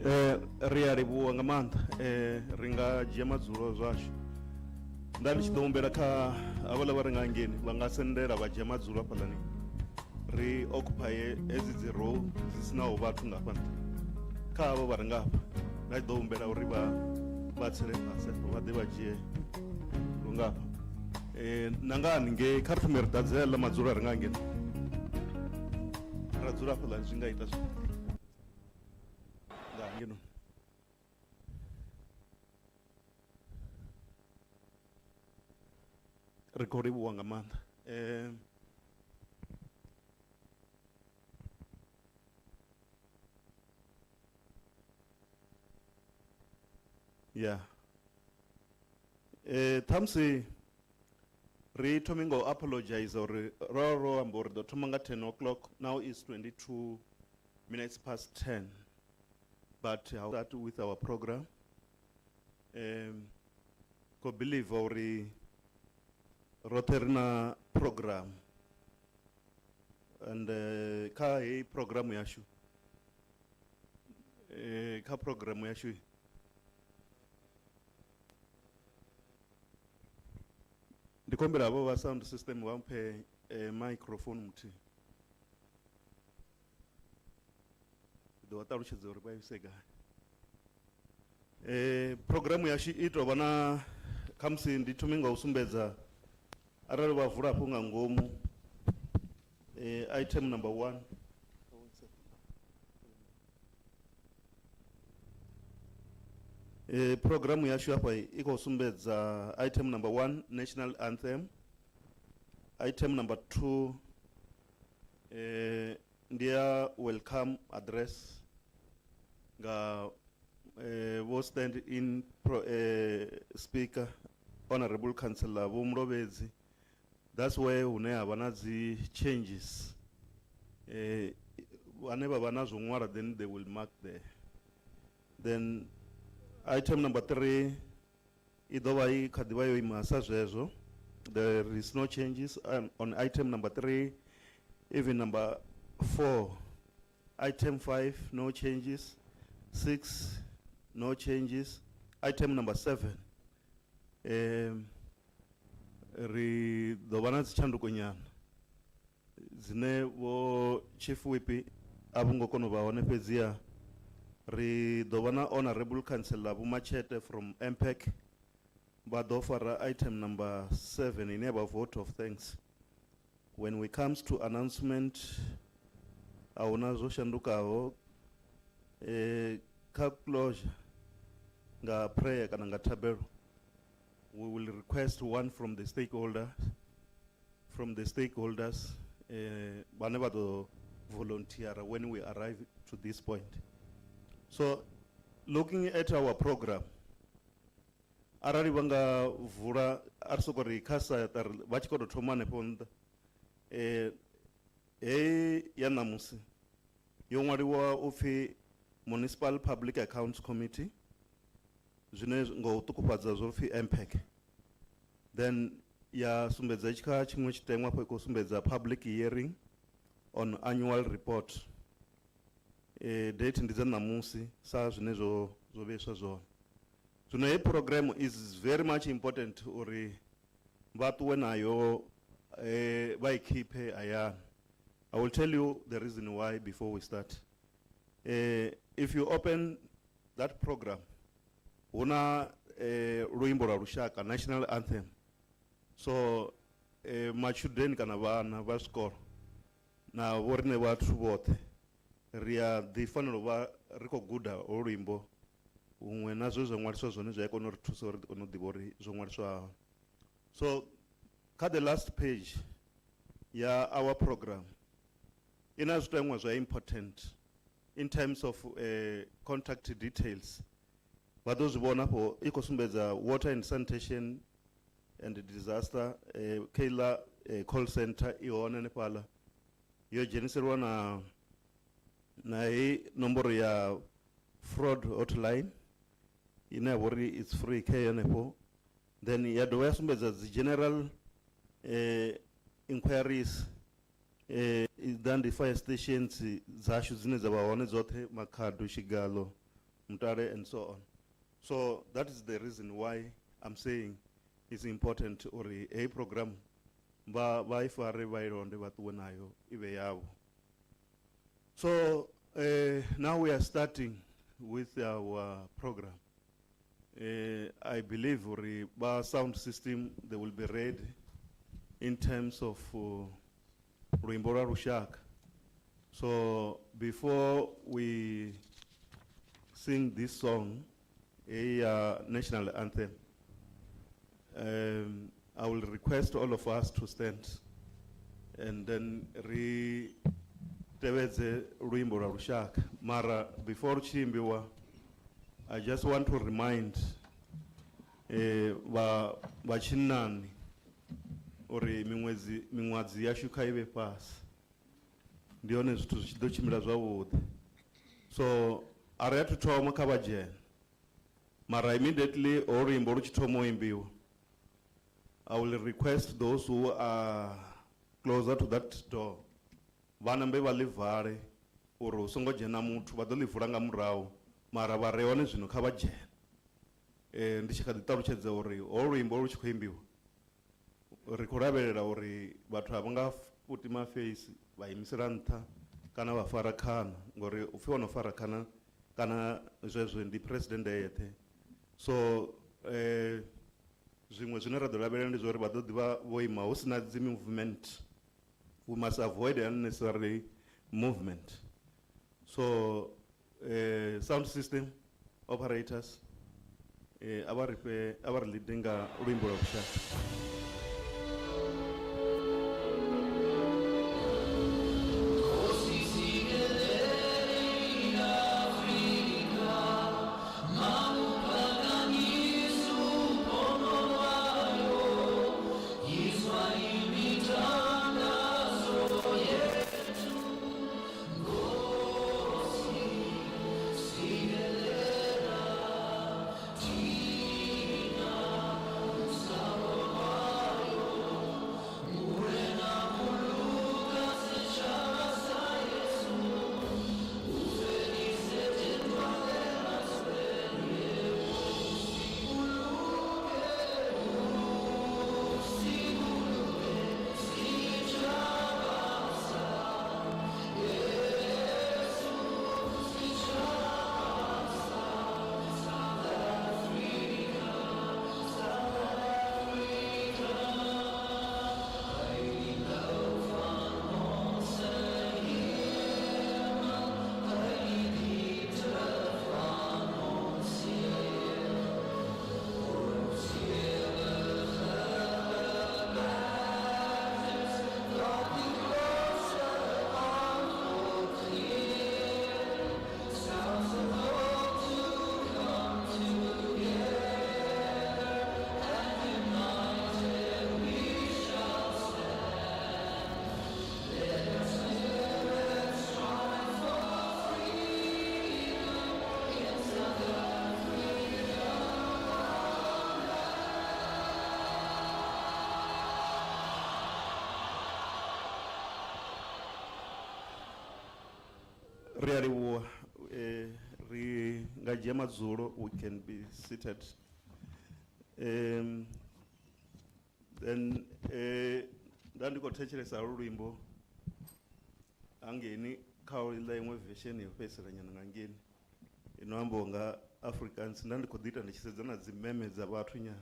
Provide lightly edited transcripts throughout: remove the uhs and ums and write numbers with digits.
ri a livhuwa nga maanḓa ri nga dzhia madzulo zwashu nda ndi tshi ḓo humbela kha havhala vha ri nga ngeni vha nga sendela vha dzhia madzulo hafhaḽani ri occupaye hedzi dzi row dzi sinaho vhathu nga hafha nṱha kha havho vha ri nga hafha nda tshi ḓo humbela uri vha tsele fhasi hafha vha ḓe vha dzhie lu nga hafha na nga haningei kha ri thume ri ḓadze heḽa madzulo a ri nga ngeni ra dzula hafhaḽani zwi nga ita zwo nga ngeno ri khou livhuwa nga maanḓa ṱhamusi ri thomi nga u apologize uri ro amba uri ḓo thoma nga 10 o'clock. Now is 22 minutes past 10, but I'll start with our program. Ko believe uri roṱhe ri na program and kha hei program yashu kha program yashu ndi kombela havho vha sound system vha mphe microphone muthihi ḓo vha ṱalutshedza uri vha ise gai. Programu yashu i tou vha na khamusi ndi thome nga u sumbedza arali vha vula hafho nga ngomu item number 1 programu yashu hafha i khou sumbedza item number 1 national anthem, item number 2 ndi ya welcome address nga vho stand in speaker honorable councillor vho Mlovhedzi. That's where hune havha na dzi changes vhane vha vha na zwo ṅwala, then they will mark there. Then item number 3 i ḓo vha i kha ḓivha yo ima sa zwezwo. There is no changes on item number 3. Even number 4, item 5, no changes. 6, no changes. Item number 7, ri ḓo vha na dzi tshanduko nyana dzine vho chief whip a vho ngo kona u vha hone, fhedziha ri ḓo vha na honorable councillor Vho Machete from MPEC vha ḓo fara item number 7 ine ya vha vote of thanks. When we comes to announcement ahuna zwo shandukaho. Kha closure nga prayer kana nga thabelo, we will request one from the stakeholders vhane vha ḓo volunteer when we arrive to this point. So looking at our program, arali vha nga vula ari soko ri kha sata vha tshi khou tou thoma hanefho nnḓa hei ya ṋamusi yo ṅwaliwa upfhi Municipal Public Accounts Committee, zwine nga u ṱukufhadza zwo pfhi MPEC. Then ya sumbedza kha tshiṅwe tshiteṅwa hafho i khou sumbedza public hearing on annual report. Date ndi dza ṋamusi sa zwine zwo vheswa zwone. Zwino hei program is very much important uri vha ṱuwe nayo vha i khiphe hayani. I will tell you the reason why before we start. If you open that program, huna luimbo lwa lushaka, national anthem. So machudeni kana vhana vha zwikolo na vho riṋe vhathu vhoṱhe ri a ḓi fanela u vha ri khou guda holu luimbo, huṅwe na zwe zwa ṅwaliswa zwone zwi a kona uri thusa uri ri kone u ḓivha uri zwo ṅwaliswa. So kha the last page ya our program ina zwiteṅwa zwa important in terms of contact details. Vha ḓo zwi vhona hafho i khou sumbedza water and sanitation and disaster Kayla call center i hone hanefhaḽa yo dzheniseliwa na hei nomboro ya fraud hotline ine ya vha uri it's free kha hanefho. Then ya dovha ya sumbedza dzi general inquiries then the fire stations zashu dzine dza vha hone dzoṱhe, Makhado, Shigalo, Mutare, and so on. So that is the reason why I'm saying it's important or a program ba ifare ba ironde batuwe nayo ibe yabo. So now we are starting with our program. I believe the sound system, they will be ready in terms of Ruimbora Rushak. So before we sing this song, a national anthem, I will request all of us to stand and then teweze Ruimbora Rushak. Mara, before Chimbiwa, I just want to remind Bachinani or Mingwazi Yashuka ibe pass. The honest to Dochimrazwa wood. So I had to tell Makabajen. Mara immediately or in Boruchitomo in Biu. I will request those who are closer to that door. Vanambe Valivare or Songo Jenamu to Badoli Furanga Murao. Mara bareone zino kabaje ndishika ditarucheze ori imboru chikwimbiwa rikurabera ori batu abanga futi ma face bayimisiranta kana bafarakana ngori ufiona farakana kana zwezwe ndi president yete. So zimwe zvinera dolabera ndi zori badodi ba boima usina dzi movement. We must avoid unnecessary movement. So sound system operators, our leading Rimbo of Shah. We can be seated. Then go touch this Rimbo. Angeni Kauli version of Pesaranian again. In Ambonga Africans, Nandi Kodita and she says, the memes about Tunya.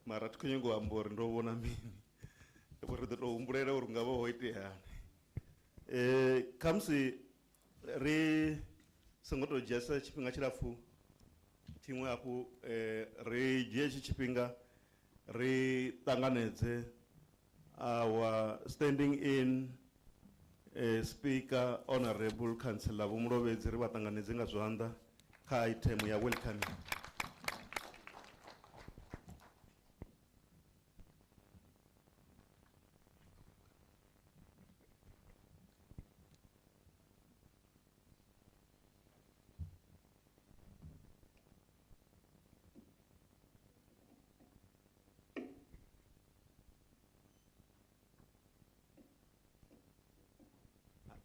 Marat Kungo and Borno one I mean. The umbrella or Ngabo wait. Comes re Sangoto Jessa Chipingachilafu. Timwe apu re jeshi chipinga re tanganeze our standing in speaker honorable councillor Vumrovezi re batanganeze nga zwanda ka item ya welcome.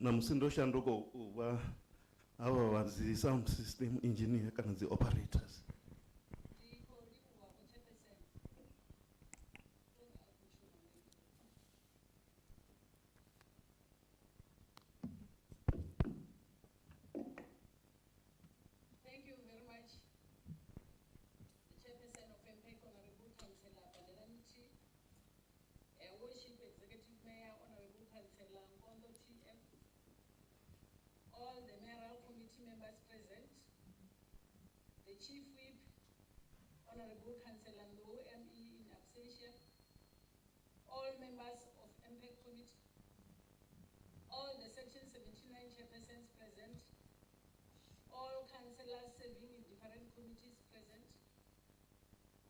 Na msindo shandoko uba ava vha dzi sound system engineer kana dzi operators. Thank you very much, the Chairperson of MPEC, Honorable Councillor Banderanchi, Worship Executive Mayor, Honorable Councillor Nkondo TM, all the mayoral committee members present, the Chief Whip, Honorable Councillor Ndou ME in absentia, all members of MPEC committee, all the Section 79 chairpersons present, all councillors serving in different committees present,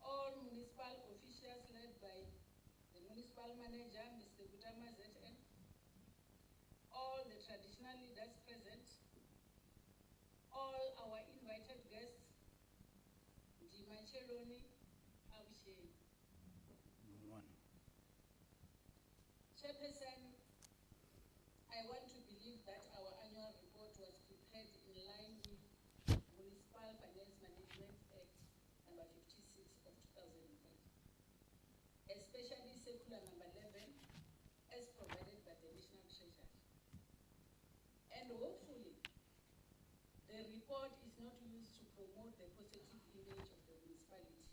all municipal officials led by the municipal manager, Mr. Butama ZN, all the traditional leaders present, all our invited guests, Dimacheloni, Abushe. Chairperson, I want to believe that our annual report was prepared in line with Municipal Finance Management Act number 56 of 2003, especially circular number 11 as provided by the National Treasury. And hopefully, the report is not used to promote the positive image of the municipality,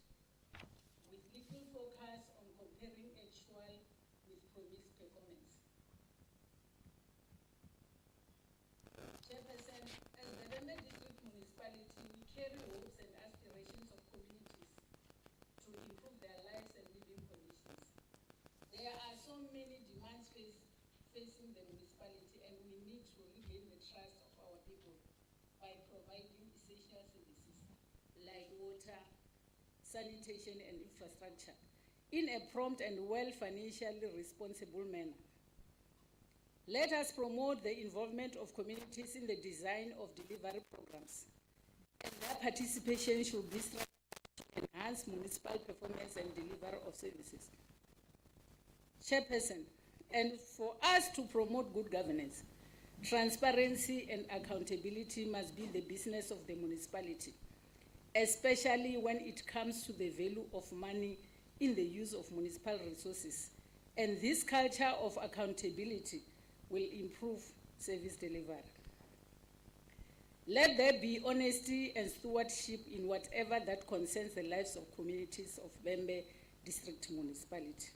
with little focus on comparing actual with promised performance. Chairperson, as the Vembe District Municipality, we carry hopes and aspirations of communities to improve their lives and living conditions. There are so many demands facing the municipality, and we need to regain the trust of our people by providing essential services like water, sanitation, and infrastructure in a prompt and financially responsible manner. Let us promote the involvement of communities in the design of delivery programs, and their participation should be structured to enhance municipal performance and delivery of services. Chairperson, and for us to promote good governance, transparency and accountability must be the business of the municipality, especially when it comes to the value of money in the use of municipal resources. And this culture of accountability will improve service delivery. Let there be honesty and stewardship in whatever that concerns the lives of communities of Vembe District Municipality.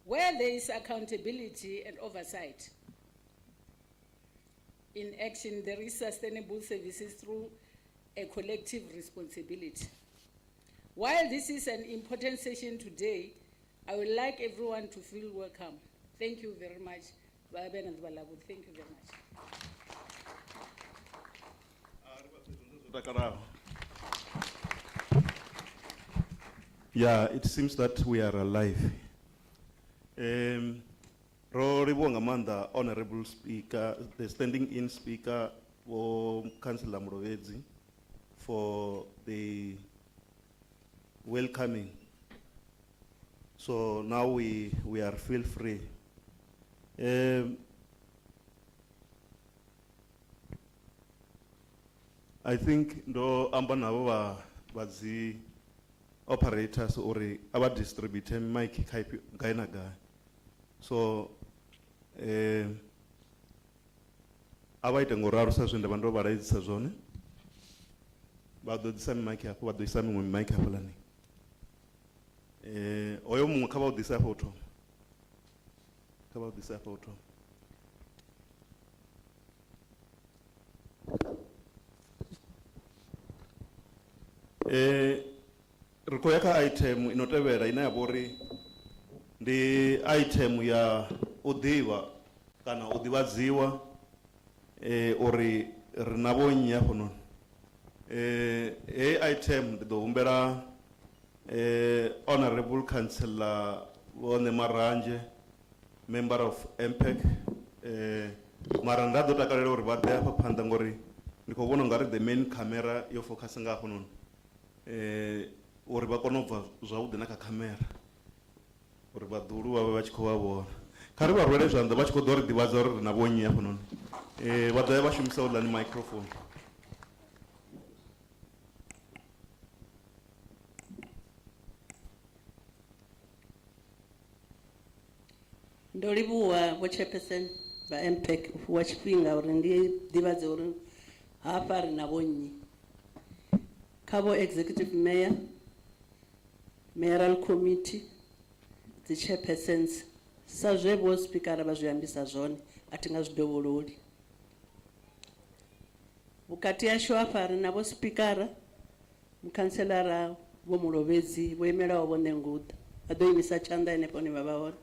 Where there is accountability and oversight in action, there is sustainable services through a collective responsibility. While this is an important session today, I would like everyone to feel welcome. Thank you very much. Thank you very much. Yeah, it seems that we are alive. Manda, Honorable Speaker, the standing-in Speaker, Councillor Mrovedzi, for the welcoming. So now we are feel free. I think no ambana was the operators or our distributor Mike Gainaga. So abaita ngoraro sa zwende bandu baraidza zwone ba do disami Mike hapo ba do disami mu Mike hapo lani oyo mu kaba u disa photo rikoyaka item inotevera ina yabori ndi item ya udiva kana udivadziwa ori rinavonya hono item do humbera Honorable Councillor Wone Maranje, member of MPEC, maranda do takalele ori vade apa phanda ngori ndiko vona ngari the main camera yo focus nga hono ori va kona ubva zwavhuḓi na kha camera uri vhaḓulu vha vhe vha tshi khou vha vhona kha ri vha rwele zwanḓa vha tshi khou ḓo ri ḓivhadza uri ri na vhonyi hafhanoni Vha ḓo ya vha shumisa uḽani microphone. Ndo livhuwa vho chairperson vha MPEC u fhiwa tshifhinga uri ndi ḓivhadze uri hafha ri na vho nnyi kha vho executive mayor, mayoral committee, dzi chairpersons sa zwe vho speakera vha zwi ambisa zwone a thi nga zwi dovhololi. Vhukati hashu hafha ri na vho speakera, mukhanselara vho Mulovhedzi vho imelaho vho Ṋenguḓa vha ḓo imisa tshanḓa henefho hune vha vha hone.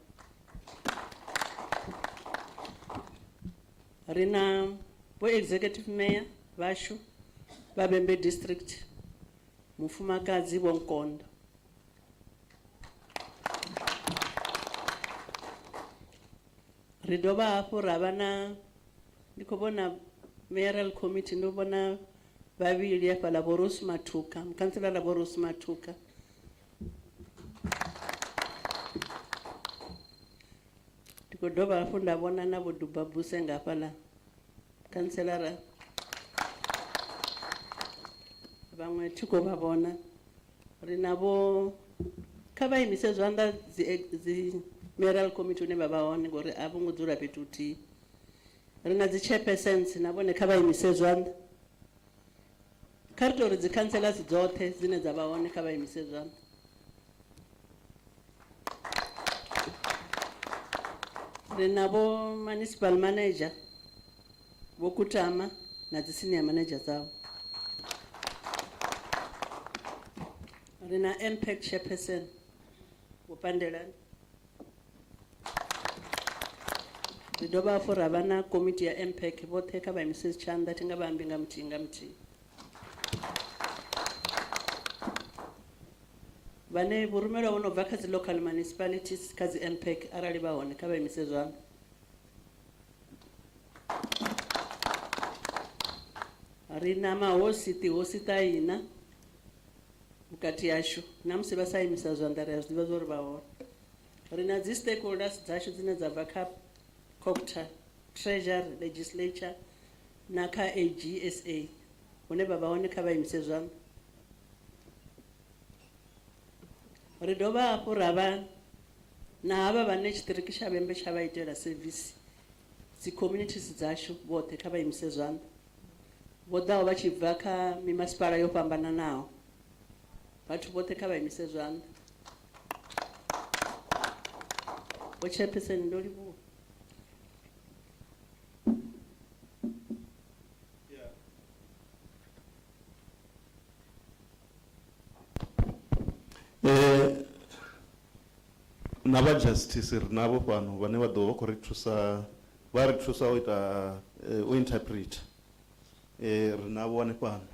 Rina bo executive mayor vashu Babembe district mufumakadzi vho Nkonda. Ri dovha hafhu ra vha na ndi khou vhona mayoral committee ndo vhona vhavhili hafhaḽa vho Rose Mathuka, mukhanselara vho Rose Mathuka. Ndi khou dovha hafhu nda vhona na vho Duba Busenga hafhaḽa mukhanselara vhaṅwe thi khou vha vhona. Ri na vho kha vha imise zwanḓa dzi mayoral committee hune vha vha hone ngori a vho ngo dzula fhethu huthihi. Ri na dzi chairpersons na vhone kha vha imise zwanḓa. Kha ri tori dzi councillors dzoṱhe dzine dza vha hone kha vha imise zwanḓa. Ri na vho municipal manager vho Kutama na dzi senior manager dzavho. Ri na MPEC chairperson vho Pandelani. Ri dovha hafhu ra vha na committee ya MPEC vhoṱhe kha vha imise tshanḓa thi nga vha ambi nga muthihi nga muthihi. Vhane vho rumelwa vho no bva kha dzi local municipalities kha dzi MPEC arali vha hone kha vha imise zwanḓa. Ri na mahosi ṱihosi ina vhukati hashu na musi vha sa imisa zwanḓa ri a zwi ḓivha zwa uri vha hone. Ri na dzi stakeholders dzashu dzine dza bva kha COGTA, Treasury, Legislature na kha AGSA hune vha vha hone kha vha imise zwanḓa. Ri dovha hafhu ra vha na havha vhane tshiṱiriki tsha Vhembe tsha vha itela service dzi communities dzashu vhoṱhe kha vha imise zwanḓa. Vho ḓaho vha tshi bva kha mimasipala yo fhambananaho vhathu vhoṱhe kha vha imise zwanḓa. Vho chairperson ndo livhuwa. Na vha justice ri navho fhano vhane vha ḓo vha khou ri thusa vha ri thusa u ita u interpret ri navho hanefhano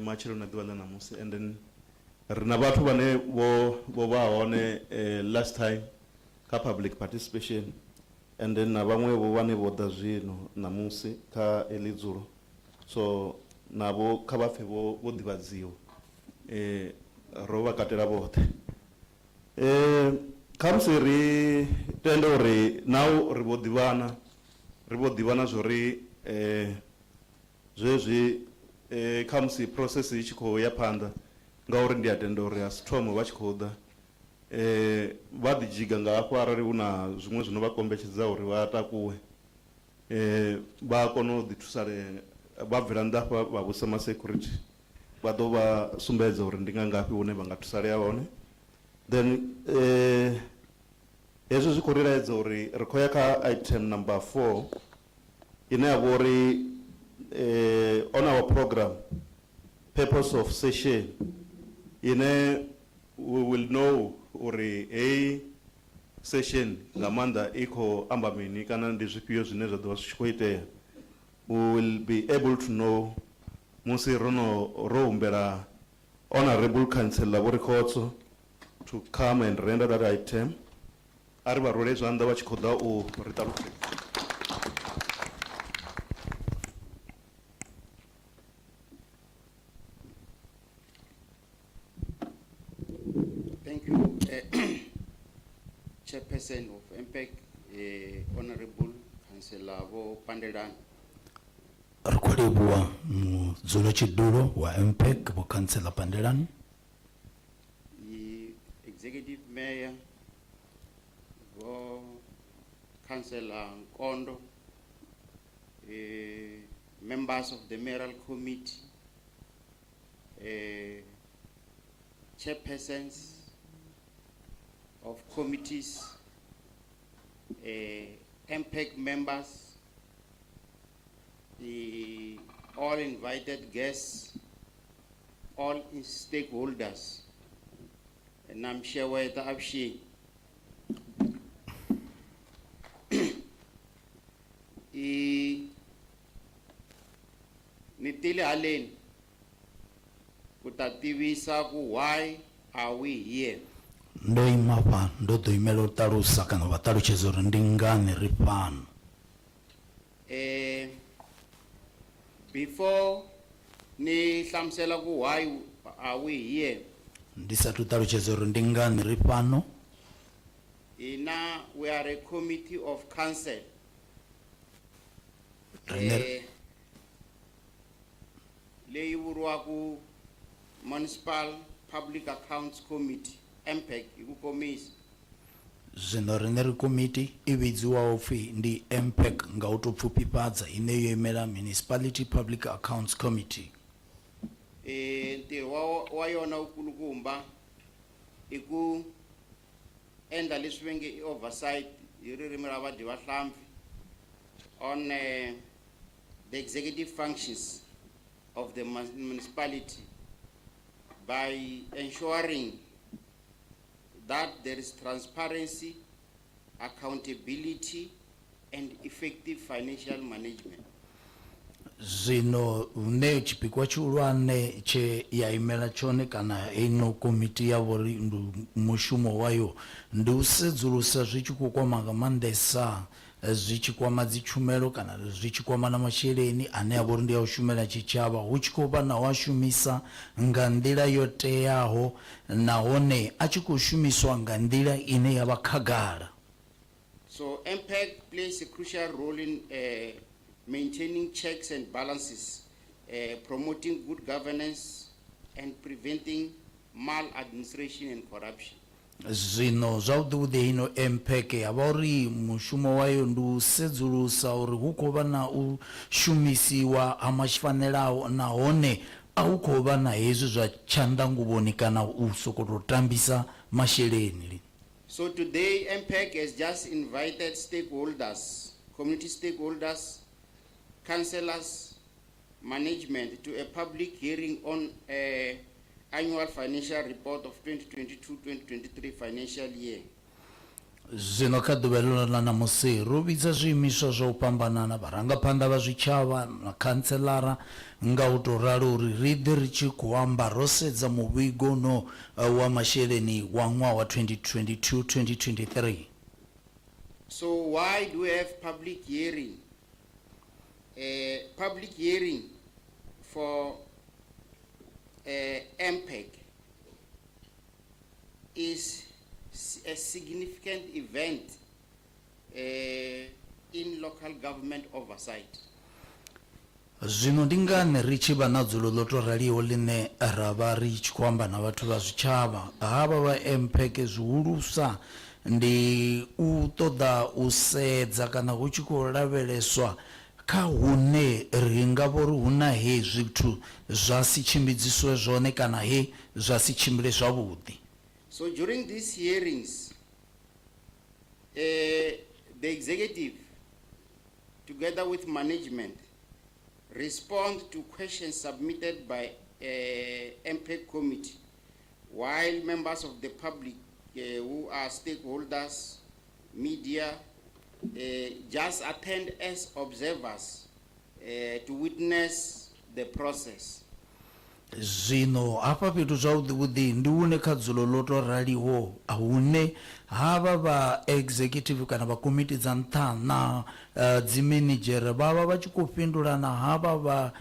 matshelo na ḓuvha ḽa ṋamusi and then ri na vhathu vhane vho vha hone last time kha public participation and then na vhaṅwe vho vhane vho ḓa zwino ṋamusi kha eḽi dzulo so navho kha vha pfhe vho ḓivhadziwa ro vha katela vhoṱhe. Kha musi ri tende uri now ri vho ḓivhana zwori zwezwi kha musi process i tshi khou ya phanḓa ngauri ndi a tenda uri a si thome vha tshi khou ḓa vha ḓi dzhiga nga hafho arali hu na zwiṅwe zwino vha kombetshedza uri vha takuwe vha kone u ḓi thusalea vha bvela nnḓa hafha vha vhusa ma security vha ḓo vha sumbedza uri ndi nga ngafhi hune vha nga thusalea hone. Then hezwo zwi khou ri laedza uri ri khou ya kha item number 4 ine ya vha uri on our program purpose of session ine we will know uri heyi session nga maanḓa i khou amba mini kana ndi zwifhio zwine zwa ḓo vha zwi tshi khou itea. We will be able to know musi ro humbela honorable councillor vho Rikhotso to come and render that item ari vha role zwanḓa vha tshi khou ḓa u ri ṱalutshedza. Thank you, Chairperson of MPEC, Honorable Councillor Vo Pandelani. ndobua mzulo chidulo wa MPEC bo Councillor Pandelani. Executive Mayor, go Councillor Kondo, members of the Mayoral Committee, chairpersons of committees, MPEC members, all invited guests, all stakeholders, and I'm sure where the Abshi. Nitile Allen, kutativisa ku why are we here? Ndo imapa ndo do imelo tarusa kana bataru chezoro ndingane ripano. Before ni hlamsela ku why are we here? Ndisa tutaru chezoro ndingane ripano. We are a committee of council. Leiuruaku Municipal Public Accounts Committee, MPEC, ikukomisi. Zino reneri committee ibidziwa ofi ndi MPEC nga utopfupipadza ineyo emera Municipality Public Accounts Committee. Ntiro wayona ukulukumba iku enda leswenge oversight yiririmi ra vadi va hlambi on the executive functions of the municipality by ensuring that there is transparency, accountability, and effective financial management. Zino ne chipikwa chulwane che ya imela chone kana ino komiti ya vori ndu mushumo wayo ndu usedzulusa zvichikukwama ngamandesa zvichikwama dzichumelo kana zvichikwama na masheleni ane avori ndi ya ushumela chichava uchikopa na washumisa nga ndila yoteyaho nahone achikushumiswa nga ndila ine yavakhagala. So MPEC plays a crucial role in maintaining checks and balances, promoting good governance, and preventing maladministration and corruption. Zino zaudude ino MPEC avori mushumo wayo ndu sedzulusa uri hukova na ushumisiwa amachifanelawo nahone ahukova na hezwi zva chandanguvoni kana usokototambisa masheleni. So today MPEC has just invited stakeholders, community stakeholders, councillors, management to a public hearing on annual financial report of 2022-2023 financial year. Zino kaduvela na musi rubiza zvimiswa zva upambanana varangapanda vazvichava na kanselara nga utoralo uri ride richikuamba rosedza muvigo no wa masheleni wa mwa wa 2022-2023. So why do we have public hearing? Public hearing for MPEC is a significant event in local government oversight. Zvino ndingane richiva nadzulo lotoraliwo line rava richikwamba na vatu vazvichava hava va MPEC zvihurusa ndi utoda usedza kana uchikolaveleswa ka hune ringavori huna he zvithu zvasichimbidziswe zvone kana he zvasichimbile zvavudi. So during these hearings, the executive, together with management, respond to questions submitted by MPEC committee, while members of the public who are stakeholders, media, just attend as observers to witness the process. Zvino apa petu zvaudhi ndiune kadzulo lotoraliwo ahune hava va executive kana va committee dza nthana dzimanagera vava vachikupindulana hava va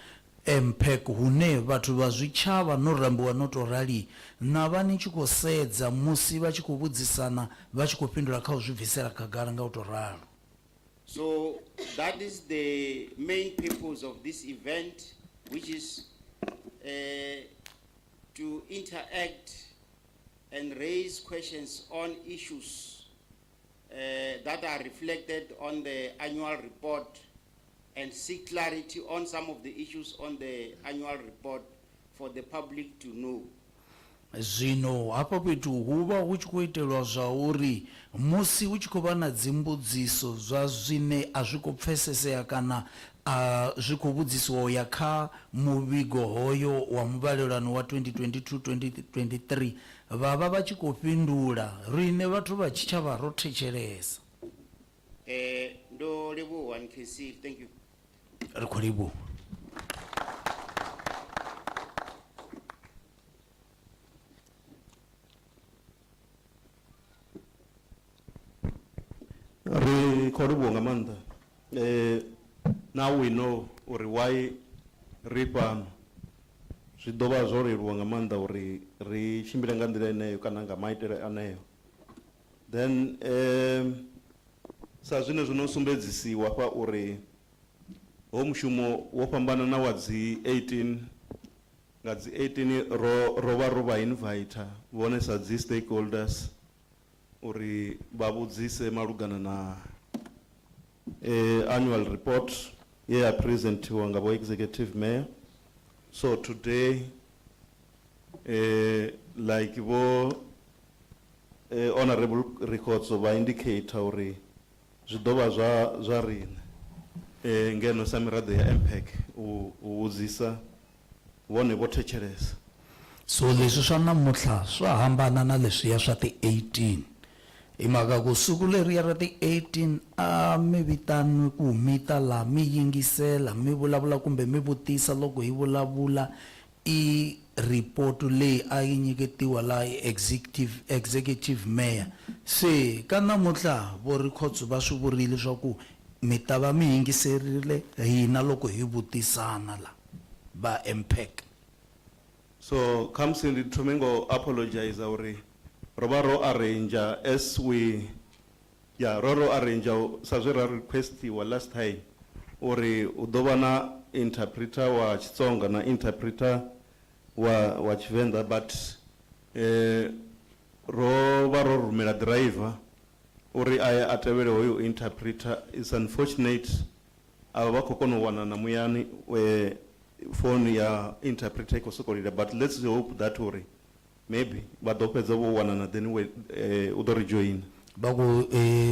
MPEC hune vatu vazvichava norambiwa notorali na vani chikosedza musi vachikuvudzisana vachikupindula kha uzvibvisera kagara nga utoralo. So that is the main purpose of this event, which is to interact and raise questions on issues that are reflected on the annual report and seek clarity on some of the issues on the annual report for the public to know. Zwino hapa fhethu huvha hu tshi khou itelwa zwa uri musi hu tshi khou vha na dzimbudziso zwa zwine a zwi khou pfesesea kana zwi khou vhudzisiwa u ya kha muvhigo hoyo wa muvhalelano wa 2022-2023 vhavha vha tshi khou fhindula riṋe vhathu vha tshitshavha ro thetshelesa. Ndo livhuwa Nkesi, thank you. Ri khou livhuwa. Ri khou livhuwa nga maanḓa. Now we know uri why ri fhano. Zwi ḓo vha zwo leluwa nga maanḓa uri ri tshimbile nga nḓila eneyo kana nga maitele aneyo. Then sa zwine zwo no sumbedzisiwa fha uri ho mushumo wo fhambana na wa dzi 18 nga dzi 18 ro vha ro vha invite vhone sa dzi stakeholders uri vha vhudzise malugana na annual report ye ya presentiwa nga vho executive mayor. So today like vho honorable records of indicator uri zwi ḓo vha zwa riṋe ngeno sa miraḓo ya MPEC u vhudzisa vhone vho thetshelesa. So leswi swa namuntlha swa hambana na leswiya swa ti 18 hi mhaka ku siku leriya ra ti 18 a mi vitaniwe ku mi ta laha mi yingisela mi vulavula kumbe mi vutisa loko hi vulavula i report leyi a yi nyiketiwa laha executive mayor. Se ka namuntlha vo records va swi vurile swa ku mi ta va mi yingiserile hina loko hi vutisana la va MPEC. So comes in the Tomingo apologize uri roba ro arrange as we ro arrange sa zwe ra requestiwa last time uri u ḓo vha na interpreter wa Xitsonga na interpreter wa Tshivenda, but ro vha ro rumela driver uri aye a tevhele hoyo interpreter. Is unfortunate ava vha khou kona u wana na muyani phone ya interpreter ko sokolila, but let's hope that uri maybe vha ḓo fhedza vho wana na then u ḓo rejoin. Va ku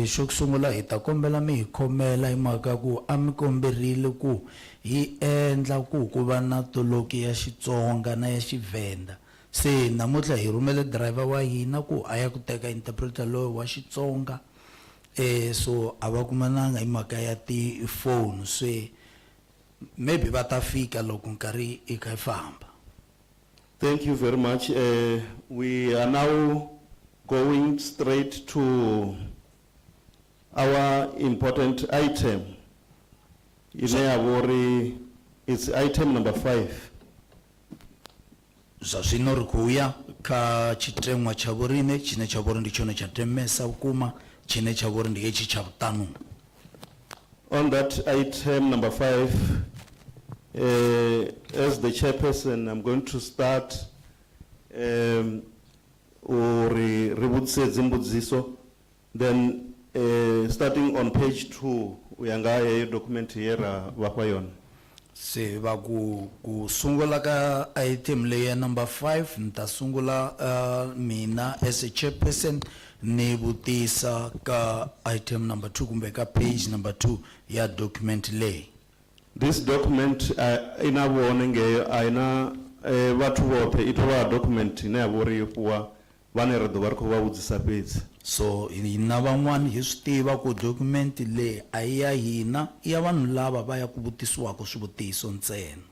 xo sungula hi ta kombela mi hi khomela hi mhaka ku a mi komberile ku hi endla ku va na toloki ya Xitsonga na ya Xivenda. Se namuntlha hi rhumele driver wa hina ku a ya ku teka interpreter loyi wa Xitsonga so a va kumananga hi mhaka ya ti-phone. Se maybe va ta fika loko nkarhi i kha famba. Thank you very much. We are now going straight to our important item. It's item number 5. Zwa zwino ri khou ya kha tshiteṅwa tsha vhorine tshine tsha vhori ndi tshone tsha temesa vhukuma tshine tsha vhori ndi hetshi tsha vhuṱanu. On that item number 5, as the chairperson, I'm going to start then starting on page 2 uyangaye document here vapayon. Se va ku sungula ka item leya number 5 nta sungula mina as a chairperson ni vutisa ka item number 2 kumbe ka page number 2 ya document lay. This document ina vhone ngeyo aina vhathu vhoṱhe itola document ine ya vhori yo fhiwa vhane ra ḓo vha ri khou vha vhudzisa fhedzi. So hina van'wani hi swi tiva ku document leyi a hi ya hina i ya vanhu lava va ya ku vutisiwaka swivutiso ntsena.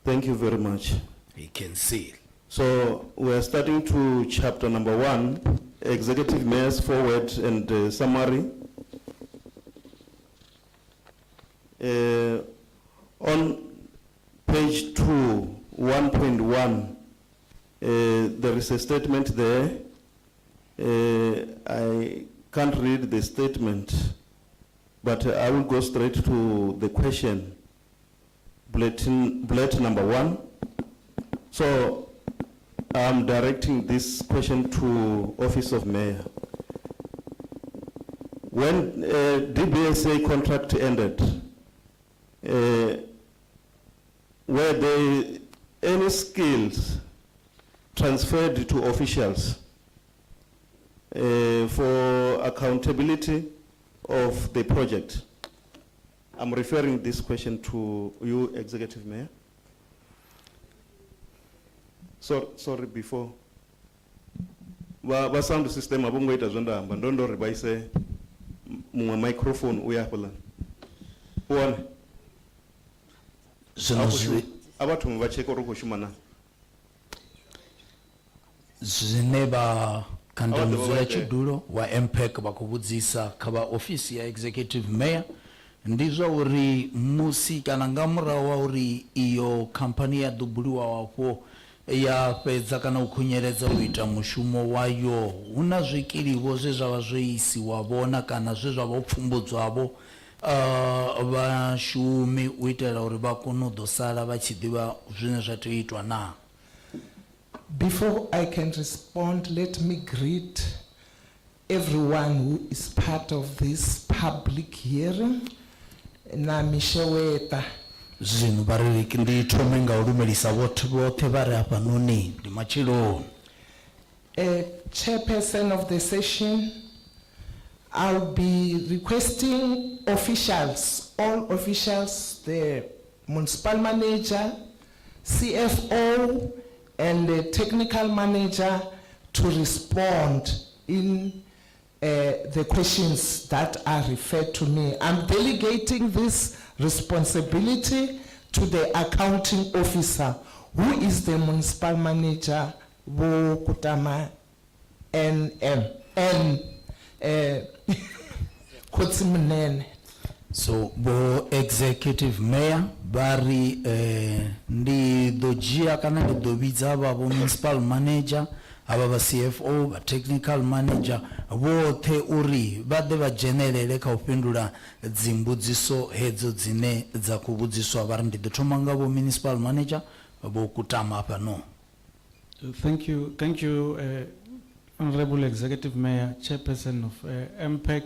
Thank you very much. He can see. So we are starting to chapter number 1, Executive Mayor's forward and summary. On page 2, 1.1, there is a statement there. I can't read the statement. But I will go straight to the question, bullet number 1. So I'm directing this question to Office of Mayor. When DBSA contract ended, were there any skills transferred to officials for accountability of the project? I'm referring this question to you, Executive Mayor. Sorry, before. Ba sound system abongo ita zonda amba ndondo rebaise mwa microphone uyapala. Uwane. Abatu mvacheko roko shumana. Zineba kandamuzula chidulo wa MPEC bakubudzisa kaba ofisi ya Executive Mayor ndizo uri musi kana ngamurawa uri iyo kampani ya dubuliwa wapo ya fedza kana ukhunyeledza uita mushumo wayo una zwikiliwo zwe zwa zwoisi wabona kana zwe zwa vhopfumbudzwavho vhashumi u itela uri vha kone u ḓo sala vha tshi ḓivha zwine zwa tea u itwa na. Before I can respond, let me greet everyone who is part of this public hearing. Na misheweta. Zwino bariki ndi thome nga u lumelisa vhothe vhare hafha noni ndi matshelo. Chairperson of the session, I'll be requesting officials, all officials, the municipal manager, CFO, and the technical manager to respond in the questions that are referred to me. I'm delegating this responsibility to the accounting officer, who is the municipal manager, Bo Kutama Kotsimnene. So bo Executive Mayor bari ndi dojia kana ndi dobidza aba bo municipal manager aba ba CFO ba technical manager vothe uri vade va dzhenelele kha u fhindula dzimbudziso hedzo dzine dza kubudziswa vhari ndi ḓo thoma nga bo municipal manager bo Kutama hafha no. Thank you, Honorable Executive Mayor, Chairperson of MPEC,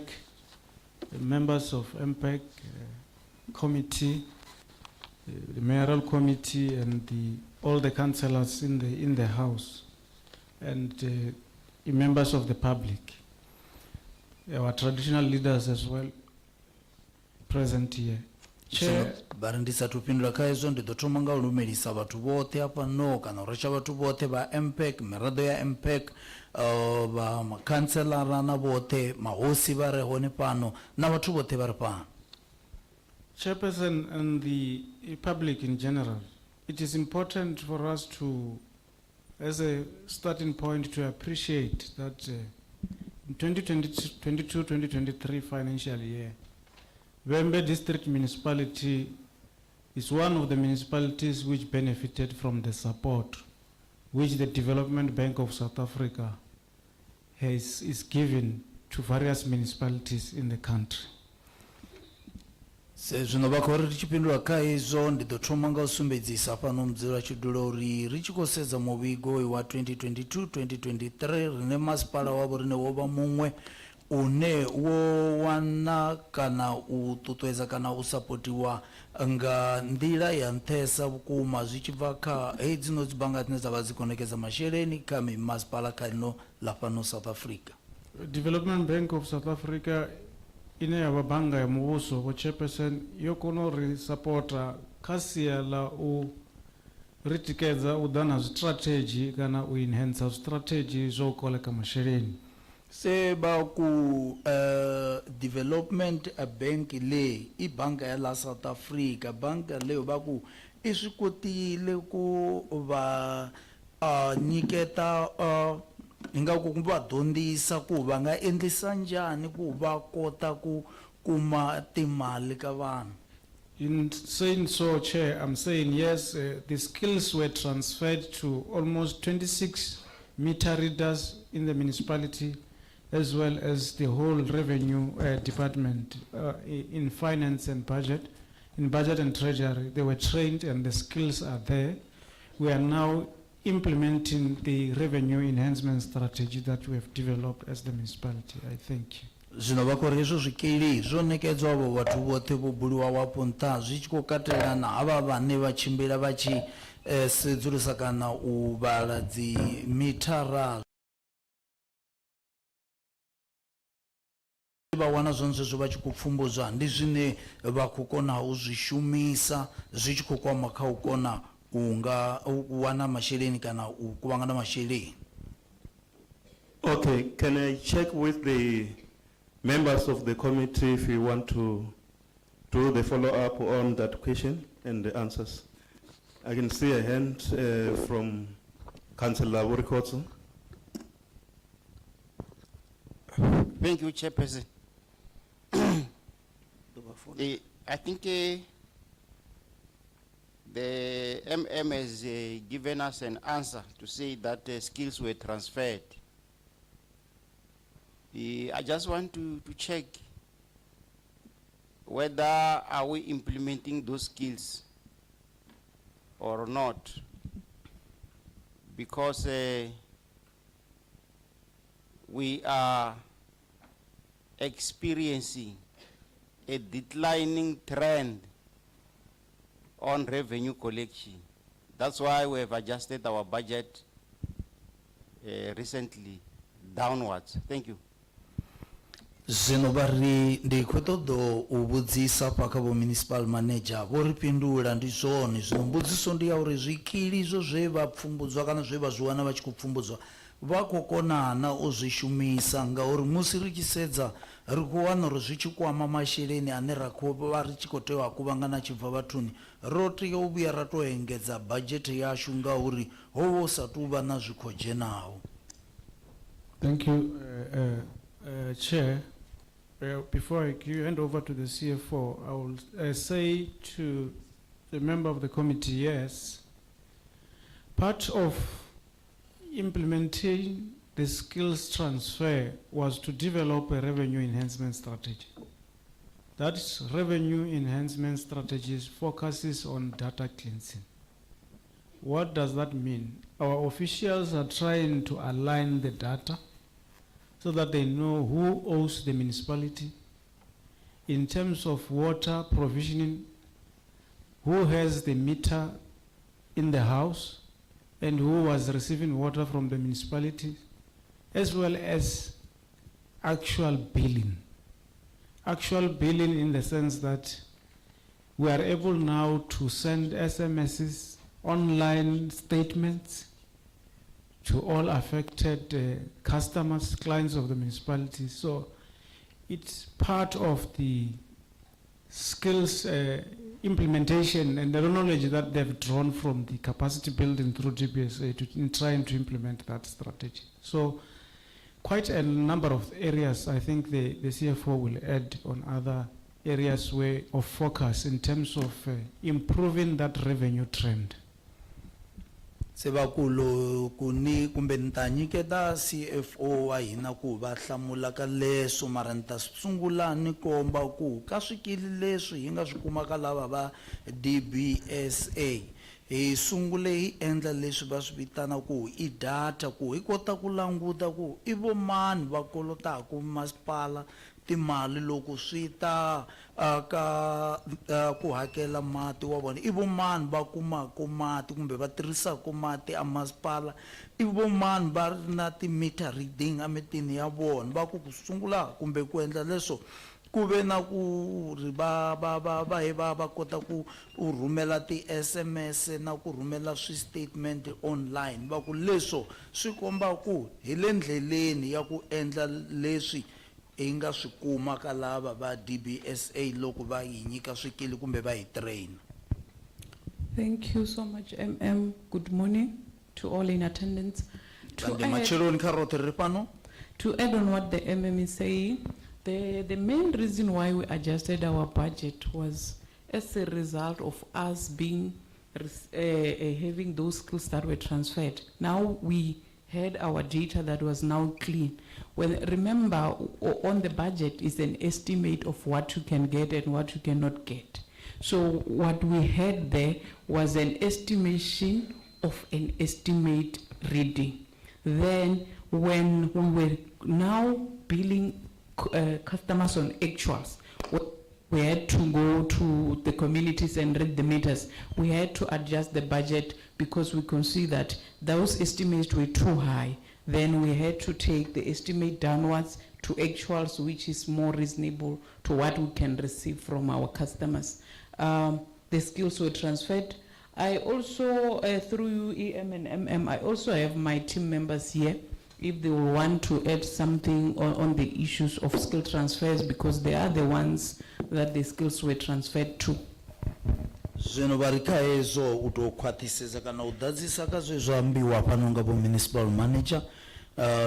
members of MPEC committee, the mayoral committee, and all the councillors in the house, and the members of the public, our traditional leaders as well present here. Chair, bari ndisathu pindula kha izwo ndi ḓo thoma nga u lumelisa vhathu vhoṱhe hafha no kana u retsha vhathu vhoṱhe vha MPEC, miraḓo ya MPEC, vha makhanselara na vhoṱhe mahosi vha re hone pano na vhathu vhoṱhe vha re pano. Chairperson and the public in general, it is important for us to, as a starting point, to appreciate that in 2022-2023 financial year, Wembe District Municipality is one of the municipalities which benefited from the support which the Development Bank of South Africa is given to various municipalities in the country. Zwino vha khou ri tshi pindula kha izwo ndi ḓo thoma nga u sumbedzisa fhano mudzula tshidulo uri ri tshi khou sedza muvhigo wa 2022-2023 rine masipala wavho rine wo vha muṅwe une wo wana kana u ṱuṱuwedza kana u sapotiwa nga nḓila ya nṱhesa vhukuma zwi tshi bva kha hedzino dzi bannga dzine dza vha dzi khou ṋekedza masheleni kha mimasipala kha ḽino ḽa fhano South Africa. Development Bank of South Africa ine ya bannga ya muvhuso vho Chairperson yo kona uri supporta kha sia ḽa u ri tikedza u ḓa na strategy kana u enhance strategy zwo koleka masheleni. Se ba ku development bank le I banka ya la South Africa banka leyo ba ku I swi kotile ku va nyiketa ingaku ku va dyondzisa ku va nga endlisa njhani ku va kota ku kuma timali ka vanhu. In saying so, Chair, I'm saying yes, the skills were transferred to almost 26 meter readers in the municipality as well as the whole revenue department in finance and budget, in budget and treasury. They were trained and the skills are there. We are now implementing the revenue enhancement strategy that we have developed as the municipality. I thank you. Zwino vakori hezwo zwikili zwo nekedzwa avho vhathu vhoṱhe vho buliwaho nṱha zwi tshi khou katela na havha vhane vha tshimbila vha tshi sedzulusa kana u vhala dzi mithara vha wana zwone zwezwo vha tshi khou pfumbudzwa ndi zwine vha khou kona u zwi shumisa zwi tshi khou kwama kha u kona u wana masheleni kana u kuvhangana masheleni. Okay, can I check with the members of the committee if you want to do the follow-up on that question and the answers? I can see a hand from Councillor Wurikotso. Thank you, Chairperson. I think the MM has given us an answer to say that skills were transferred. I just want to check whether are we implementing those skills or not, because we are experiencing a declining trend on revenue collection. That's why we have adjusted our budget recently downwards. Thank you. Zwino vari ndi khou ṱoḓa u vhudzisa kha vho municipal manager vho ri fhindula ndi zwone zwino mbudziso ndi ya uri zwikili izwo zwe vha pfumbudzwa kana zwe vha zwi wana vha tshi khou pfumbudzwa vha khou kona na u zwi shumisa ngauri musi ri tshi sedza ri khou wana uri zwi tshi kwama masheleni ane ra khou vha ri tshi khou tea u a kuvhangana tshi bva vhathuni ro tea u vhuya ra tou engedza budget yashu ngauri ho vha hu sa tou vha na zwi khou dzhenaho. Thank you, Chair. Before I hand over to the CFO, I will say to the member of the committee, yes, part of implementing the skills transfer was to develop a revenue enhancement strategy. That revenue enhancement strategy focuses on data cleansing. What does that mean? Our officials are trying to align the data so that they know who owes the municipality in terms of water provisioning, who has the meter in the house, and who was receiving water from the municipality, as well as actual billing. Actual billing in the sense that we are able now to send SMSs, online statements, to all affected customers, clients of the municipality. So it's part of the skills implementation and the knowledge that they've drawn from the capacity building through GBSA in trying to implement that strategy. So quite a number of areas I think the CFO will add on other areas of focus in terms of improving that revenue trend. Sevakulo kuni kumbe nta nyiketa CFO wa hina ku va hlamula ka leswo mara ni ta sungula ni komba ku ka swikili leswi hi nga swi kumaka lava va DBSA hi sungule hi endla leswi va swi vitana ku I data ku hi kota ku languta ku I vo mani va kolotaku masipala timali loko swi ta ka ku hakela mati wa vona I vo mani va kumaka mati kumbe va tirhisaka mati a masipala I vo mani va ri na ti-meter reading emitini ya vona va ku sungula kumbe ku endla leswo ku ve na ku ri va kota ku rhumela ti-SMS na ku rhumela swi-statement online va ku leswo swi komba ku hi le ndleleni ya ku endla leswi inga swi kuma ka lava va DBSA loko va hi nyika swikili kumbe va hi train. Thank you so much, MM. Good morning to all in attendance. To add on what the MM is saying, the main reason why we adjusted our budget was as a result of us being having those skills that were transferred. Now we had our data that was now clean. When, remember, on the budget is an estimate of what you can get and what you cannot get. So what we had there was an estimation of an estimate reading. Then when we were now billing customers on actuals, we had to go to the communities and read the meters. We had to adjust the budget because we could see that those estimates were too high. Then we had to take the estimate downwards to actuals, which is more reasonable to what we can receive from our customers. The skills were transferred. I also, through EM and MM, I also have my team members here if they will want to add something on the issues of skill transfers, because they are the ones that the skills were transferred to. Zwino barika ezo utokhwatisisa kana udadzisa ka zwe zwa ambiwa pano nga bo municipal manager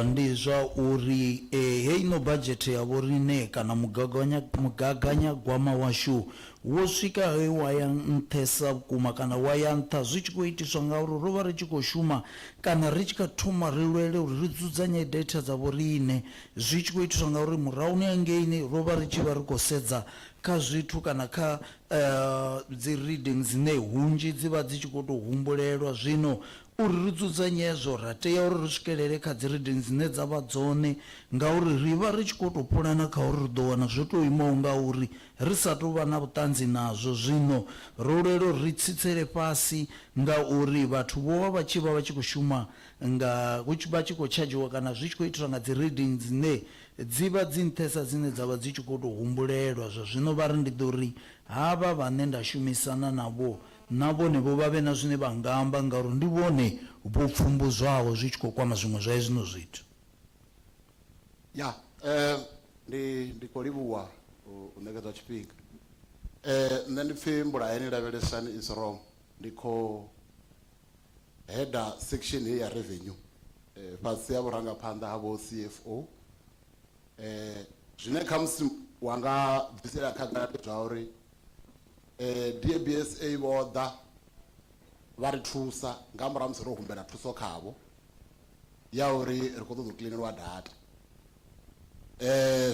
ndi zwa uri heino budget ya vorine kana mugaganya gwama washu wo swika he wa ya nthesa kuma kana wa ya ntha zwi tshi khou itiswa nga uri ro vha ri tshi khou shuma kana ri tshi kha thoma ri lwele uri ri dzudzanye data dza vorine zwi tshi khou itiswa nga uri murauni hangeini ro vha ri tshi vha ri khou sedza kha zwithu kana kha dzi readings ne hunzhi dzi vha dzi tshi khou tou humbulelwa. Zwino uri ri dzudzanye ezwo ra tea uri ri swikelele kha dzi readings dzine dza vha dzone ngauri ri vha ri tshi khou tou pulana kha uri ri ḓo wana zwo tou imaho ngauri ri sa tou vha na vhuṱanzi nazwo. Zwino ro lwela uri ri tsitsele fhasi ngauri vhathu vho vha vha tshi khou shuma nga vha tshi khou tshadzhiwa kana zwi tshi khou itiswa nga dzi readings dzine dzi vha dzi nṱhesa dzine dza vha dzi tshi khou tou humbulelwa. Zwino vha ri ndi ḓo ri havha vhane nda shumisana navho na vhone vho vha vhe na zwine vha nga amba ngauri ndi vhone vho pfumbuzwaho zwi tshi khou kwama zwiṅwe zwa hezwino zwithu. Ya ndi khou livhuwa u ṋekedzwa tshifhinga. Nṋe ndi pfhi mbulayeni lavhelesani is wrong. Ndi khou header section hei ya revenue fhasi ya vhurangaphanḓa ha vho CFO. Zwine khamusi wanga bvisela khagala ndi zwa uri DBSA vho ḓa vha ri thusa nga murahu musi ro humbela thuso khavho ya uri ri khou ṱoḓa u kiḽinelwa data.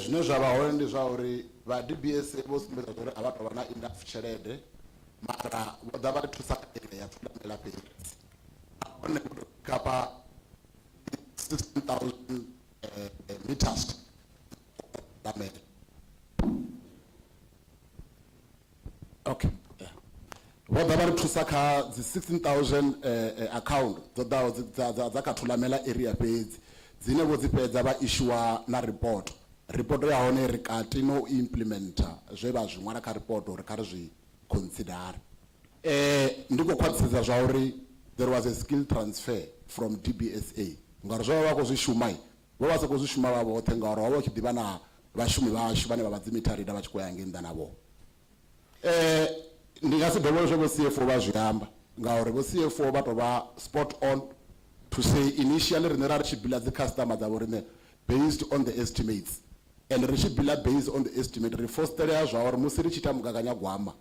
Zwine zwa vha hone ndi zwa uri vha DBSA vho sumbedza zwa uri a vha tou vha na enough tshelede mara vho ḓa vha ri thusa kha ya thulamela fhedzi. Nahone kapa 16,000 meters. Amen. Okay. Vho ḓa vha ri thusa kha dzi 16,000 account dzo ḓaho dza kha thulamela area fhedzi dzine vho dzi fhedza vha issuwa na report. Report ya hone ri kati no implementa zwe vha zwi ṅwala kha report uri kha ri zwi consider. Ndi khou khwaṱhisedza zwa uri there was a skill transfer from DBSA ngauri zwo vha khou zwi shuma vho vha sa khou zwi shuma vha vhoṱhe ngauri vha vha tshi ḓivha na vhashumi vhashu vhane vha vha dzi meter vha tshi khou ya ngei nnḓa navho. Ndi nga si dovhe zwe vho CFO vha zwi amba ngauri vho CFO vha tou vha spot on to say initially rine ra ri tshi bila dzi customer dzavho rine based on the estimates and ri tshi bila based on the estimate ri fostelea zwa uri musi ri tshi ita mugaganyagwama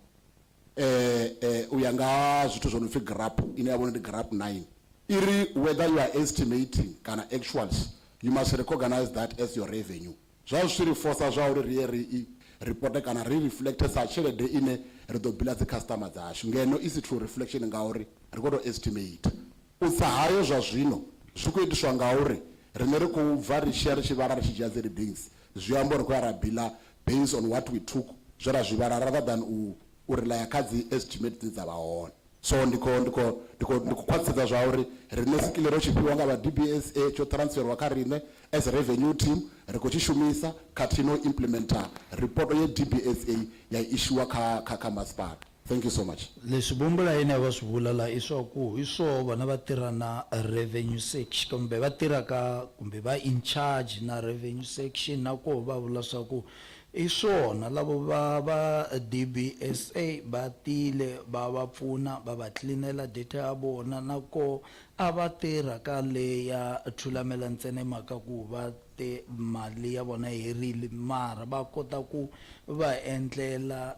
u ya nga zwithu zwo no pfi graph ine ya vhona ndi graph 9 iri whether you are estimating kana actuals you must recognize that as your revenue. Zwa zwi ri force zwa uri ri ri report kana ri reflect sa tshelede ine ri ḓo bila dzi customer dzashu ngeno isi true reflection ngauri ri khou tou estimate. U sa hayo zwa zwino zwi khou itiswa ngauri rine ri khou bva ri tshi ya ri tshi vhala ri tshi dzhia dzi readings zwi amba uri khou ya ra bila based on what we took zwe ra zwi vhala rather than u relaya kha dzi estimate dzine dza vha hone. So ndiko khwaṱhisedza zwa uri rine skill ro tshi fhiwa nga vha DBSA tsho transferwa kha rine as revenue team ri khou tshi shumisa khathihi no implementa report ye DBSA ya issuwa kha masipala. Thank you so much. Leswi Mbulayeni a va swi vula la i swaku hi swo vana va tirha na revenue section kumbe va tirha ka kumbe va in charge na revenue section na ko va vula swaku i swona lavo va DBSA va tile va va pfuna va va cleanela data ya vona na ko a va tirha ka leya thulamela ntsena mhaka ku va te mali ya vona herile mara va kota ku va endlela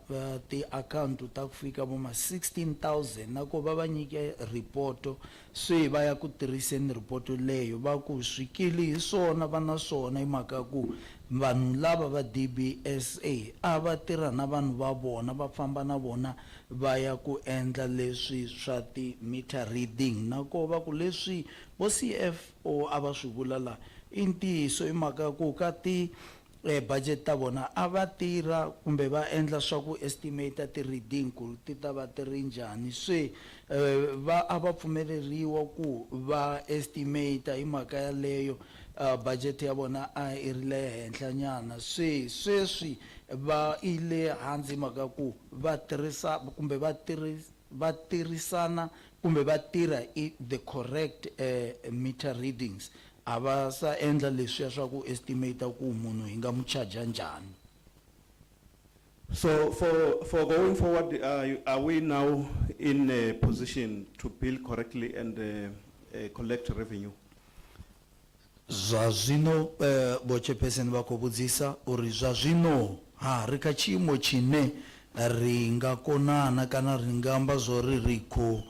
ti account ta ku fika vo ma 16,000 na ku va va nyike ripoto se va ya ku tirhiseni ripoto leyo va ku swikili hi swona va na swona hi mhaka ku vanhu lava va DBSA a va tirha na vanhu va vona va famba na vona va ya ku endla leswi swa ti meter reading na ko va ku leswi vo CFO a va swi vula la i ntiyiso hi mhaka ku ka ti budget ta vona a va tirha kumbe va endla swa ku estimate ti reading ku ti ta va ti ri njhani se va a va pfumeleriwa ku va estimate hi mhaka yaleyo budget ya vona a i ri le henhla nyana se sweswi va ile hansi mhaka ku va tirhisa kumbe va tirhisana kumbe va tirha i the correct meter readings a va sa endla leswiya swa ku estimate ku munhu hi nga mu charge njhani. So for going forward, are we now in a position to bill correctly and collect revenue? Zwa zwino bo chairperson va ko vhudzisa uri zwa zwino ha ri kha tshiimo tshine ri nga konana kana ri nga amba zori ri kho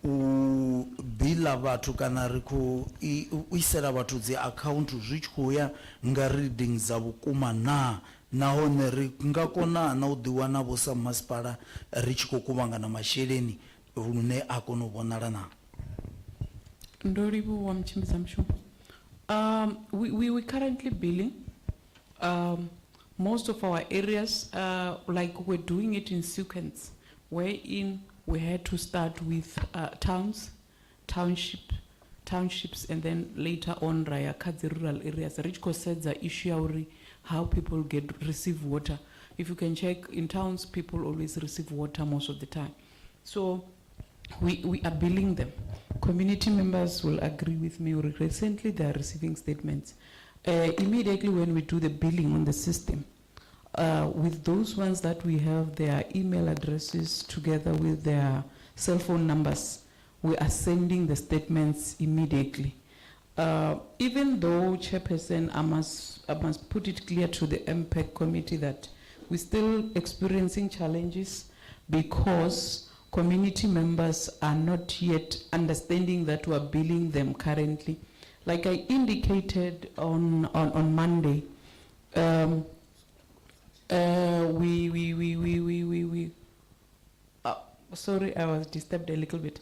u bila vhathu kana ri kho isela vhathu dzi account zwi tshi khou ya nga reading dza vhukuma na nahone ri nga konana u ḓiwana vho sa masipala ri tshi khou kuvhangana masheleni lune a kona u vhonala na. Ndo livhuwa mtshimbidza mushumo. We currently billing most of our areas, like we're doing it in sequence, wherein we had to start with townships, and then later on raya kadzi rural areas. Rich kosedza issue yauri how people receive water. If you can check in towns, people always receive water most of the time. So we are billing them. Community members will agree with me. Recently, they are receiving statements. Immediately when we do the billing on the system, with those ones that we have their email addresses together with their cell phone numbers, we are sending the statements immediately. Even though, Chairperson, I must put it clear to the MPEC committee that we're still experiencing challenges because community members are not yet understanding that we are billing them currently. Like I indicated on Monday, sorry, I was disturbed a little bit.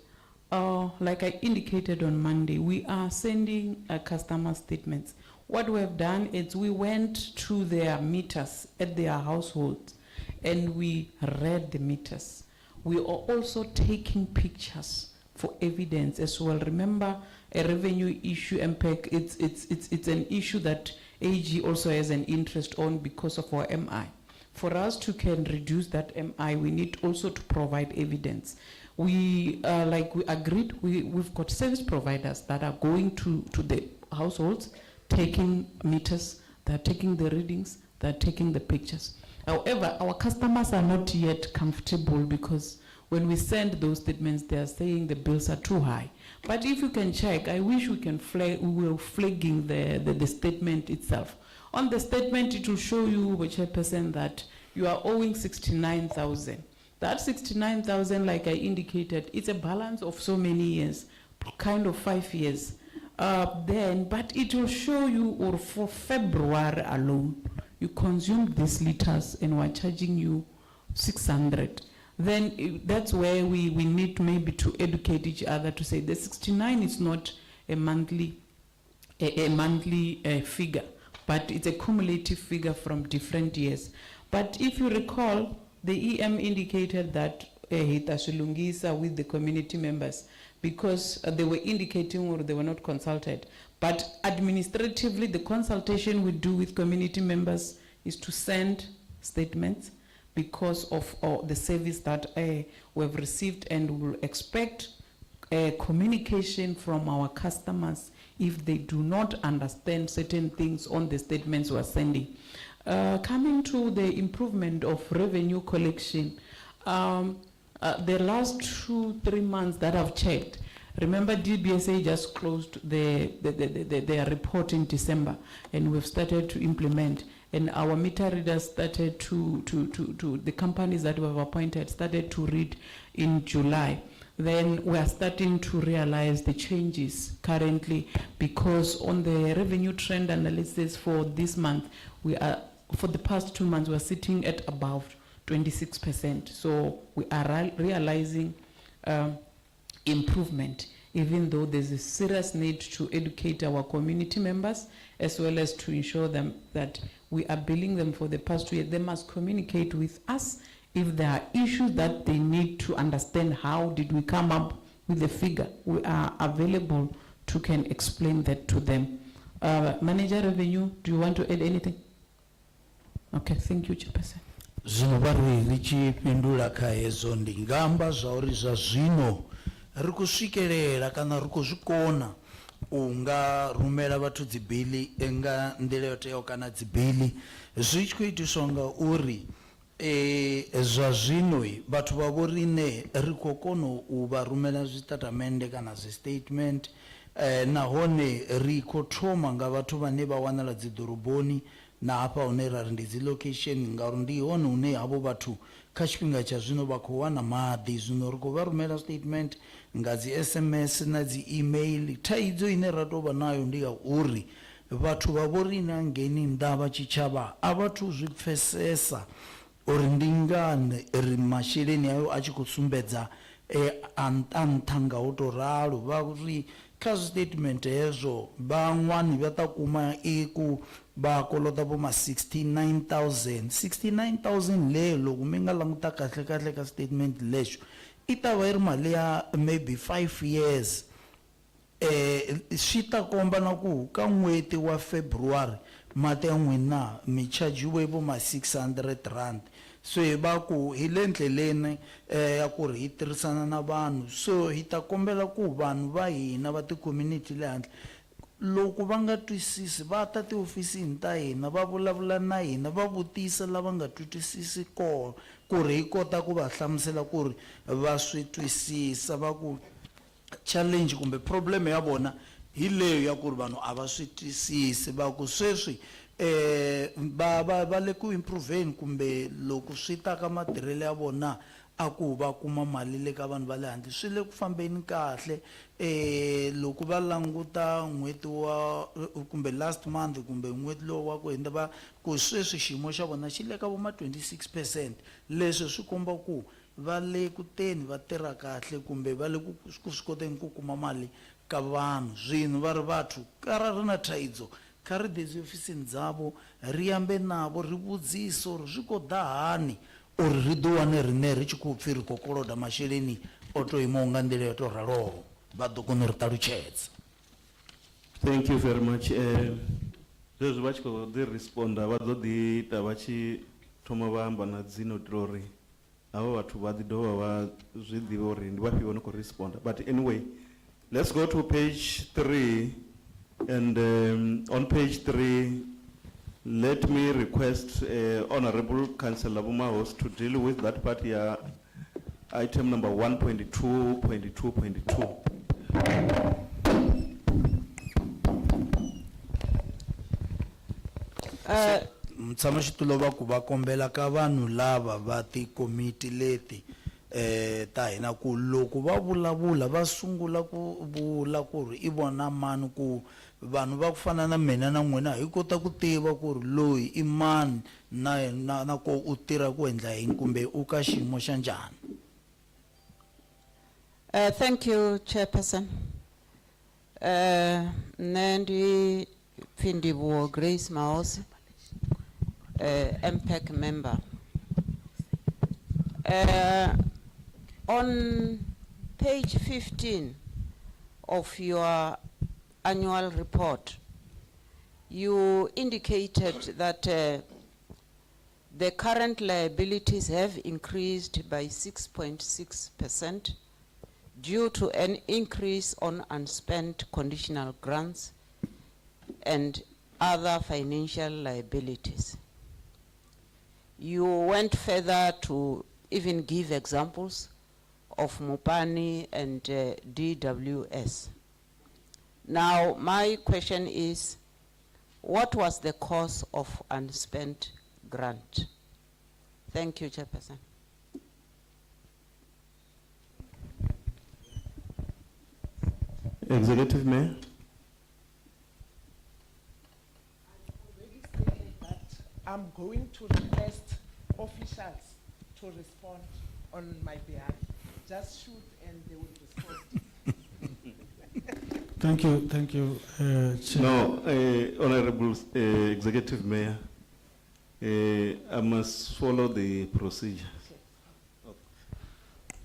Like I indicated on Monday, we are sending customer statements. What we have done is we went to their meters at their households and we read the meters. We are also taking pictures for evidence as well. Remember, a revenue issue, MPEC, it's an issue that AG also has an interest on because of our MI. For us to can reduce that MI, we need also to provide evidence. We, like we agreed, we've got service providers that are going to the households, taking meters, they're taking the readings, they're taking the pictures. However, our customers are not yet comfortable because when we send those statements, they are saying the bills are too high. But if you can check, I wish we can flagging the statement itself. On the statement, it will show you, Chairperson, that you are owing 69,000. That 69,000, like I indicated, it's a balance of so many years, kind of 5 years. But it will show you, or for February alone, you consumed these liters and we're charging you 600. Then that's where we need maybe to educate each other to say the 69 is not a monthly figure, but it's a cumulative figure from different years. But if you recall, the EM indicated that Hitasulungisa with the community members because they were indicating or they were not consulted. But administratively, the consultation we do with community members is to send statements because of the service that we've received, and will expect communication from our customers if they do not understand certain things on the statements we're sending. Coming to the improvement of revenue collection, the last 2-3 months that I've checked, Remember, DBSA just closed their report in December, and we've started to implement. And our meter readers started the companies that we have appointed started to read in July. Then we are starting to realize the changes currently, because on the revenue trend analysis for this month, for the past 2 months, we're sitting at above 26%. So we are realizing improvement, even though there's a serious need to educate our community members, as well as to ensure them that we are billing them for the past 2 years. They must communicate with us if there are issues that they need to understand. How did we come up with the figure? We are available to can explain that to them. Manager Revenue, do you want to add anything? Okay, thank you, Chairperson. Zvino vari richipindula khaezo ndingamba zvauri zvazvino rikusvikelela kana rikuzvikona ungarumela vathu dzibhili enga ndele yoteyo kana dzibhili zvichikuitiswa nga uri zvazvino vathu vavorine rikokono uvarumela zvitatamende kana zvistatement nahone rikothoma nga vathu vane vawanala dzidoroboni na hapa une rari ndi location ngauri ndi hone une havo vathu kha tshifhinga tsha zwino vha khou wana maḓi. Zwino ri khou vha rumela statement nga dzi SMS na dzi email. Thaidzo ine ra tou vha nayo ndi ya uri vathu vha vorina ngeni nnḓa vha tshitshavha a vhathu zwi pfesesa uri ndi ngani ri masheleni ayo a tshi khou sumbedza nṱha nga u tou ralo. Vha ri kha statement hezwo van'wani va ta kuma va kolota vo ma 69,000 leyo loko mi nga languta kahle kahle ka statement lexo i ta va yi ri mali ya maybe 5 years. Swi ta komba na ku ka n'hweti wa February mati ya n'wina mi chajiwe vo ma 600 rand. So hi va ku hi le ndleleni ya ku ri hi tirhisana na vanhu, so hi ta kombela ku vanhu va hina va ti-community le handle loko va nga twisisi va ta tiofisini ta hina va vulavula na hina va vutisa lava nga twisisi kona ku ri hi kota ku va hlamusela ku ri va swi twisisa. Va ku challenge kumbe problem ya vona hi leyo ya ku ri vanhu a va swi twisisi. Va ku sweswi va le ku improveni kumbe loko swi ta ka matirhelo ya vona a ku va kuma mali le ka vanhu va le handle swi le ku fambeni kahle. Loko va languta n'hweti wa kumbe last month kumbe n'hweti lowu wa ku hindza va ku sweswi xiyimo xa vona xi le ka vo ma 26%. Leswi swi komba ku va le ku teni va tirha kahle kumbe va le ku swi koteni ku kuma mali ka vanhu. Zwino va ri vathu ka ra ri na thaidzo kha ri dezi ofisini dzavo ri yambe navo ri vudziso ri zwi kodahani uri ri ḓo wane rine ri tshi khou pfhi ri khou koloda masheleni o tou imaho nga nḓila yo tou raloho vha ḓo kona u ri ṱalutshedza. Thank you very much. Zwezwi vha tshi khou ḓi responda vha ḓo ḓi ita vha tshi thoma vha amba na dzina u itela uri havho vhathu vha ḓi dovha vha zwi ḓivha uri ndi vhafhio vho no khou responda. But anyway, let's go to page 3 and on page 3 let me request Honorable Councillor Bumahos to deal with that part here, item number 1.2.2.2. Mtshama xitulu va ku va kombela ka vanhu lava va tikomiti leti ta hina ku loko va vulavula va sungula ku vula ku ri i vona mani ku vanhu va ku fana na mina na n'wina hi kota ku tiva ku ri loyi i mani na ko u tirha ku endla yini kumbe u ka xiyimo xa njhani. Thank you, Chairperson. Nandi Pindibu Grace Maos, MPEC member. On page 15 of your annual report, you indicated that the current liabilities have increased by 6.6% due to an increase on unspent conditional grants and other financial liabilities. You went further to even give examples of Mupani and DWS. Now, my question is, what was the cause of unspent grant? Thank you, Chairperson. Executive Mayor. Already stated that I'm going to request officials to respond on my behalf. Just shoot and they will respond. Thank you, Chair. No, Honorable Executive Mayor, I must follow the procedure.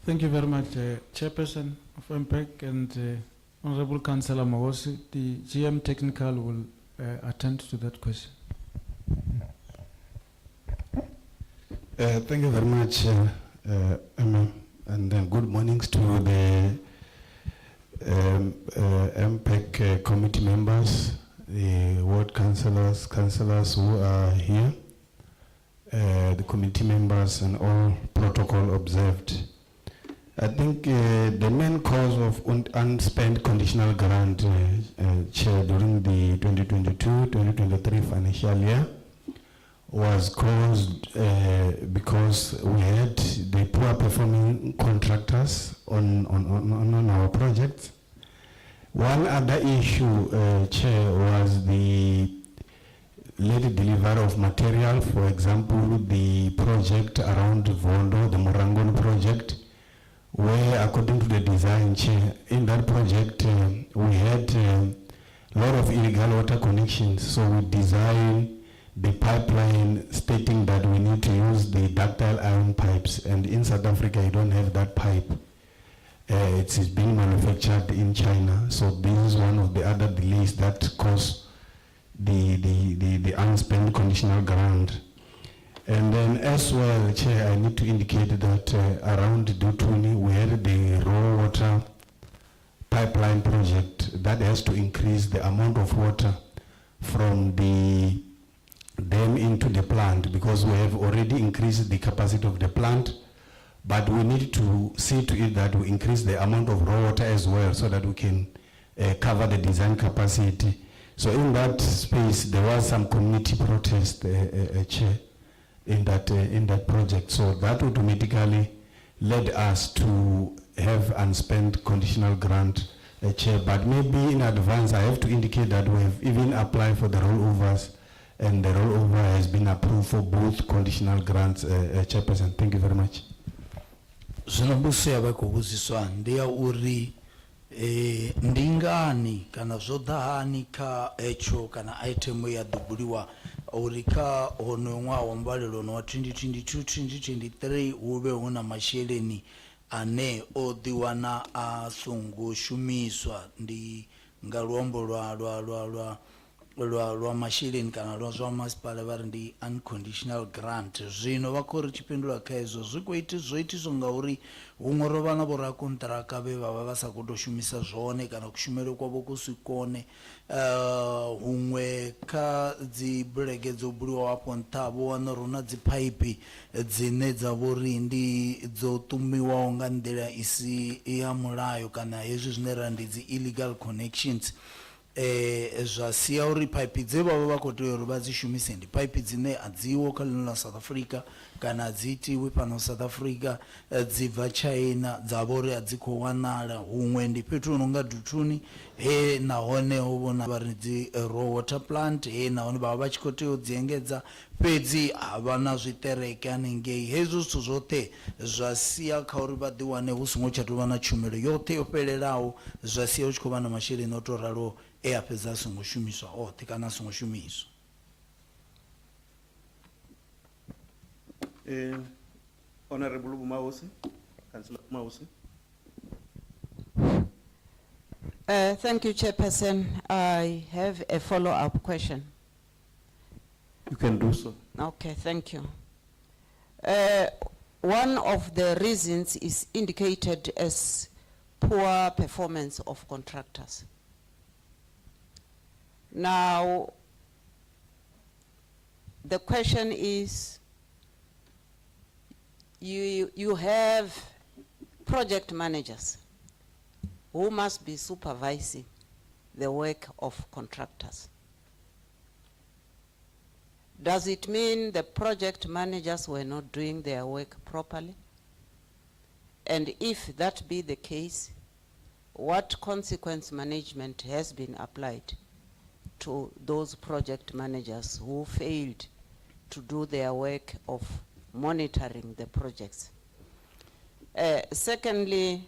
Thank you very much, Chairperson of MPEC and Honorable Councillor Magosi. The GM Technical will attend to that question. Thank you very much, Emma, and good mornings to the MPEC committee members, the ward councillors who are here, the committee members and all protocol observed. I think the main cause of unspent conditional grant, Chair, during the 2022-2023 financial year was caused because we had the poor performing contractors on our projects. One other issue, Chair, was the late delivery of material. For example, the project around Vondo, the Morangon project, where according to the design, Chair, in that project we had a lot of illegal water connections. So we designed the pipeline stating that we need to use the ductile iron pipes, and in South Africa you don't have that pipe. It is being manufactured in China. So this is one of the other delays that cause the unspent conditional grant. And then as well, Chair, I need to indicate that around Dutuni we had the raw water pipeline project that has to increase the amount of water from the dam into the plant, because we have already increased the capacity of the plant, but we need to see to it that we increase the amount of raw water as well so that we can cover the design capacity. So in that space, there was some community protest, Chair, in that project. So that automatically led us to have unspent conditional grant, Chair. But maybe in advance, I have to indicate that we have even applied for the rollovers, and the rollover has been approved for both conditional grants, Chairperson. Thank you very much. Zinobuso yabakubuziswa ndiya uri ndingani kana zodhani ka echo kana item ya dubuliwa urika ono mwa wambalelo no 2022-2023 ube una masheleni ane odiwana asungu shumiswa ndi ngalombo lwa masheleni kana lwa zwa masipala vari ndi unconditional grant. Zvino vakori chipindula kaizo zvoitiswa ngauri humwe ro vana vo rakontraka ve vava vasa kutoshumisa zvone kana kushumele kwavo kusikone. Humwe ka dzibulege dzobuliwa wapo ntavo wana rona dzipaipi dzine dzavori ndi dzotumiwaho nga ndila isi ya mulayo kana hezwi zvine ra ndi dzi illegal connections. Zvasia uri pipe dze vava vakoteya uri vadzishumise ndi pipe dzine adziwo kha lino la South Africa kana adziitiwi pano South Africa, dzibva China dzavori adzikho wanala. Humwe ndi fhethu unonga Dutuni he nahone uvona vari dzi raw water plant he nahone vava vachikoteya udziengedza fhedzi havana zvitereke hanengei. Hezwo zwithu zvote zvasiya kha uri vha ḓiwane hu songo tsha tovha na tshumelo yoṱhe yo fhelelaho, zvasiya hu tshi khou vha na masheleni o to ralo e a fhedza a songo shumiswa oṱhe kana a songo shumiswa. Honorable Bumawusi, Councillor Bumawusi. Thank you, Chairperson. I have a follow-up question. You can do so. Okay, thank you. One of the reasons is indicated as poor performance of contractors. Now, the question is, you have project managers who must be supervising the work of contractors. Does it mean the project managers were not doing their work properly? And if that be the case, what consequence management has been applied to those project managers who failed to do their work of monitoring the projects? Secondly,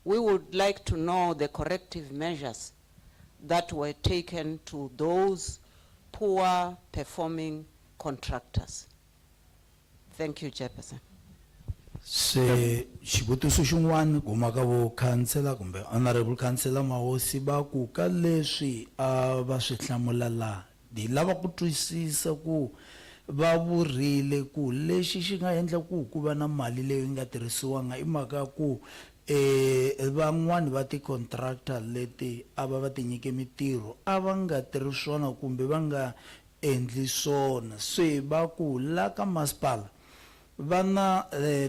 we would like to know the corrective measures that were taken to those poor performing contractors. Thank you, Chairperson. Se xivutiso xin'wana ku maka vo councillor kumbe honorable councillor Mahosi ba ku ka leswi a va swi hlamula la di lava ku twisisa ku va vurile ku lexi xi nga endla ku va na mali leyi nga tirhisiwanga i mhaka ku van'wani va ti-contractor leti a va ti nyike mintirho a va nga tirhi swona kumbe va nga endli swona, se va ku la ka masipala vana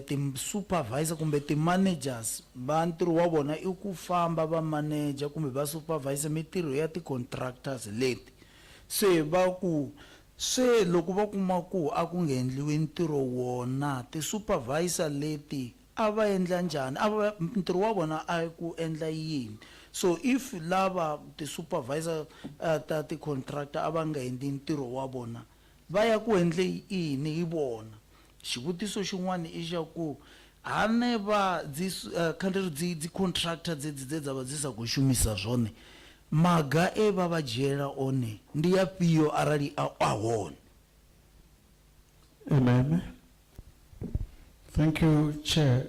ti-supervisor kumbe ti-managers va ntirho wa vona i ku famba va manager kumbe va supervisor mintirho ya ti-contractors leti, se va ku se loko va kuma ku a ku nga endliwi ntirho wona ti-supervisor leti a va endla njhani, a va ntirho wa vona a ku endla yini? So if lava ti-supervisor ta ti-contractor a va nga endli ntirho wa vona va ya ku endle yini hi vona? Xivutiso xin'wana i xa ku hane va dzi contractor dzi va dzi sa ku shumisa zwone maga e va va dzhiela one ndi ya fhio arali a hone? Amen. Thank you, Chair.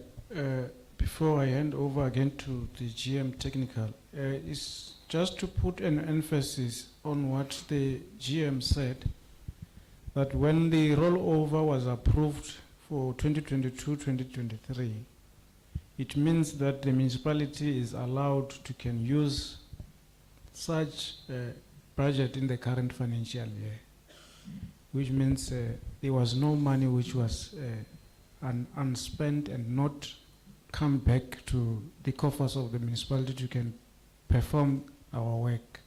Before I hand over again to the GM Technical, it's just to put an emphasis on what the GM said, that when the rollover was approved for 2022-2023, it means that the municipality is allowed to can use such budget in the current financial year, which means there was no money which was unspent and not come back to the coffers of the municipality to can perform our work.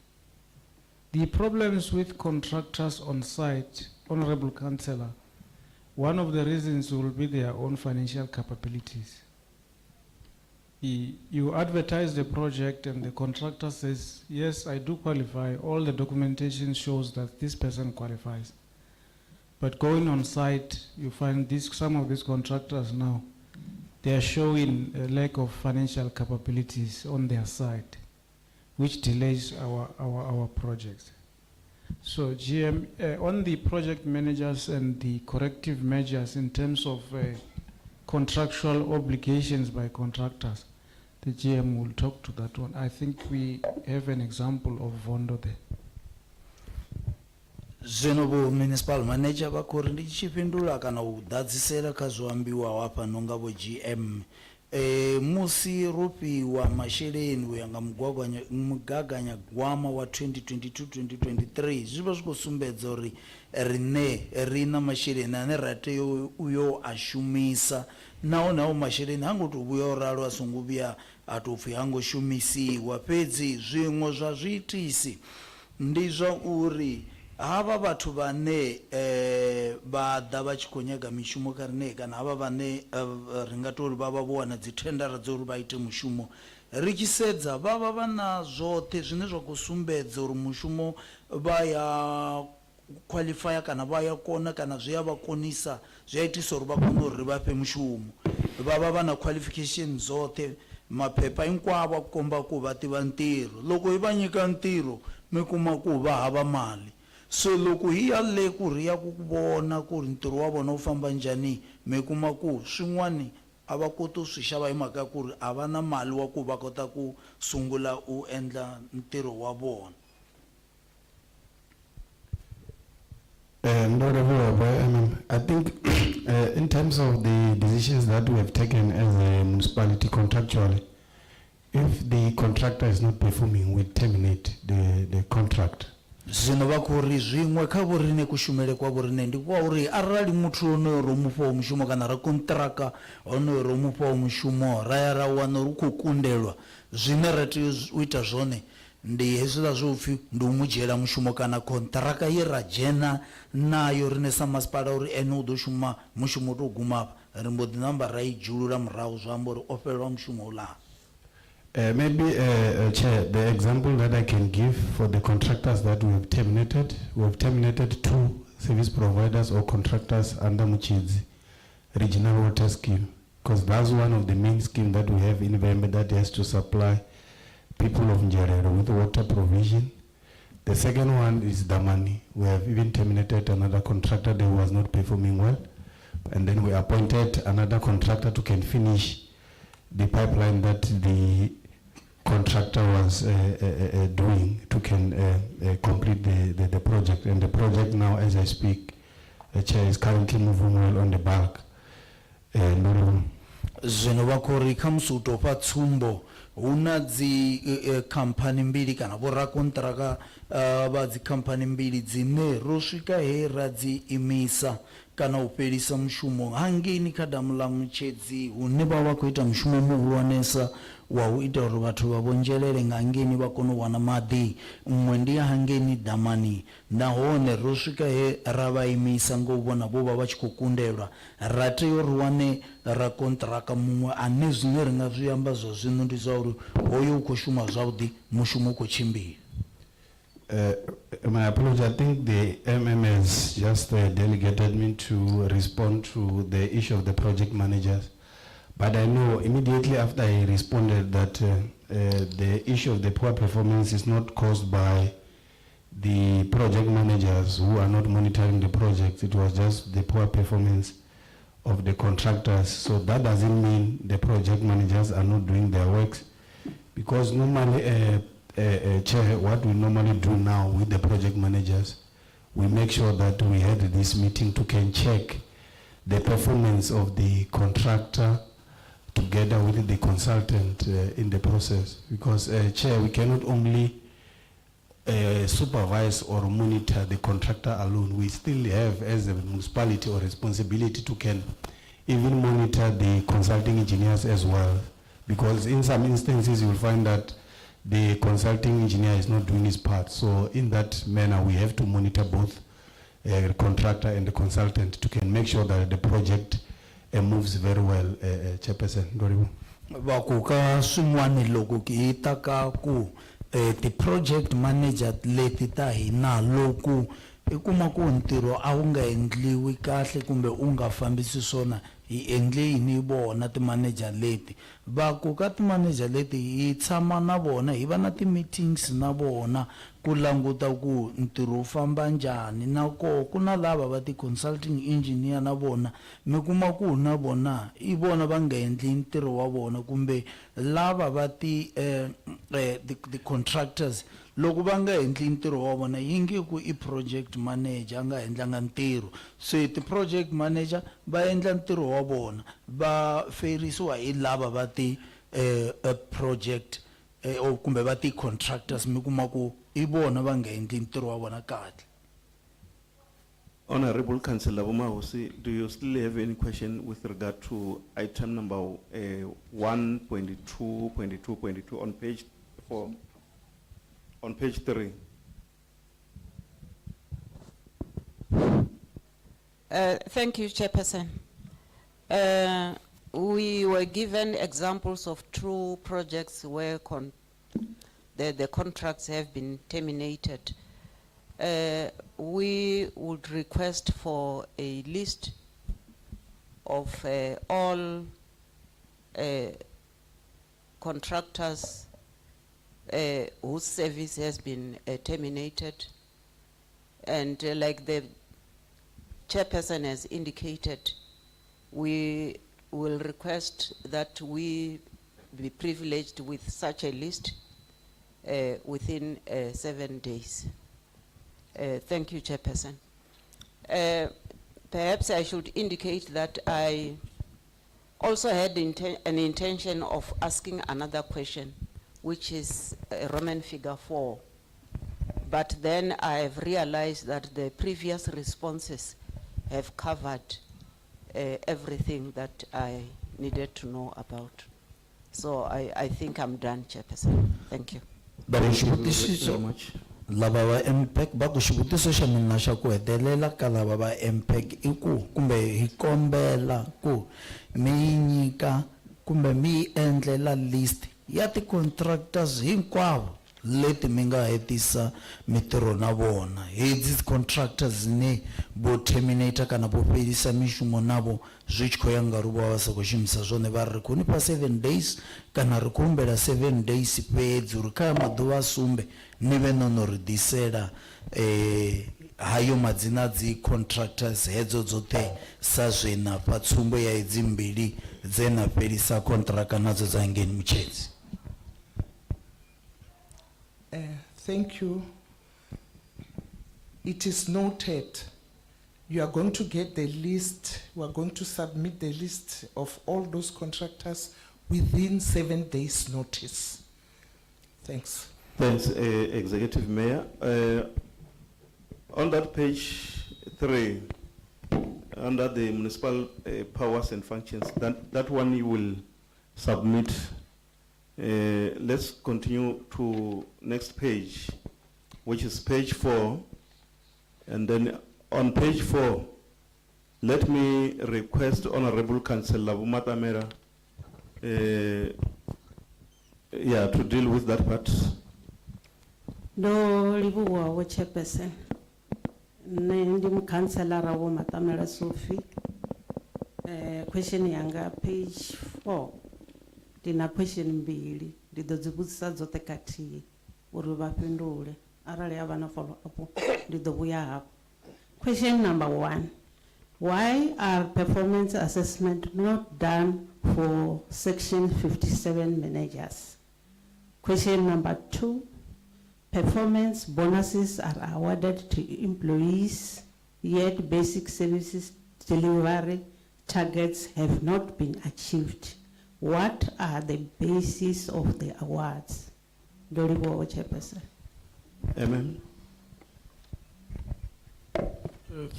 The problems with contractors on site, Honorable Councillor, one of the reasons will be their own financial capabilities. You advertise the project and the contractor says, yes, I do qualify, all the documentation shows that this person qualifies. But going on site, you find some of these contractors now, they are showing a lack of financial capabilities on their side, which delays our projects. So GM, on the project managers and the corrective measures in terms of contractual obligations by contractors, the GM will talk to that one. I think we have an example of Vondo there. Zwino municipal manager va khori ndi chipindula kana u dadzisela kha zwoambiwa hafha nonga vo GM musi rupiwa masheleni u ya nga mugaganyagwama wa 2022-2023 zwi vha zwi khou sumbedza uri ri na masheleni ane ra tea uyo a shumisa nahone hawo masheleni ha ngo tou vhuya o ralo a songo vhuya a tou pfhi ha ngo shumisiwa, fhedzi zwiṅwe zwa zwiitisi ndi zwa uri hava vhathu vhane vha ḓa vha tshi khou nyaga mishumo kha riṋe kana havha vhane ri nga tori vha vha vho wana dzi thendara dzo uri vha ite mushumo, ri tshi sedza vha vha vha na zwoṱhe zwine zwa khou sumbedza uri mushumo vha ya qualify kana vha ya kona kana zwi a vha konisa zwi a itisa uri vha kone uri vha fhe mushumo, vha vha vha na qualification dzoṱhe maphepha hinkwavo a komba ku va tiva ntirho, loko hi va nyika ntirho mi kuma ku va hava mali. So loko hi ya le ku ri ya ku vona ku ri ntirho wa vona wu famba njhani mi kuma ku swin'wani a va koti swi xava hi mhaka ku ri a va na mali wa ku va kota ku sungula u endla ntirho wa vona. I think in terms of the decisions that we have taken as a municipality contractually, if the contractor is not performing, we terminate the contract. zwino vha khou ri zwiṅwe kha vhorine kushumele kwa vhorine ndi kwa uri arali muthu onoyo ro mufhaho mushumo kana ra kontraka onoyo ro mufhaho mushumo ra ya ra wana uri u khou kundelwa zwine ra tea u ita zwone ndi hezwiḽa zwo pfhi ndi u mu dzhiela mushumo kana kontraka ye ra dzhena nayo rine sa masipala uri ene u ḓo shuma mushumo u tou guma afha ri mbo ḓi namba ra i dzhiulula murahu zwa amba uri o fhelelwa mushumo uḽa. Maybe, Chair, the example that I can give for the contractors that we have terminated 2 service providers or contractors under Muchidzi Regional Water Scheme, because that's one of the main schemes that we have in Vembe that has to supply people of Njerero with water provision. The second one is Damani. We have even terminated another contractor that was not performing well, and then we appointed another contractor to can finish the pipeline that the contractor was doing to can complete the project. And the project now, as I speak, the Chair, is currently moving well on the bulk. Zwino vha khou ri kha musi u tou fha tsumbo hu na dzi khamphani mbili kana vhorakontraka vha dzi khamphani mbili dzine ro swika he ra dzi imisa kana u fhelisa mushumo hangeni kha damu ḽa Mutshedzi hune vha vha khou ita mushumo muhulwanesa wa u ita uri vhathu vha vhonzhelele nga hangeni vha kone u wana maḓi. Mṅwe ndi ya hangeni Damani, nahone ro swika he ra vha imisa ngo u vhona vho vha vha tshi khou kundelwa ra tea uri wane ra kontraka muṅwe ane zwine ri nga zwi amba zwa zwino ndi zwa uri hoyo u khou shuma zwavhuḓi mushumo u khou tshimbila. My apology, I think the MM has just delegated me to respond to the issue of the project managers. But I know immediately after I responded that the issue of the poor performance is not caused by the project managers who are not monitoring the project. It was just the poor performance of the contractors. So that doesn't mean the project managers are not doing their works, because normally, Chair, what we normally do now with the project managers, we make sure that we had this meeting to can check the performance of the contractor together with the consultant in the process. Because, Chair, we cannot only supervise or monitor the contractor alone. We still have, as a municipality, or responsibility to can even monitor the consulting engineers as well. Because in some instances, you will find that the consulting engineer is not doing his part. So in that manner, we have to monitor both the contractor and the consultant to can make sure that the project moves very well, Chairperson. Doribu. Vakuka swin'wana loko ki ta ka ku ti project manager leti ta hina loko i kuma ku ntirho a wu nga endliwi kahle kumbe u nga fambisi swona hi endle yini vona ti manager leti vakuka ti manager leti hi tshama na vona hi va na ti meetings na vona ku languta ku ntirho wu famba njhani na ku na lava va ti consulting engineer na vona mi kuma ku na vona i vona va nga endli ntirho wa vona kumbe lava va ti the contractors loko va nga endli ntirho wa vona yi nge ku i project manager a nga endlanga ntirho. So ti project manager va endla ntirho wa vona va ferisiwa hi lava va ti project or kumbe va ti contractors mi kuma ku i vona va nga endli ntirho wa vona kahle. Honorable Councillor Vumahosi, do you still have any question with regard to item number 1.2.2.2 on page 4, on page 3? Thank you, Chairperson. We were given examples of 2 projects where the contracts have been terminated. We would request for a list of all contractors whose service has been terminated, and like the Chairperson has indicated, we will request that we be privileged with such a list within 7 days. Thank you, Chairperson. Perhaps I should indicate that I also had an intention of asking another question, which is Roman figure 4. But then I have realized that the previous responses have covered everything that I needed to know about. So I think I'm done, Chairperson. Thank you. Thank you very Xivutiso much. lava va MPEC va ku xivutiso xa mina xa ku hetelela ka lava va MPEC i ku kumbe hi kombela ku mi nyika kumbe mi endlela list ya ti-contractors hinkwavo leti mi nga hetisa mitirho na vona. Hedzi contractors ne bo terminator kana bo fhelisa mishumo navo zwi tshi khou ya nga ri vha sa khou shumisa zwone vha ri khou nifha 7 days kana ri khou humbela 7 days fhedzi uri kha maḓuvha a sumbe ni vhe no no ri ḓisela hayo madzina dzi contractors hedzo dzoṱhe sa zwe na fha tsumbo ya hedzi mbili dze na fhelisa contract nadzo dza ngeni Mutshedzi. Thank you. It is noted. You are going to get the list. We are going to submit the list of all those contractors within 7 days' notice. Thanks. Thanks, Executive Mayor. On that page 3, under the municipal powers and functions, that one you will submit. Let's continue to next page, which is page 4. And then on page 4, let me request Honorable Councillor Vumatamera to deal with that part. No libuwa wa Chairperson. Ndi mukhanselara wa Matamela Sophie. Question yanga page 4. Dina question mbili. Ndido dzibudzisa dzoṱhe khathihi uri vha fhindule. Arali havha na follow up ndido vhuya hafho. Question number 1. Why are performance assessment not done for section 57 managers? Question number 2. Performance bonuses are awarded to employees, yet basic services delivery targets have not been achieved. What are the basis of the awards? Doribo Chairperson. Amen.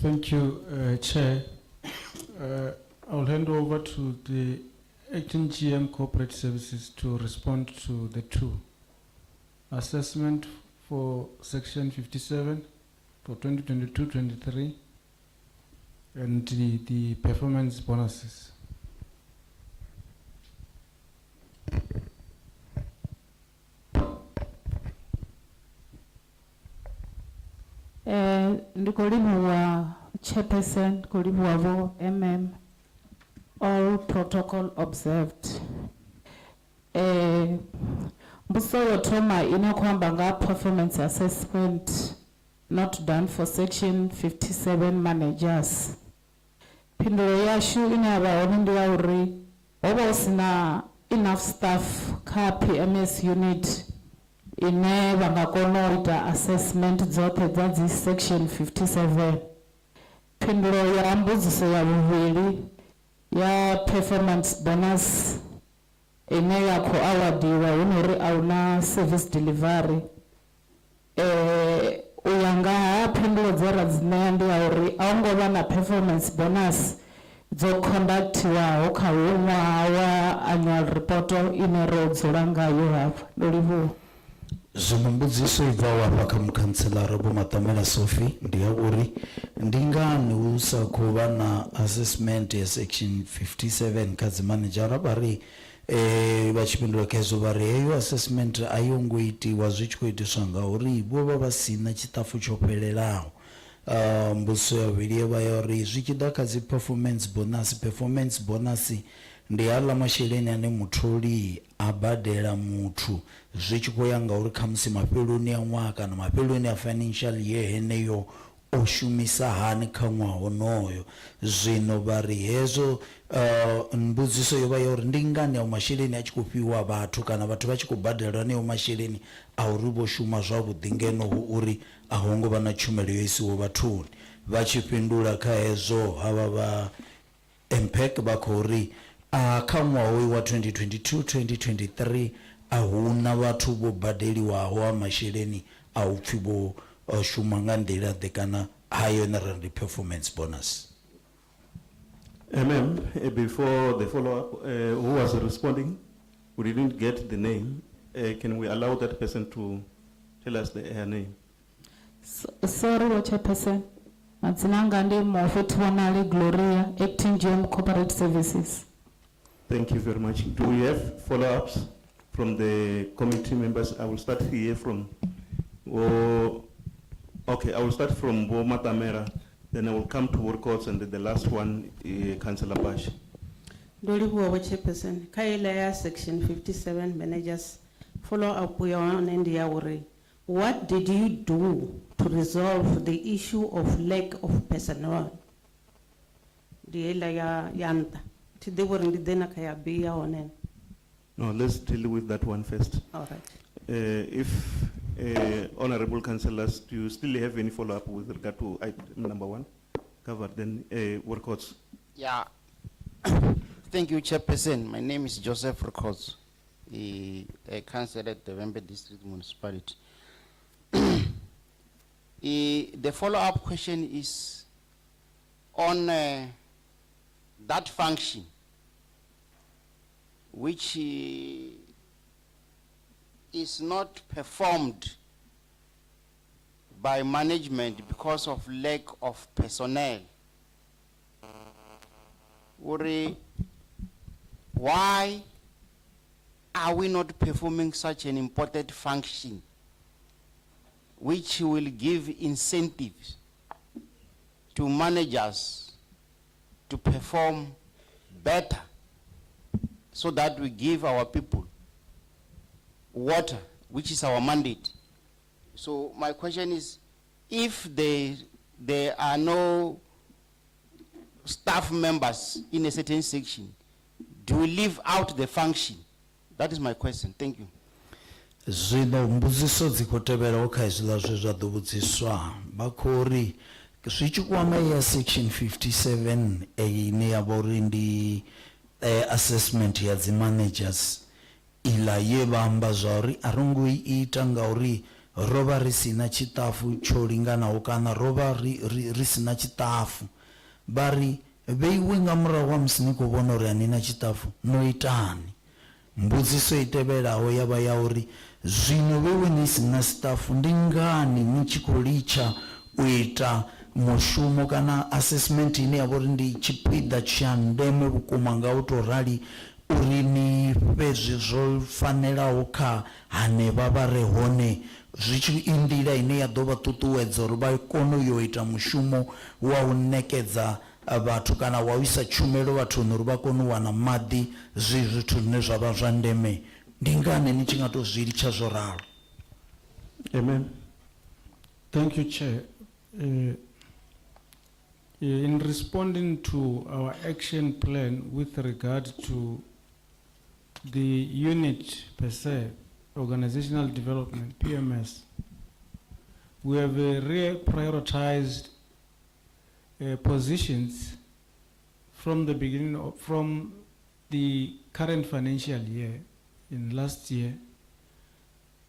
Thank you, Chair. I'll hand over to the Acting GM Corporate Services to respond to the 2. Assessment for Section 57 for 2022-23 and the performance bonuses. Ndikolimuwa Chairperson, kolimuwa vo all protocol observed. Mbuso yotoma inakwamba nga performance assessment not done for section 57 managers. Pindulo yashu inabaona ndi ya uri oba usina enough staff ka PMS unit ine vangakona uita assessment dzoṱhe dza dzi section 57. Pindulo ya mbudziso ya vhuvhili ya performance bonus ine ya khou awadiwa hunori ahuna service delivery. Uya nga ha phindulo dze ra dzi ṋea ndi ya uri a hu ngo vha na performance bonus dzo conductiwaho kha uyu ṅwaha wa annual report ine ro dzula ngayo hafha. Ndo livhuwa. Zwino mbudziso ibva wafha kha mukhanselara Vho Matamela Sophie ndi ya uri ndi ngani hu sa khou vha na assessment ya section 57 kha dzi managera vha ri vha tshi fhindula kha hezwo vha ri heyo assessment a yo ngo itiwa zwi tshi khou itiswa ngauri vho vha vha si na tshiṱafu tsho fhelelaho. Mbudziso ya vhuvhili vha ya uri zwi tshi ḓa kha dzi performance bonus ndi haḽa masheleni ane mutholi a badela muthu zwi tshi khou ya ngauri khamusi mafheloni a ṅwaha kana mafheloni a financial year heneyo o shumisa hani kha ṅwaha honoyo. Zwino vha ri hezwo mbudziso yo vha ya uri ndi ngani ayo masheleni a tshi khou fhiwa vhathu kana vhathu vha tshi khou badelwa haneyo masheleni a uri vho shuma zwavhuḓi ngeno hu uri a hu ngo vha na tshumelo yo isiwo vhathuni. Vha tshi fhindula kha hezwo havha vha MPEC vha khou ri kha ṅwaha hoyu wa 2022-2023 a huna vhathu vho badeliwaho a masheleni a upfhi vho shuma nga nḓila ḓe kana high honorary performance bonus. Ma'am, before the follow-up, who was responding? We didn't get the name. Can we allow that person to tell us her name? Sorry, Chairperson. Matsinangande Mofetwanali Gloria, Acting GM Corporate Services. Thank you very much. Do we have follow-ups from the committee members? I will start here from, okay, I will start from Bo Matamera, then I will come to Workouts, and then the last one, Councillor Bash. Ndolibuwa Chairperson, Kailaya Section 57 Managers, follow up on India Uri. What did you do to resolve the issue of lack of personnel? The Elaya Yanta. They were in the Denakaya Bia on. No, let's deal with that one first. All right. If honorable councillors, do you still have any follow-up with regard to item number 1 covered? Then Workouts. Yeah. Thank you, Chairperson. My name is Joseph Records, a councillor at the Wembe District Municipality. The follow-up question is on that function which is not performed by management because of lack of personnel. Why are we not performing such an important function which will give incentives to managers to perform better so that we give our people water, which is our mandate? So my question is, if there are no staff members in a certain section, do we leave out the function? That is my question. Thank you. Zwino mbudziso dzikotevera kha izwi zwe zwa ḓo vhudziswa bakhori zwi tshi kwama ya section 57 ine ya vhori ndi assessment ya dzi managers ila ye vhamba zwa uri a rongo ita ngauri rovha ri sina tshitafu tsho linganaho kana rovha ri sina tshitafu bari vheiwe nga murahu wa musi ni khou vhona uri ani na tshitafu no itani. Mbudziso itevhelaho yavha ya uri zwino vheiwe ni sina staff ndi ngani ni tshi khou litsha u ita mushumo kana assessment ine ya vhori ndi tshipiḓa tsha ndeme vhukuma nga u to rali uri ni fhedzi zwo fanelaho kha hanevha vha re hone zwi tshi indila ine ya ḓo vha ṱuṱuwedza uri vha kone u ita mushumo wa u nekedza vhathu kana wa u isa tshumelo vhathuni uri vha kone u wana maḓi zwithu zwine zwa vha zwa ndeme. Ndi ngani ni tshi nga to zwi litsha zwo ralo? Amen. Thank you, Chair. In responding to our action plan with regard to the unit per se, organizational development, PMS, we have reprioritized positions from the beginning from the current financial year in last year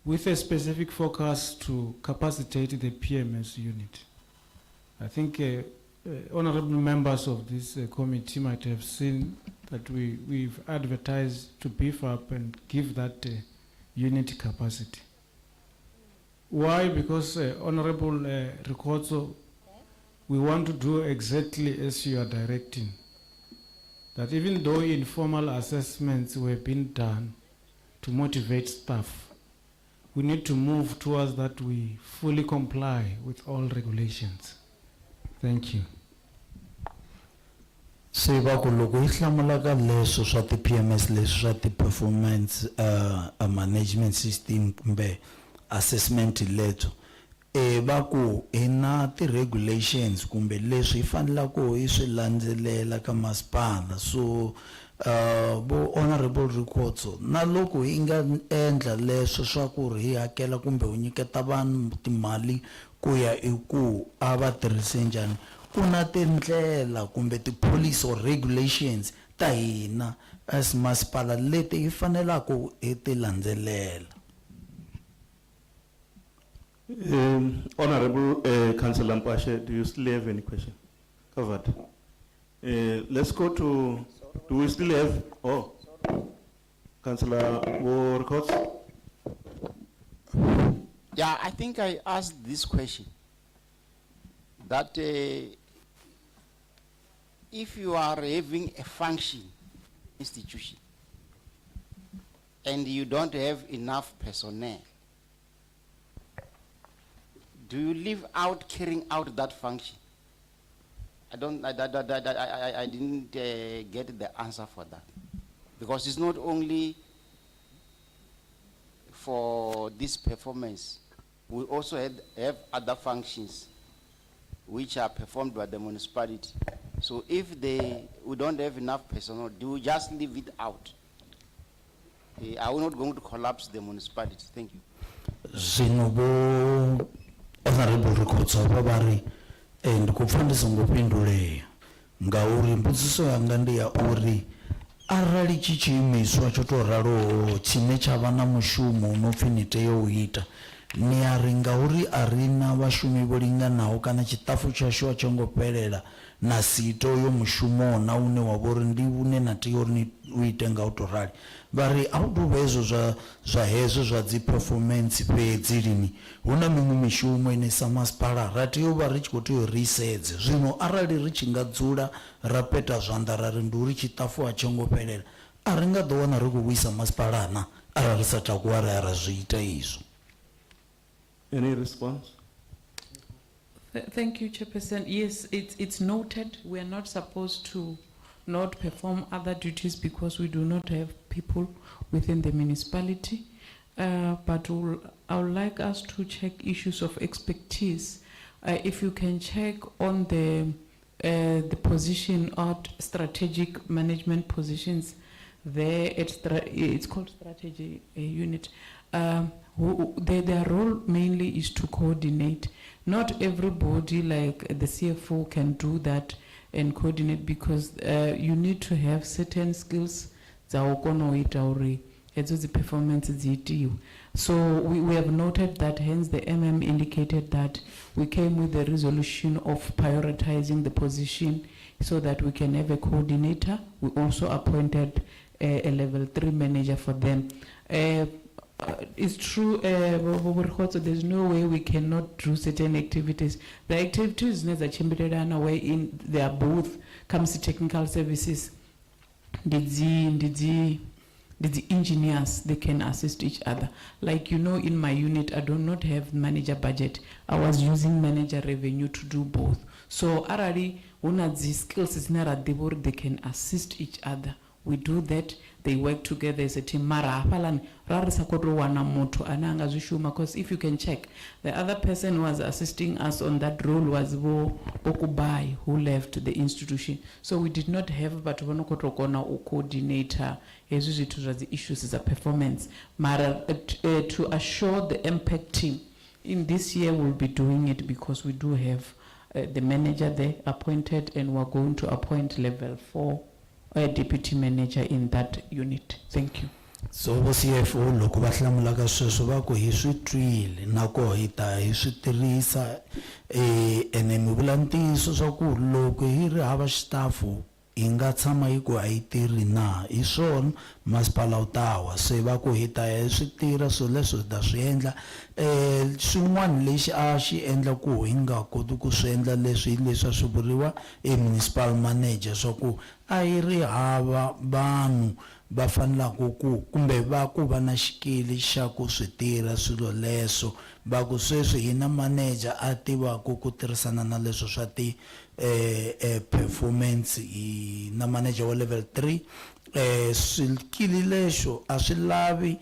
with a specific focus to capacitate the PMS unit. I think honorable members of this committee might have seen that we've advertised to beef up and give that unit capacity. Why? Because Honorable Ricordo, we want to do exactly as you are directing. That even though informal assessments were being done to motivate staff, we need to move towards that we fully comply with all regulations. Thank you. Se va ku loko hi hlamula ka leswo swa ti PMS leswi swa ti performance management system kumbe assessment leto va ku ina ti regulations kumbe leswi hi fanelaka hi swi landzelela ka masipala. So bo honorable records na loko hi nga endla leswo swa ku ri hi hakela kumbe u nyiketa vanhu timali ku ya ku a va tirhise njhani, kuna tindlela kumbe ti policy or regulations ta hina as masipala leti hi fanelaka hi ti landzelela. Honorable Councillor Mpashe, do you still have any question? Covered. Let's go to, do we still have, oh, Councillor Records? Yeah, I think I asked this question, that if you are having a function institution and you don't have enough personnel, do you leave out carrying out that function? I didn't get the answer for that, because it's not only for this performance. We also have other functions which are performed by the municipality. So if we don't have enough personnel, do we just leave it out? Are we not going to collapse the municipality? Thank you. Zinobo honorable records ababari and kufundisa ngopindule ngauri mbudziso yanga ndi ya uri arali chichiimiswa chotoralo chine chava na mushumo unopfi ni tea u ita ni ari ngauri arina vashumi vo linganaho kana chitafu chashu a chongo fhelela na sito yo mushumo na une wa vori ndi une na tea uri ni u ite nga u to rali vari a u tovha hezwo zwa hezwo zwa dzi performance fhedzi lini hu na miṅwe mishumo ine sa masipala ra tea u vha ri tshi khou tea u ri sedze zwino arali ri tshi nga dzula ra peta zwanḓa ra ri ndi uri tshiṱafu a tsho ngo fhelela a ri nga ḓo wana ri khou vhuisa masipala na arali ri sa takuwa ra ya ra zwi ita izwo. Any response? Thank you, Chairperson. Yes, it's noted. We are not supposed to not perform other duties because we do not have people within the municipality. But I would like us to check issues of expertise. If you can check on the position of strategic management positions there, it's called strategy unit. Their role mainly is to coordinate. Not everybody like the CFO can do that and coordinate because you need to have certain skills that the performance. So we have noted that, hence the MM indicated that we came with the resolution of prioritizing the position so that we can have a coordinator. We also appointed a level 3 manager for them. It's true, so there's no way we cannot do certain activities. The activities where in they are both comes to technical services, the engineers, they can assist each other. Like you know, in my unit, I do not have manager budget. I was using manager revenue to do both. So already one of these skills is not they can assist each other. We do that, they work together as a team. Because if you can check, the other person who was assisting us on that role was Okubai, who left the institution. So we did not have but one coordinator as to the issues as a performance. To assure the impact team, in this year we'll be doing it because we do have the manager there appointed, and we're going to appoint level 4 a deputy manager in that unit. Thank you. So CFO loko va hlamula ka sweswo va ku hi swi twile nako hi ta hi swi tirhisa ene mi vula ntiyiso swa ku loko hi ri hava xitafu hi nga tshama hi ku a yi tirhi na hi swona masipala wu ta wa se va ku hi ta hi swi tirha swilo leswi hi ta swi endla swin'wana lexi a xi endla ku hi nga koti ku swi endla leswi hi leswi a swi vuriwa municipal manager swa ku a yi ri hava vanhu va fanelaka ku kumbe va ku va na xikili xa ku swi tirha swilo leswo va ku sweswi hi na manager a tivaka ku tirhisana na leswo swa ti performance hi na manager wa level 3 swikili leswo a swi lavi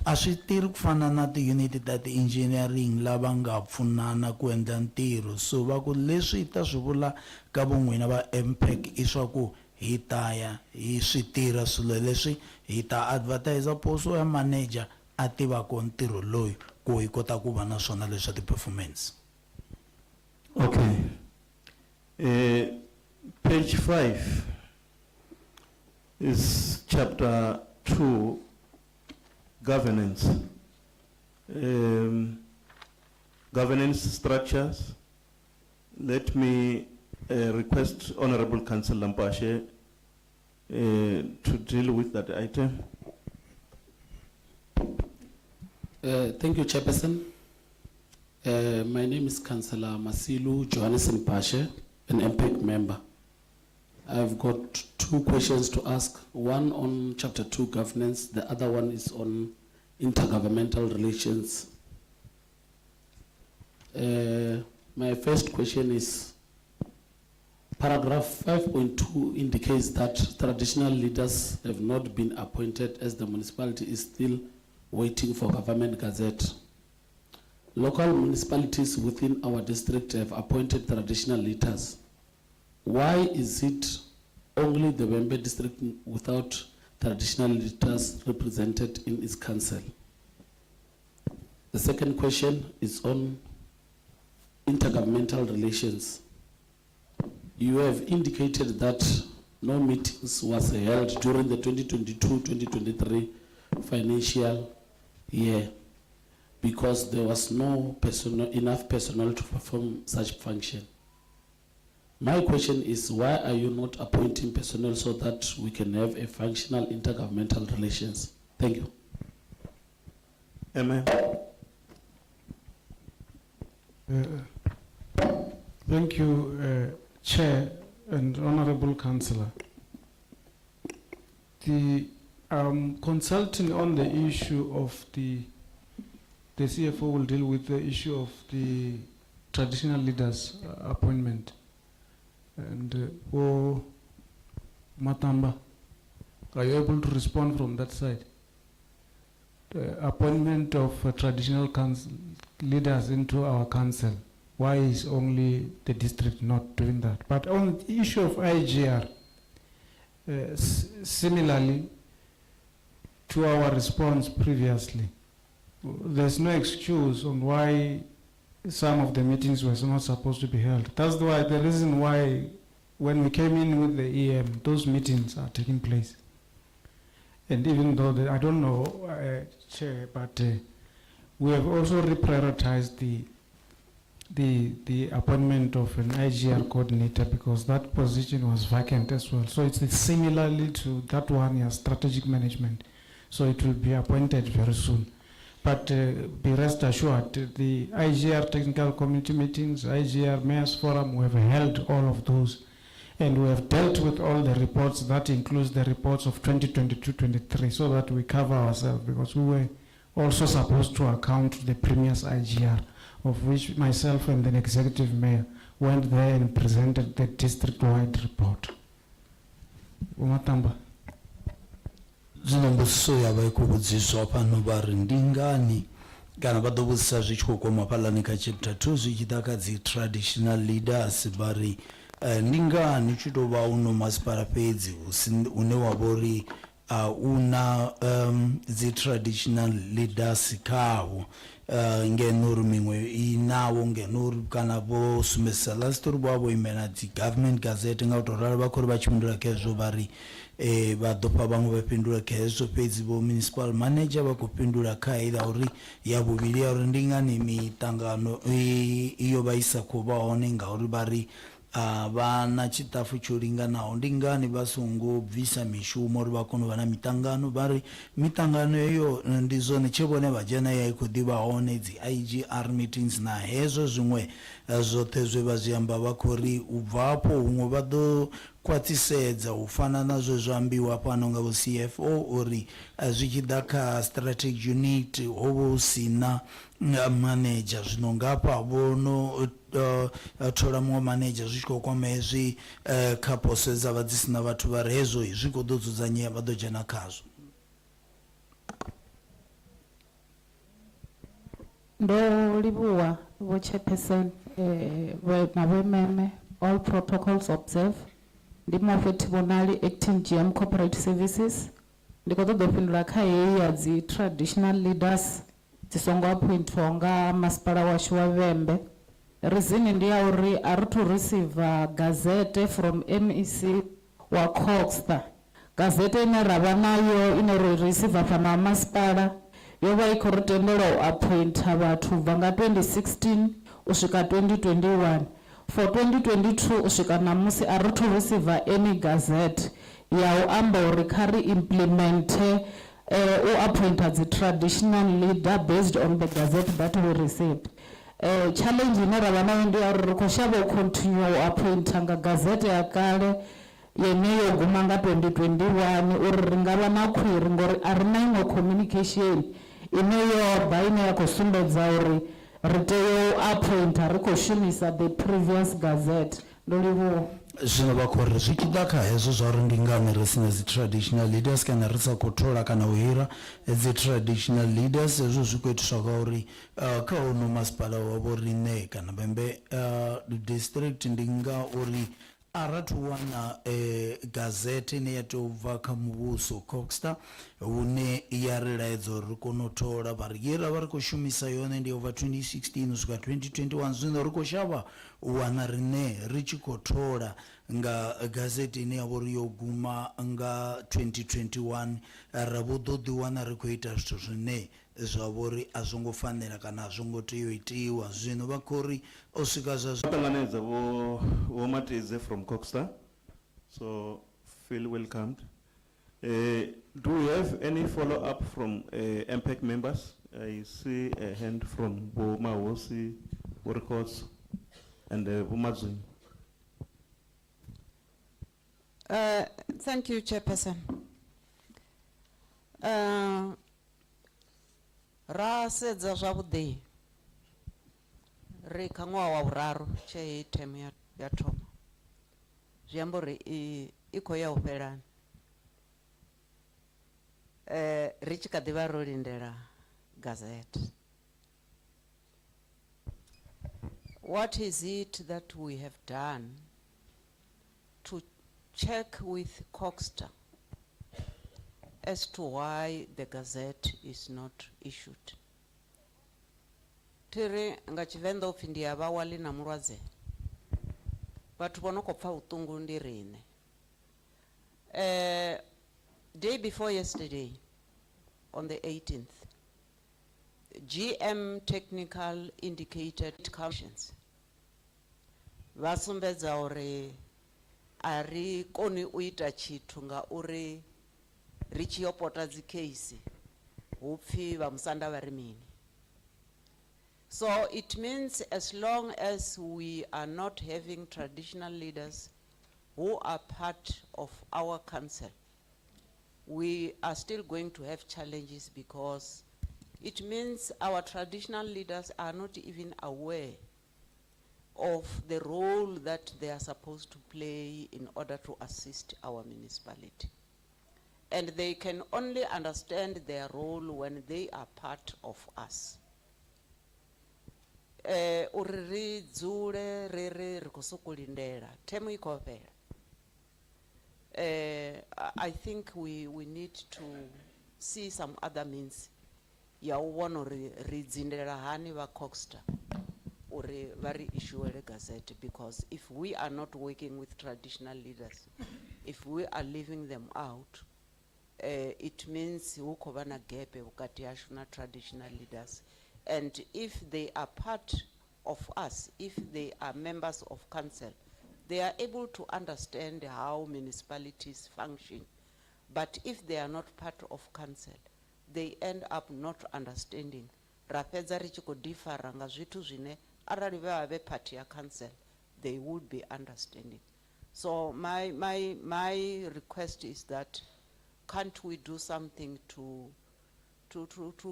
a swi tirhi ku fana na ti-unit ta ti-engineering lava nga pfunana ku endla ntirho. So va ku leswi ta swi vula ka vun'wina va MPEC i swa ku hi ta ya hi swi tirha swilo leswi hi ta advertise poso ya manager a tivaka ntirho loyi ku hi kota ku va na swona leswa ti-performance. Okay. Page 5 is chapter 2, governance. governance structures. Let me request Honorable Councillor Mpashe to deal with that item. Thank you, Chairperson. My name is Councillor Masilu Johannesson Pashe, an MPEC member. I've got two questions to ask. One on Chapter 2 governance, the other one is on intergovernmental relations. My first question is, paragraph 5.2 indicates that traditional leaders have not been appointed as the municipality is still waiting for government gazette. Local municipalities within our district have appointed traditional leaders. Why is it only the Wembe district without traditional leaders represented in its council? The second question is on intergovernmental relations. You have indicated that no meetings was held during the 2022-2023 financial year because there was no enough personnel to perform such function. My question is, why are you not appointing personnel so that we can have a functional intergovernmental relations? Thank you. Amen. Thank you, Chair and Honorable Councillor. The consulting on the issue of the CFO will deal with the issue of the traditional leaders appointment. And Matamba, are you able to respond from that side? The appointment of traditional leaders into our council. Why is only the district not doing that? But on the issue of IGR, similarly to our response previously, there's no excuse on why some of the meetings were not supposed to be held. That's why the reason why when we came in with the EM, those meetings are taking place. And even though, I don't know, Chair, but we have also reprioritized the appointment of an IGR coordinator because that position was vacant as well. So it's similarly to that one, yeah, strategic management. So it will be appointed very soon. But be rest assured, the IGR technical committee meetings, IGR Mayor's Forum, we have held all of those. And we have dealt with all the reports. That includes the reports of 2022-23, so that we cover ourselves, because we were also supposed to account the previous IGR, of which myself and the executive mayor went there and presented the district-wide report. Umatamba. Zinombuso yava kubudziswa pano vari ndingani kana vadovuzisa zvichikokoma palanika chapter 2 zvichidaka traditional leaders vari ndingani chitova uno masipara pedzi une wavori una traditional leaders kavo ngenuri mimwe inawo ngenuri kana vosumesa lasitori vavo imena government gazette ngautorara vakori vachimundura kezvo vari vadopa vamwe vapindura kezvo pedzi vo municipal manager vakupindura kaida uri yavuviri yauri ndingani mitangano iyo vaisa kuvaone ngauri vari vana chitafu choringanawo ndingani vasongobvisa mishumo uri vakono vana mitangano vari mitangano iyo ndizo nechevone vajana yaikudi vaone dzi-IGR meetings nahezvo zvimwe zvote zvevazviamba vakori ubvapo humwe vadokwatisedza ufana nazvo zvambiwa pano ngavo CFO uri zvichida strategic unit hovo usina manager zvinongapa vono tora mumwe manager zvichikokwama hezvi kaposo dzava dzisina vatu vari hezvo zvikododzodza nyaya vadojana kazvo. Ndolibuwa vo chairperson na vememe all protocols observe ndimofeti vonali acting GM corporate services ndikotodopindula kha heyi ya dzi traditional leaders dzisongo appointwa nga masipala washu wa Vembe. Reason ndi ya uri ari to receive gazette from MEC wa Coxta. Gazette ine rava nayo ino receive fana masipala yo vha I khou ri tendela u appointa vhathu u bva nga 2016 u swika 2021. For 2022 u swika namusi a ri thu receive any gazette ya u amba uri kha ri implemente u appointa dzi traditional leader based on the gazette that we received. Challenge ine ra vha nayo ndi ya uri ri khou shavha u continue u appointa nga gazette ya kale yeneyo guma nga 2021 uri ri nga vha na khwiri ngori a ri na iṅwe communication ine yo ḓa ine ya khou sumbedza uri ri tea u appointa ri khou shumisa the previous gazette. Ndo livhuwa. Zwino vha khou ri zwi tshi ḓa kha hezwo zwa uri ndi ngani ri sina dzi traditional leaders kana ri sa khou thola kana u hira dzi traditional leaders, hezwo zwi khou itiswa nga uri kha hono masipala wa vho riṋe kana Bembe district ndi nga uri a rathu wana gazette ine ya tou bva kha muvhuso Coxstar hune ya ri laedza uri ri kone u thola vha ri khou shumisa yone ndi over 2016 u swika 2021. Zwino ri khou shavha u wana riṋe ri tshi khou thola nga gazette ine ya vha uri yo guma nga 2021 ra vho ḓo ḓi wana ri khou ita zwithu zwine zwa vha uri a zwo ngo fanela kana a zwo ngo tea u itiwa. Zwino vha khou ri o swika zwa Tanganedza vho Matidze from Coxstar, so feel welcomed. Do we have any follow-up from MPEC members? I see a hand from Bo Mawosi, Bo Records, and Bo Mazun. Thank you, Chairperson. Ra sedza zwavhuḓi ri kha ṅwaha wa vhuraru tshe hei term ya thoma zwi amba uri I khou ya u fhelani ri tshi kha ḓi vha ro lindela gazette. What is it that we have done to check with Coxstar as to why the gazette is not issued? Tiri nga Tshivenḓa upfi ndi ya vhawali na mulwadze vhathu vho no khou pfa vhuṱungu ndi riṋe. Day before yesterday on the 18th GM technical indicated conditions vha sumbedza uri a ri koni u ita tshithu nga uri ri tshi yo pota dzi case hupfi vha musanda vha ri mini. So it means as long as we are not having traditional leaders who are part of our council, we are still going to have challenges because it means our traditional leaders are not even aware of the role that they are supposed to play in order to assist our municipality. And they can only understand their role when they are part of us. Uri ri dzule ri khou sokou lindela term I khou fhela. I think we need to see some other means ya u vhona uri ri dzindela hani vha Coxstar uri vha ri issuele gazette, because if we are not working with traditional leaders, if we are leaving them out, it means hu khou vha na gap vhukati hashu na traditional leaders. And if they are part of us, if they are members of council, they are able to understand how municipalities function. But if they are not part of council, they end up not understanding. Ra fhedza ri tshi khou differa nga zwithu zwine arali vha vhe part ya council, they would be understanding. So my request is that can't we do something to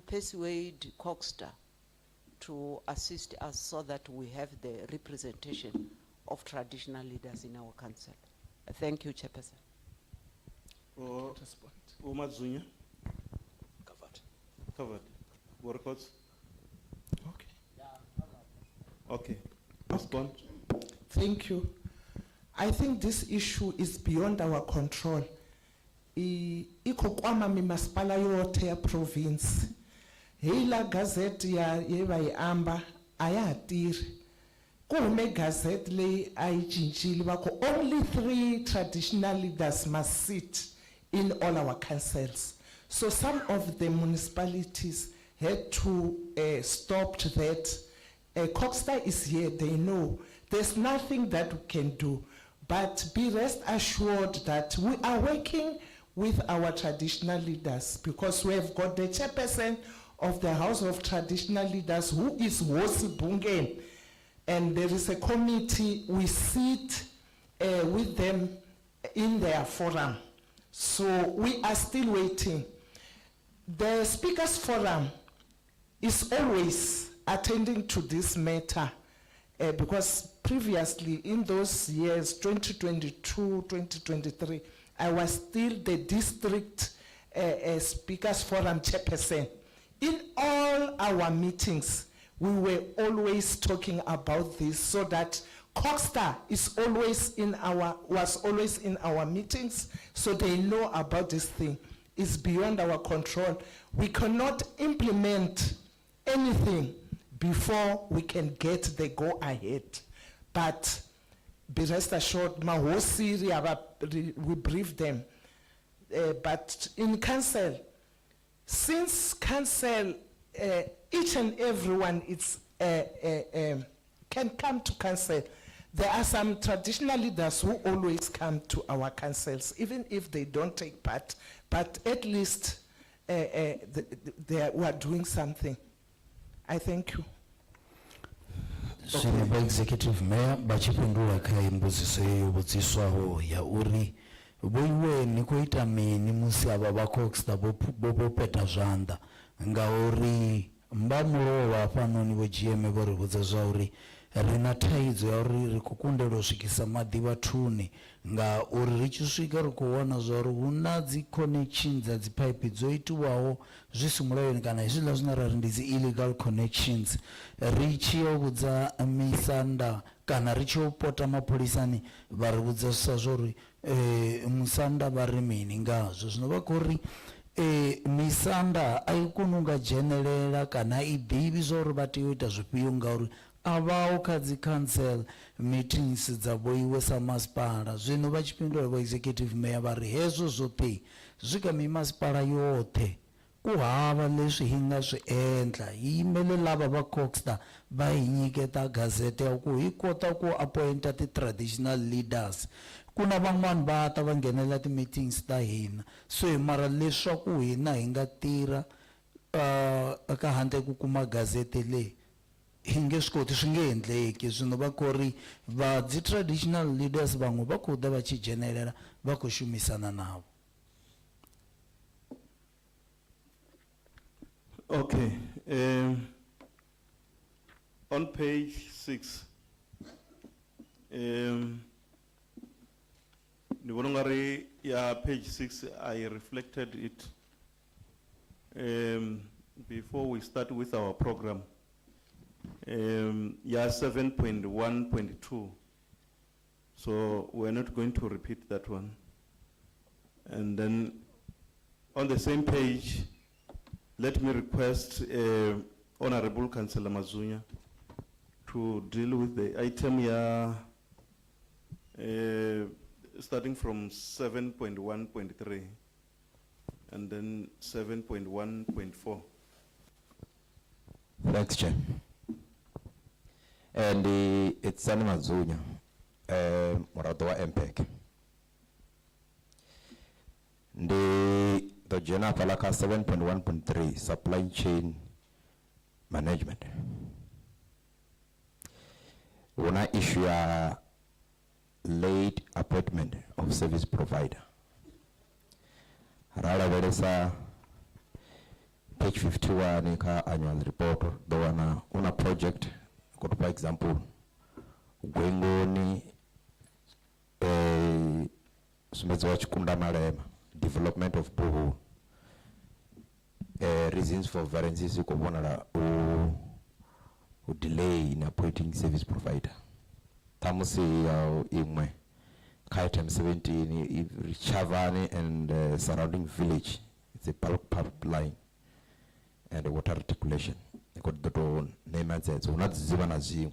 persuade Coxstar to assist us so that we have the representation of traditional leaders in our council. Thank you, Chairperson. Mazunya? Covered. Workouts? Okay. Respond. Thank you. I think this issue is beyond our control. Iko kwama mimasipala yote ya province. Heila gazette ya yeva amba ayatiri. Kume gazette le aichinchili wako only 3 traditional leaders must sit in all our councils. So some of the municipalities had to stop that. Coxstar is here, they know. There's nothing that we can do, but be rest assured that we are working with our traditional leaders, because we have got the chairperson of the House of Traditional Leaders, who is Wosi Bungen, and there is a committee, we sit with them in their forum. So we are still waiting. The Speakers Forum is always attending to this matter, because previously in those years, 2022, 2023, I was still the district Speakers Forum chairperson. In all our meetings, we were always talking about this, so that Coxstar is always was always in our meetings, so they know about this thing. It's beyond our control. We cannot implement anything before we can get the go ahead. But be rest assured, we brief them. But in council, since council, each and everyone can come to council. There are some traditional leaders who always come to our councils, even if they don't take part, but at least we are doing something. I thank you. Senior Executive Mayor, bachipindula kai mbuziso yobudziswaho ya uri boiwe nikuita mini musi aba ba Coxstar bopeta zvanḓa ngauri mbamulo wa panoni wo GM vho ri vhudza zwa uri rina thaidzo ya uri ri kukundela u swikisa maḓi vhathuni nga uri ri tshi swika ri khou wana zwa uri hu na dzi connections dza dzi pipe dzo itiwaho zwi si mulayoni kana hezwiḽa zwine ra ri ndi dzi illegal connections. Ri tshi yo vhudza misanda kana ri tshi yo pota mapholisani vha ri vhudza sa zwa uri musanda vha ri mini ngazwo. Zwino vha khou ri misanda a i koni u nga dzhenelela kana a i ḓivhi zwa uri vha tea u ita zwifhio ngauri avaho kha dzi council meetings dza vhoiwe sa masipala. Zwino vha tshifhindula vho executive mayor vha ri hezwo zwoṱhe zwi kha mimasipala yoṱhe ku hava leswi hi nga swi endla hi yimele lava va Coxstar va hi nyiketa gazette ya ku hi kota ku appointa ti-traditional leaders. Ku na van'wani va ta va nghenela ti-meetings ta hina, so hi mara leswaku hina hi nga tirha ka handle ku kuma gazette leyi hi nge swi koti, swi nge endleki. Zwino va khou ri va dzi-traditional leaders van'we va khou ḓa va tshi dzhenelela va khou shumisana navo. Okay, on page 6, the Volungari, yeah, page 6, I reflected it before we start with our program. Yeah, 7.1.2. So we're not going to repeat that one. And then on the same page, let me request Honorable Councillor Mazunya to deal with the item here, starting from 7.1.3 and then 7.1.4. Thanks, Chair. And it's Sani Mazunya, Murato wa MPEC. The Jena Palaka 7.1.3 supply chain management. Una issue a late appointment of service provider. Rara veresa page 51 ka annual report do una project for example gwengoni sumedzo wa Chikunda Malema development of borehole, reasons for variances you could delay in appointing service provider. Tamusi imwe item 17 Chavani and surrounding village, it's a bulk pipeline and a water articulation. I got the name and said so not zivana zim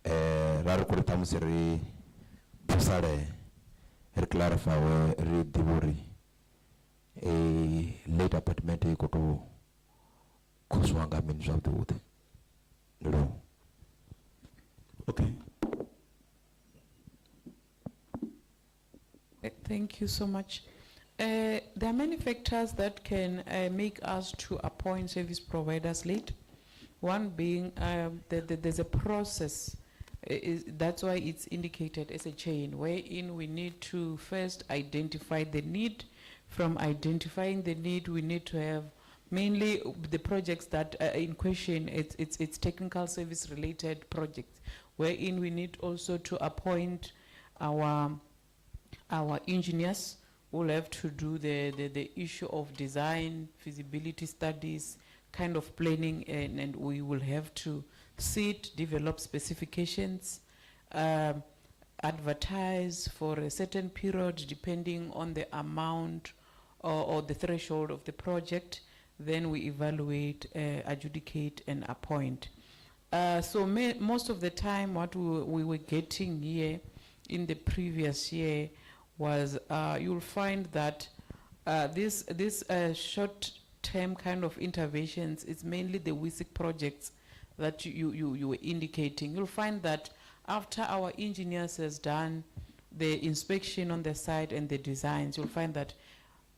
Raru Tamusi Pusare clarify read the worry a late appointment khoswa nga mini zwavhuḓi. Ndilo. Okay. Thank you so much. There are many factors that can make us to appoint service providers late. One being that there's a process. That's why it's indicated as a chain, wherein we need to first identify the need. From identifying the need, we need to have mainly the projects that are in question. It's technical service related projects, wherein we need also to appoint our engineers who will have to do the issue of design, feasibility studies, kind of planning, and we will have to sit, develop specifications, advertise for a certain period depending on the amount or the threshold of the project. Then we evaluate, adjudicate, and appoint. So most of the time what we were getting here in the previous year was you'll find that this short-term kind of interventions is mainly the WISIC projects that you were indicating. You'll find that after our engineers has done the inspection on the site and the designs, you'll find that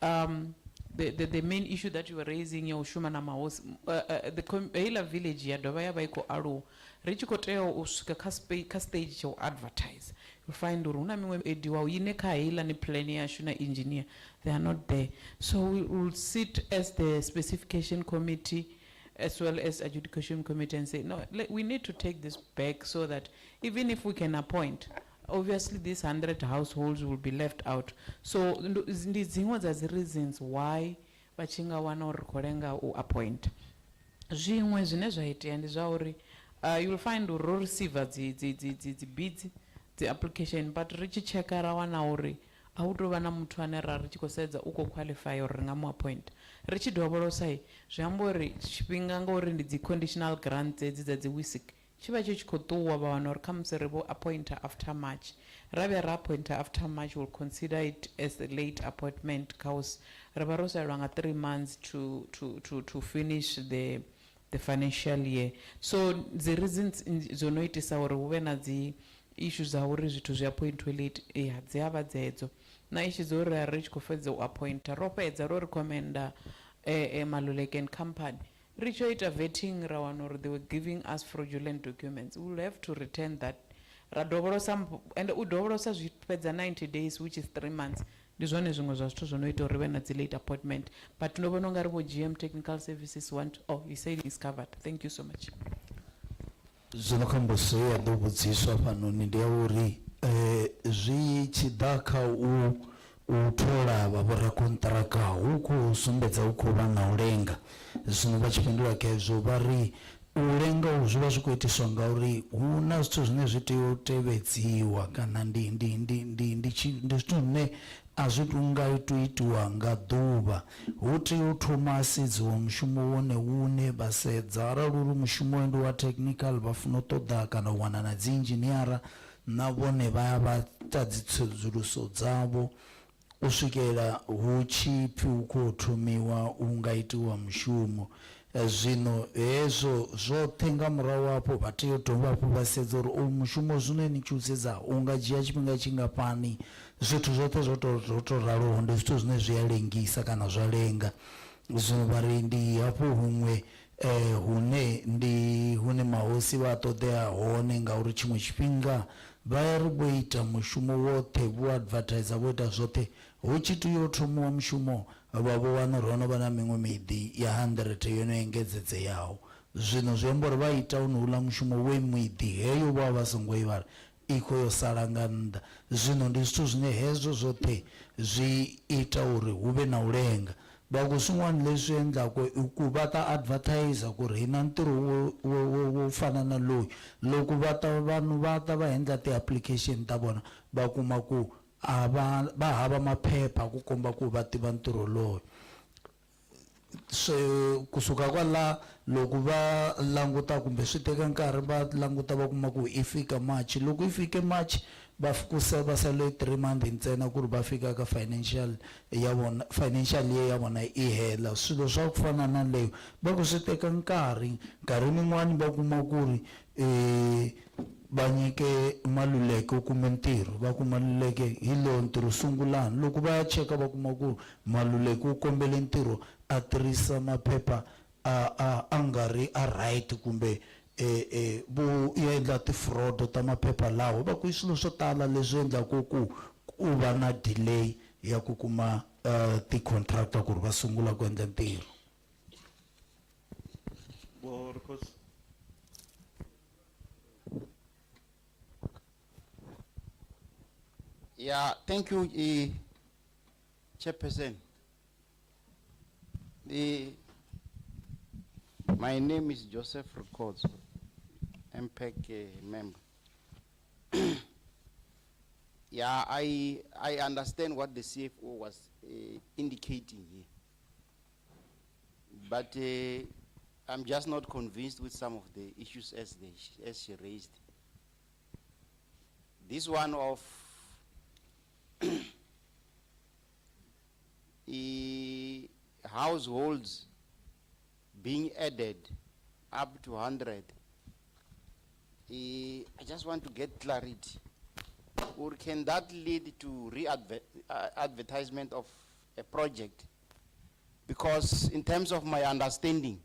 the main issue that you were raising your Shumana was the Hela village ya dovaya baiko aro richikoteo usuka ka stage to advertise. You find uruna miwe ediwa yine ka hela ni plan ya shuna engineer, they are not there. So we will sit as the specification committee as well as adjudication committee and say, no, we need to take this back so that even if we can appoint, obviously these 100 households will be left out. So these are the reasons why vachinga wana uri korenga u appoint. Zvimwe zvine zvaitea ndi zvauri you will find ro receiver the bids, the application, but richicheka rawana uri autova na muthu ane ra richikosedza uko qualify uri nga mu appoint. Richidovholosai zviamba uri chipinga ngori ndi dzi conditional grants edzi dza dzi WISIC chiva chichikotuwa vawana uri kamusi rivo appointer after March. Rave ra appointer after March will consider it as a late appointment cause riva rosalwa nga 3 months to finish the financial year. So the reasons zonoitisa uri huve na dzi issues za uri zvithu zvi appointwe late hadziava dzedzo na issues zori ari chikofedza u appointa ro fedza ro recommenda Maluleke and company richoita vetting rawana uri they were giving us fraudulent documents. We will have to return that radovolosa and udovolosa zvipedza 90 days which is 3 months. Ndizvone zvimwe zva zvithu zvonoita uri na dzi late appointment, but ndovona ungari vo GM technical services want. Oh, you said it's covered. Thank you so much. Zvinokamboseya dobudziswa panoni ndeuri zvichida kha u thola vhorakontraka huku sumbedza uko vana ulenga zwino vachipindula kezvo vari ulenga zwi vha zwi khou itiswa ngauri hu na zwithu zwine zwi tea u tevhedziwa kana ndi zwithu zwine a zwi tunga itiwa nga ḓuvha. Hu tea u thoma asedziwa mushumo wone une vhasedza arali uri mushumo ndi wa technical vha funa u ṱoḓa kana u wana na dzi inzhiniara na vhone vha ya vha ta dzi tsedzuluso dzavho u swikela hu tshi pfi hu khou thomiwa u nga itiwa mushumo. Zwino hezwo zwoṱhe nga murahu hafho vha tea u dovha hafhu vha sedza uri uyu mushumo zwine ni tshi u sedza u nga dzhia tshifhinga tshingafhani. Zwithu zwoṱhe zwo to raloho ndi zwithu zwine zwi a lengisa kana zwa lenga. Zwino vhari ndi hafho huṅwe hune mahosi vha ṱoḓea hone ngauri tshiṅwe tshifhinga vha ya ri vho ita mushumo woṱhe vho advertise vho ita zwoṱhe hu tshi tea u thomiwa mushumo vha vho wana uri ho no vha na miṅwe miḓi ya 100 yo no engedzedzeyaho. Zwino zwi amba uri vha ita honouḽa mushumo we miḓi heyo vha vha songo i vhala i khou yo sala nga nnḓa. Zwino ndi zwithu zwine hezwo zwoṱhe zwi ita uri hu vhe na u lenga. Loko swin'wana leswi endlaka i ku va ta advertise ku ri hi na ntirho wo fana na loyi. Loko vanhu va ta va endla ti-application ta vona va kuma ku va hava maphepha ku komba ku va tiva ntirho loyi. Kusuka kwala loko va languta kumbe swi teka nkarhi va languta va kuma ku i fika March. Loko i fike March ba sale 3 months ntsena ku ri ba fika ka financial year ya vona i hela. Swilo swa ku fana na leyo va ku swi teka nkarhi min'wani va kuma ku ri ba nyike Maluleke kumbe ntirho, va ku Maluleke hi lowu ntirho sungulani. Loko va ya cheka va kuma ku Maluleke u kombele ntirho a tirhisa maphepha a nga ri a right kumbe vo endla ti-fraud ta maphepha lawa. Va ku i swilo swo tala leswi endlaku ku va na delay ya ku kuma ti-contractor ku ri va sungula ku endla ntirho. Well, because Yeah, thank you, Chairperson. My name is Joseph Records, MPEC member. Yeah, I understand what the CFO was indicating here. But I'm just not convinced with some of the issues as she raised. This one of households being added up to 100, I just want to get clarity. Or can that lead to advertisement of a project? Because in terms of my understanding,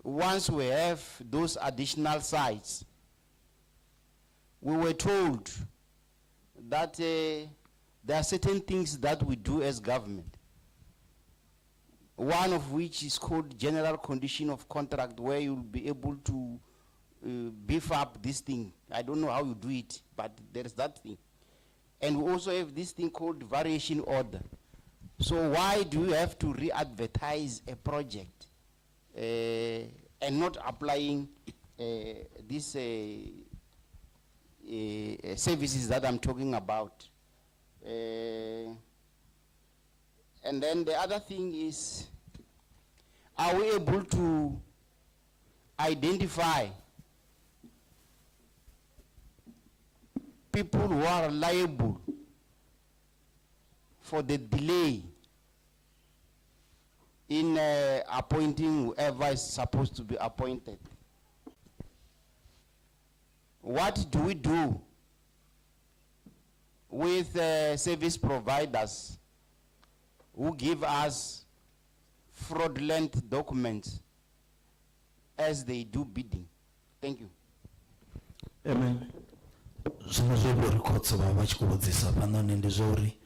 once we have those additional sites, we were told that there are certain things that we do as government. One of which is called general condition of contract, where you'll be able to beef up this thing. I don't know how you do it, but there is that thing. And we also have this thing called variation order. So why do you have to re-advertise a project and not applying these services that I'm talking about? And then the other thing is, are we able to identify people who are liable for the delay in appointing whoever is supposed to be appointed? What do we do with service providers who give us fraudulent documents as they do bidding? Thank you. Amen. Zwino zwe vho records vha tshi khou vhudzisa fhanoni ndi zwa uri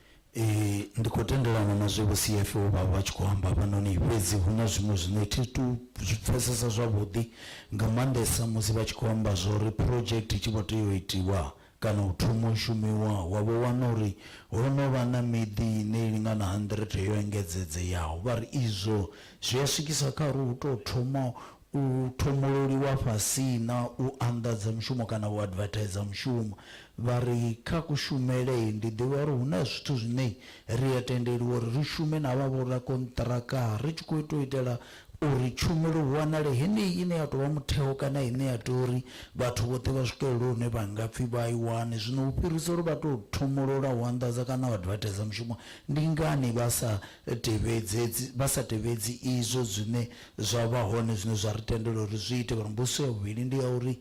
ndi khou tendelana na zwe vho CFO vha tshi khou amba fhanoni, fhedzi hu na zwiṅwe zwine thi tu zwi pfesesa zwavhuḓi nga maanḓesa musi vha tshi khou amba zwa uri project i tshi vho tea u itiwa kana u thoma u shumiwa wa vho wana uri ho no vha na miḓi ine i lingana 100 yo engedzedzeyaho. Vha ri izwo zwi a swikisa kha uri hu tou thoma u thomololiwa fhasi na u anḓadza mushumo kana u advertise mushumo. Vha ri kha kushumele ndi ḓivha uri hu na zwithu zwine ri a tendeliwa uri ri shume na vha vho rakonṱiraka ri tshi khou tou itela uri tshumelo hu wanale heneyi ine ya tou vha mutheo kana ine ya tou uri vhathu vhoṱhe vha swikelele hune vha nga pfhi vha i wane. Zwino u fhirisa uri vha tou thomolola u anḓadza kana u advertise mushumo, ndi ngani vha sa tevhedzi izwo zwine zwa vha hone zwine zwa ri tendela uri zwi ite. Uri mbuso ya vhuvhili ndi ya uri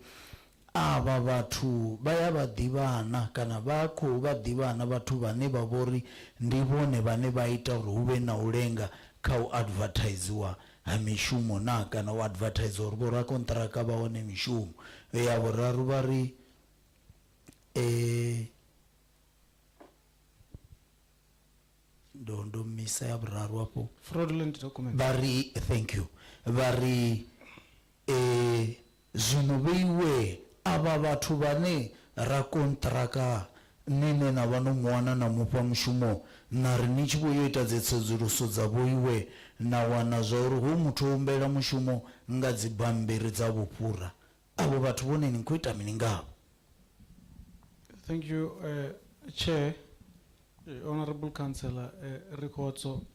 ava vhathu vha ya vha ḓivhana kana vha khou vha ḓivhana vhathu vhane vha vhori ndi vhone vhane vha ita uri hu vhe na u lenga kha u advertisiwa ha mishumo na kana u advertise uri vho rakonṱiraka vha wane mishumo. Ya vhuraru vha ri ndo misa ya vhuraru hapo, Fraudulent document. vha ri thank you, vha ri zwino vheiwe ava vhathu vhane rakonṱiraka nine na vha no muwana na mufha mushumo na ri ni tshi vho yo ita dzi tsedzuluso dza vhoiwe na wana zwa uri hu muthu o humbela mushumo nga dzi bammbiri dza vhufhura, avho vhathu vhone ni khou ita mini ngavho? Thank you, Chair, Honorable Councillor Rikotso.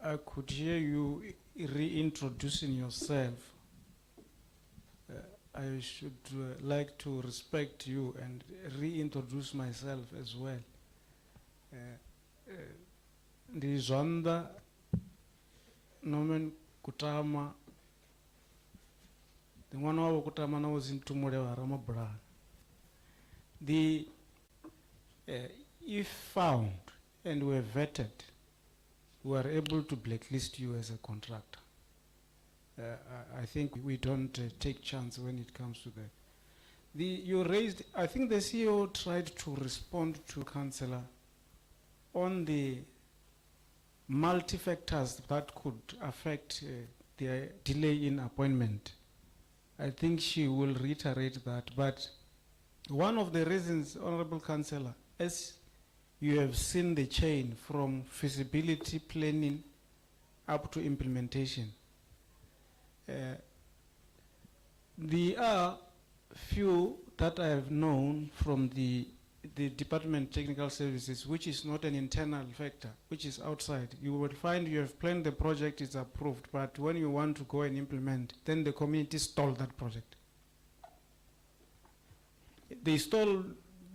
I could hear you reintroducing yourself. I should like to respect you and reintroduce myself as well. The Zonda Nomen Kutama, the one of Kutama was in Tumore Ramabra. The if found and were vetted, we are able to blacklist you as a contractor. I think we don't take chance when it comes to that. You raised, I think the CEO tried to respond to Councillor on the multi-factors that could affect the delay in appointment. I think she will reiterate that, but one of the reasons, Honorable Councillor, as you have seen the chain from feasibility planning up to implementation, there are few that I have known from the Department of Technical Services, which is not an internal factor, which is outside. You will find you have planned the project, is approved, but when you want to go and implement, then the community stall that project. They stall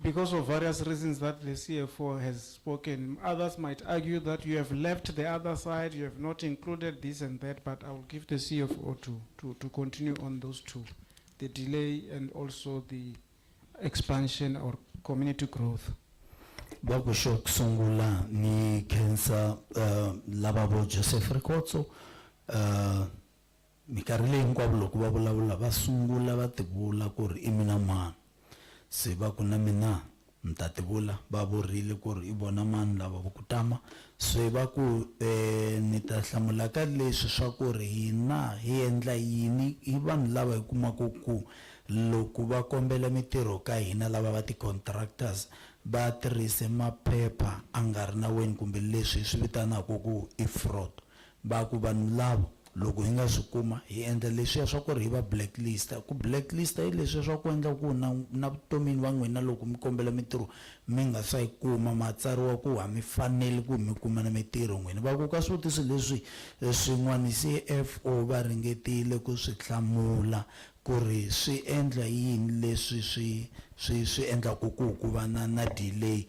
because of various reasons that the CFO has spoken. Others might argue that you have left the other side, you have not included this and that, but I will give the CFO to continue on those two, the delay and also the expansion or community growth. Bakusho kusungula ni kensa lababo Joseph Rikotso mikarile hinkwavo loko va vulavula va sungula va tivula ku ri I mina mani se va ku na mina ni ta tivula va vurile ku ri I vona mani lava va kutama se va ku ni ta hlamula ka leswi swa ku ri hina hi endla yini I vanhu lava hi kumaka ku loko va kombela mitirho ka hina lava va ti-contractors va tirhise maphepha a nga ri na weni kumbe leswi swi vitanaka ku I fraud va ku vanhu lava loko hi nga swi kuma hi endla leswi swa ku ri hi va blacklist ku blacklist hi leswi swa ku endla ku na vutomini va n'wina loko mi kombela mitirho mi nga sa yi kuma matsariwa ku ha mi fanele ku mi kuma na mitirho n'wina va ku ka swivutiso leswi swin'wana CFO va ringetile ku swi hlamula ku ri swi endla yini leswi swi endla ku va na delay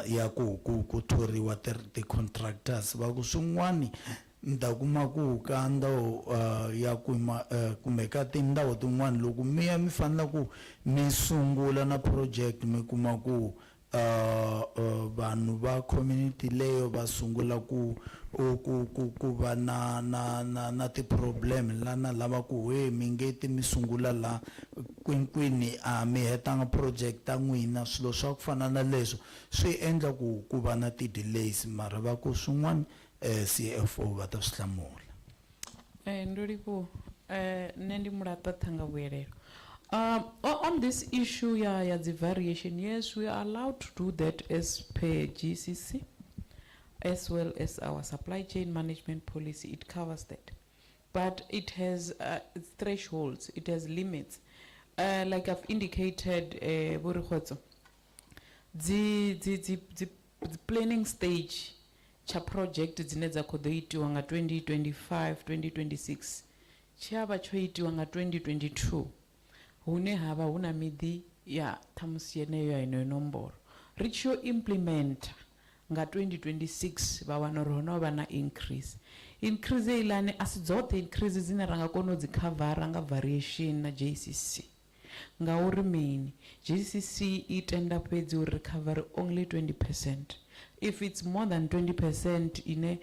ya ku thoriwa ti-contractors va ku swin'wana nta kuma ku ka ndawu ya kumbe ka tindhawu tin'wana loko mi ya mi fanele ku mi sungula na project mi kuma ku vanhu va community leyo va sungula ku va na ti-problem lana lava ku we mi ngeti mi sungula la kwini a mi hetanga project ta n'wina swilo swa ku fana na leswo swi endla ku va na ti-delays mara va ku swin'wana CFO va ta swi hlamula. Ndolipo nendi mulata thanga vuyelelo. On this issue, the variation, yes, we are allowed to do that as per GCC, as well as our supply chain management policy. It covers that, but it has thresholds. It has limits. Like I've indicated, the planning stage cha project zinedza kodoitiwa nga 2025, 2026. Chaba choitiwa nga 2022. Hune hava huna midi ya tamusieneyo ya ino nomboro. Richo implement nga 2026 bawanorono bana increase. Increase ilane asizote increase zina ranga kono zikavara nga variation na JCC. Nga urimini, JCC it end up with you recover only 20%. If it's more than 20% in a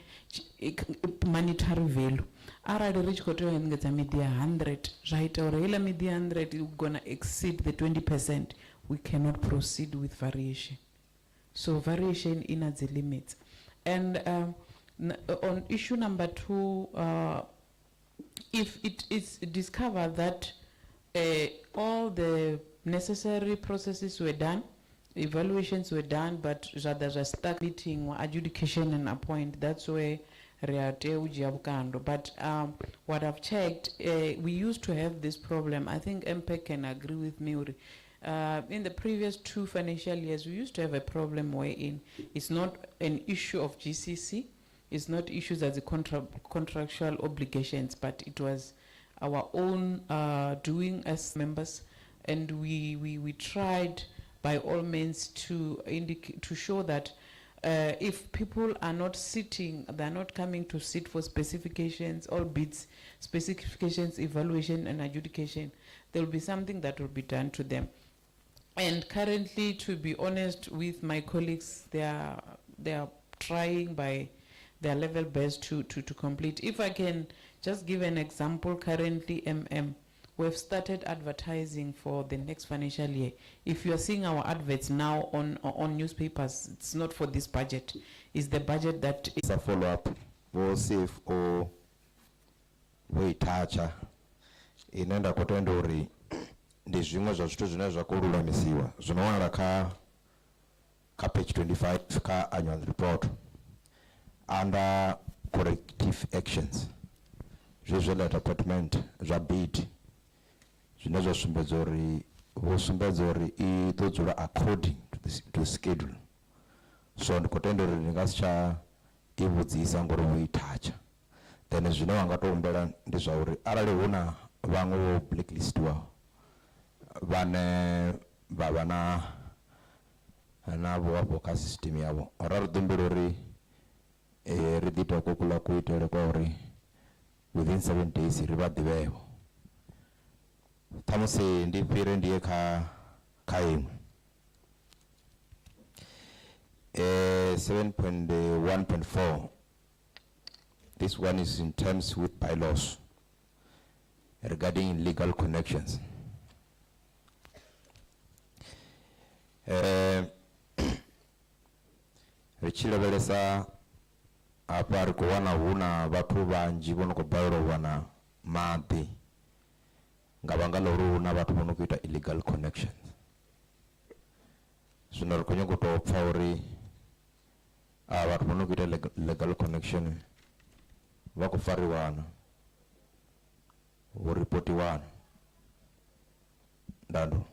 monetary value, already rich koto and get a media 100, right? Or a media 100 is gonna exceed the 20%. We cannot proceed with variation. So variation in at the limits. And on issue number 2, if it is discovered that all the necessary processes were done, evaluations were done, but rather just start meeting adjudication and appoint. That's where but what I've checked, we used to have this problem. I think MPEC can agree with me. In the previous 2 financial years, we used to have a problem wherein it's not an issue of GCC, it's not issues as the contractual obligations, but it was our own doing as members, and we tried by all means to indicate, to show that if people are not sitting, they're not coming to sit for specifications, all bids, specifications, evaluation and adjudication, there will be something that will be done to them. And currently, to be honest with my colleagues, they are trying by their level best to complete. If I can just give an example, currently we've started advertising for the next financial year. If you are seeing our adverts now on newspapers, it's not for this budget. It's the budget that is a follow-up. We'll see if we touch inenda kutendori ndi zvimwe zva zvithu zvine zvakurulamisiwa zvinowanala ka page 25 ka annual report under corrective actions zvezvela department zva bid zvine zvasumbedza uri vosumbedza uri ito dzula according to the schedule, so ndikutenda uri ndingasicha ivudzisa ngori voitacha, then zvine wangatombera ndi zvauri arali huna vamwe vo blacklistiwa vane vavana navo vapo ka system yavo ra ri dumbela uri ri dita kokula kuitele kwa uri within 7 days ri va divevo thamusi ndi fhire ndiye kha imwe 7.1.4. This one is in terms with bylaws regarding legal connections. Richilebelesa apa rikuwana huna vatu vanji vono kubairo wana mati ngabangalo huna vatu vono kuita illegal connections. Suna rikonyo kutopfa uri vatu vono kuita legal connection vakufariwana voripotiwana ndando.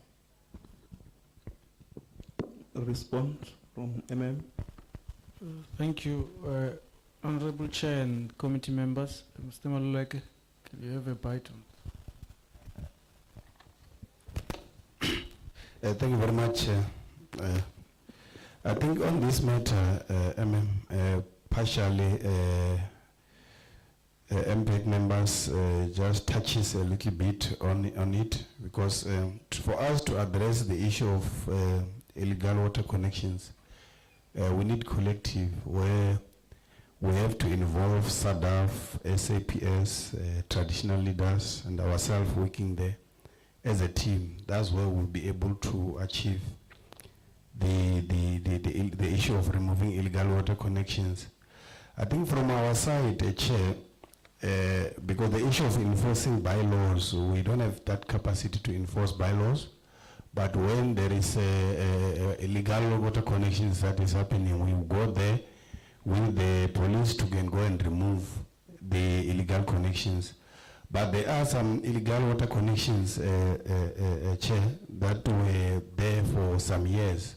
Response from MM. Thank you, Honorable Chair and committee members. Mr. Maluleke, can you have a bite on? Thank you very much. I think on this matter, partially, MPEC members just touches a little bit on it, because for us to address the issue of illegal water connections, we need collective where we have to involve SADAF, SAPS, traditional leaders, and ourselves working there as a team. That's where we'll be able to achieve the issue of removing illegal water connections. I think from our side, Chair, because the issue of enforcing bylaws, we don't have that capacity to enforce bylaws. But when there is illegal water connections that is happening, we will go there with the police to go and remove the illegal connections. But there are some illegal water connections, Chair, that were there for some years.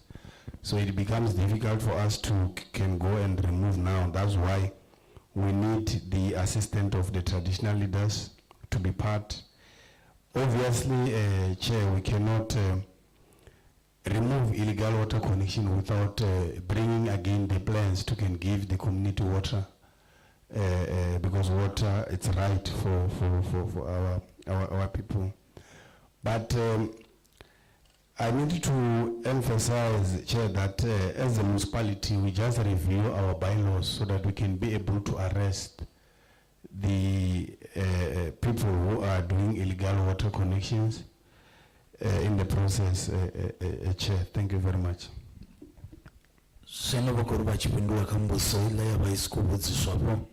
So it becomes difficult for us to can go and remove now. That's why we need the assistance of the traditional leaders to be part. Obviously, Chair, we cannot remove illegal water connection without bringing again the plans to can give the community water, because water it's right for our people. But I need to emphasize, Chair, that as a municipality, we just review our bylaws so that we can be able to arrest the people who are doing illegal water connections in the process, Chair. Thank you very much. Sena bakuru bachipindula kambuso ila ya baisikubudziswapo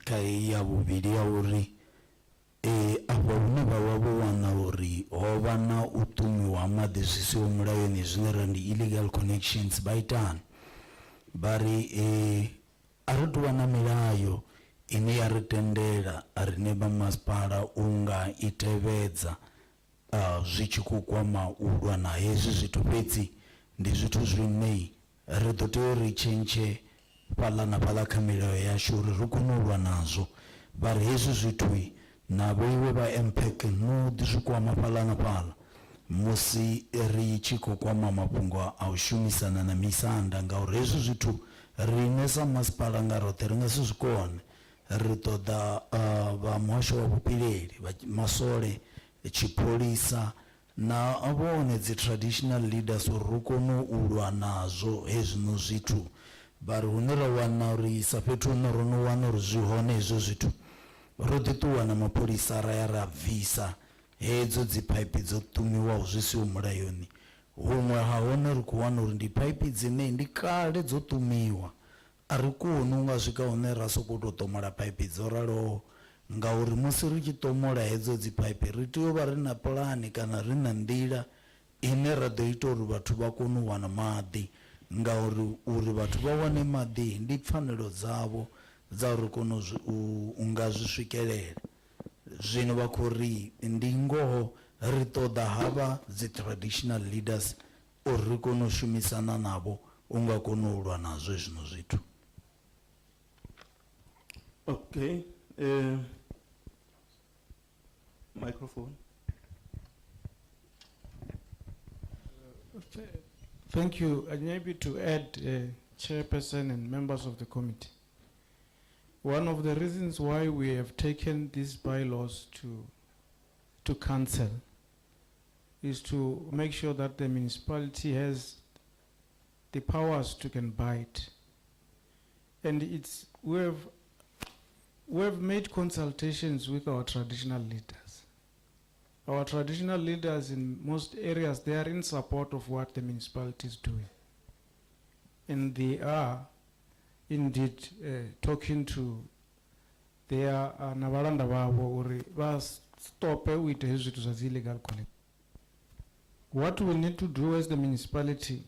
kai ya bubiri ya uri abone bawabo wana uri obana utumi wa madesisi omulayo zwine ndi illegal connections baitan bari arutu wana milayo ine yaritendera arineba maspala unga itevedza zvichikukwama ulwa na hezvi zvithu fhedzi ndi zwithu zwine ri ḓo tea uri tshentshe fhaḽa na fhaḽa kha milayo yashu uri ri kone u lwa nazwo. Vhari hezwi zwithu na vhoiwe vha MPEC no ḓi zwi kwama fhaḽa na fhaḽa musi ri tshi khou kwama mafhungo a u shumisana na misanda ngauri hezwi zwithu riṋe sa masipala nga roṱhe ri nga si zwi kone ri ṱoḓa vha muhasho wa vhupileli masole tshipholisa na vhone dzi traditional leaders uri ri kone u lwa nazwo hezwino zwithu vha ri hune ra wana uri sa fhethu hune ro no wana uri zwi hone hezwo zwithu ro ḓi ṱuwa na mapholisa ra ya ra bvisa hedzo dzi phaiphi dzo ṱumiwaho zwi siho mulayoni huṅwe ha hone ri khou wana uri ndi phaiphi dzine ndi kale dzo ṱumiwa a ri koni u nga swika hune ra sokou tou ṱomola phaiphi dzo raloho ngauri musi ri tshi ṱomola hedzo dzi phaiphi ri tea u vha ri na pulani kana ri na nḓila ine ra ḓo ita uri vhathu vha kone u wana maḓi uri vhathu vha wane maḓi ndi pfanelo dzavho dza uri kone u nga zwi swikelela zwino vha khou ri ndi ngoho ri ṱoḓa havha dzi traditional leaders uri ri kone u shumisana navho u nga kone u lwa nazwo zwino zwithu. Okay, microphone. Thank you. And maybe to add, Chairperson and members of the committee, one of the reasons why we have taken these bylaws to council is to make sure that the municipality has the powers to can bite. And we have made consultations with our traditional leaders. Our traditional leaders in most areas, they are in support of what the municipality is doing. And they are indeed talking to their nabalanda babo uri stop with these illegal collection. What we need to do as the municipality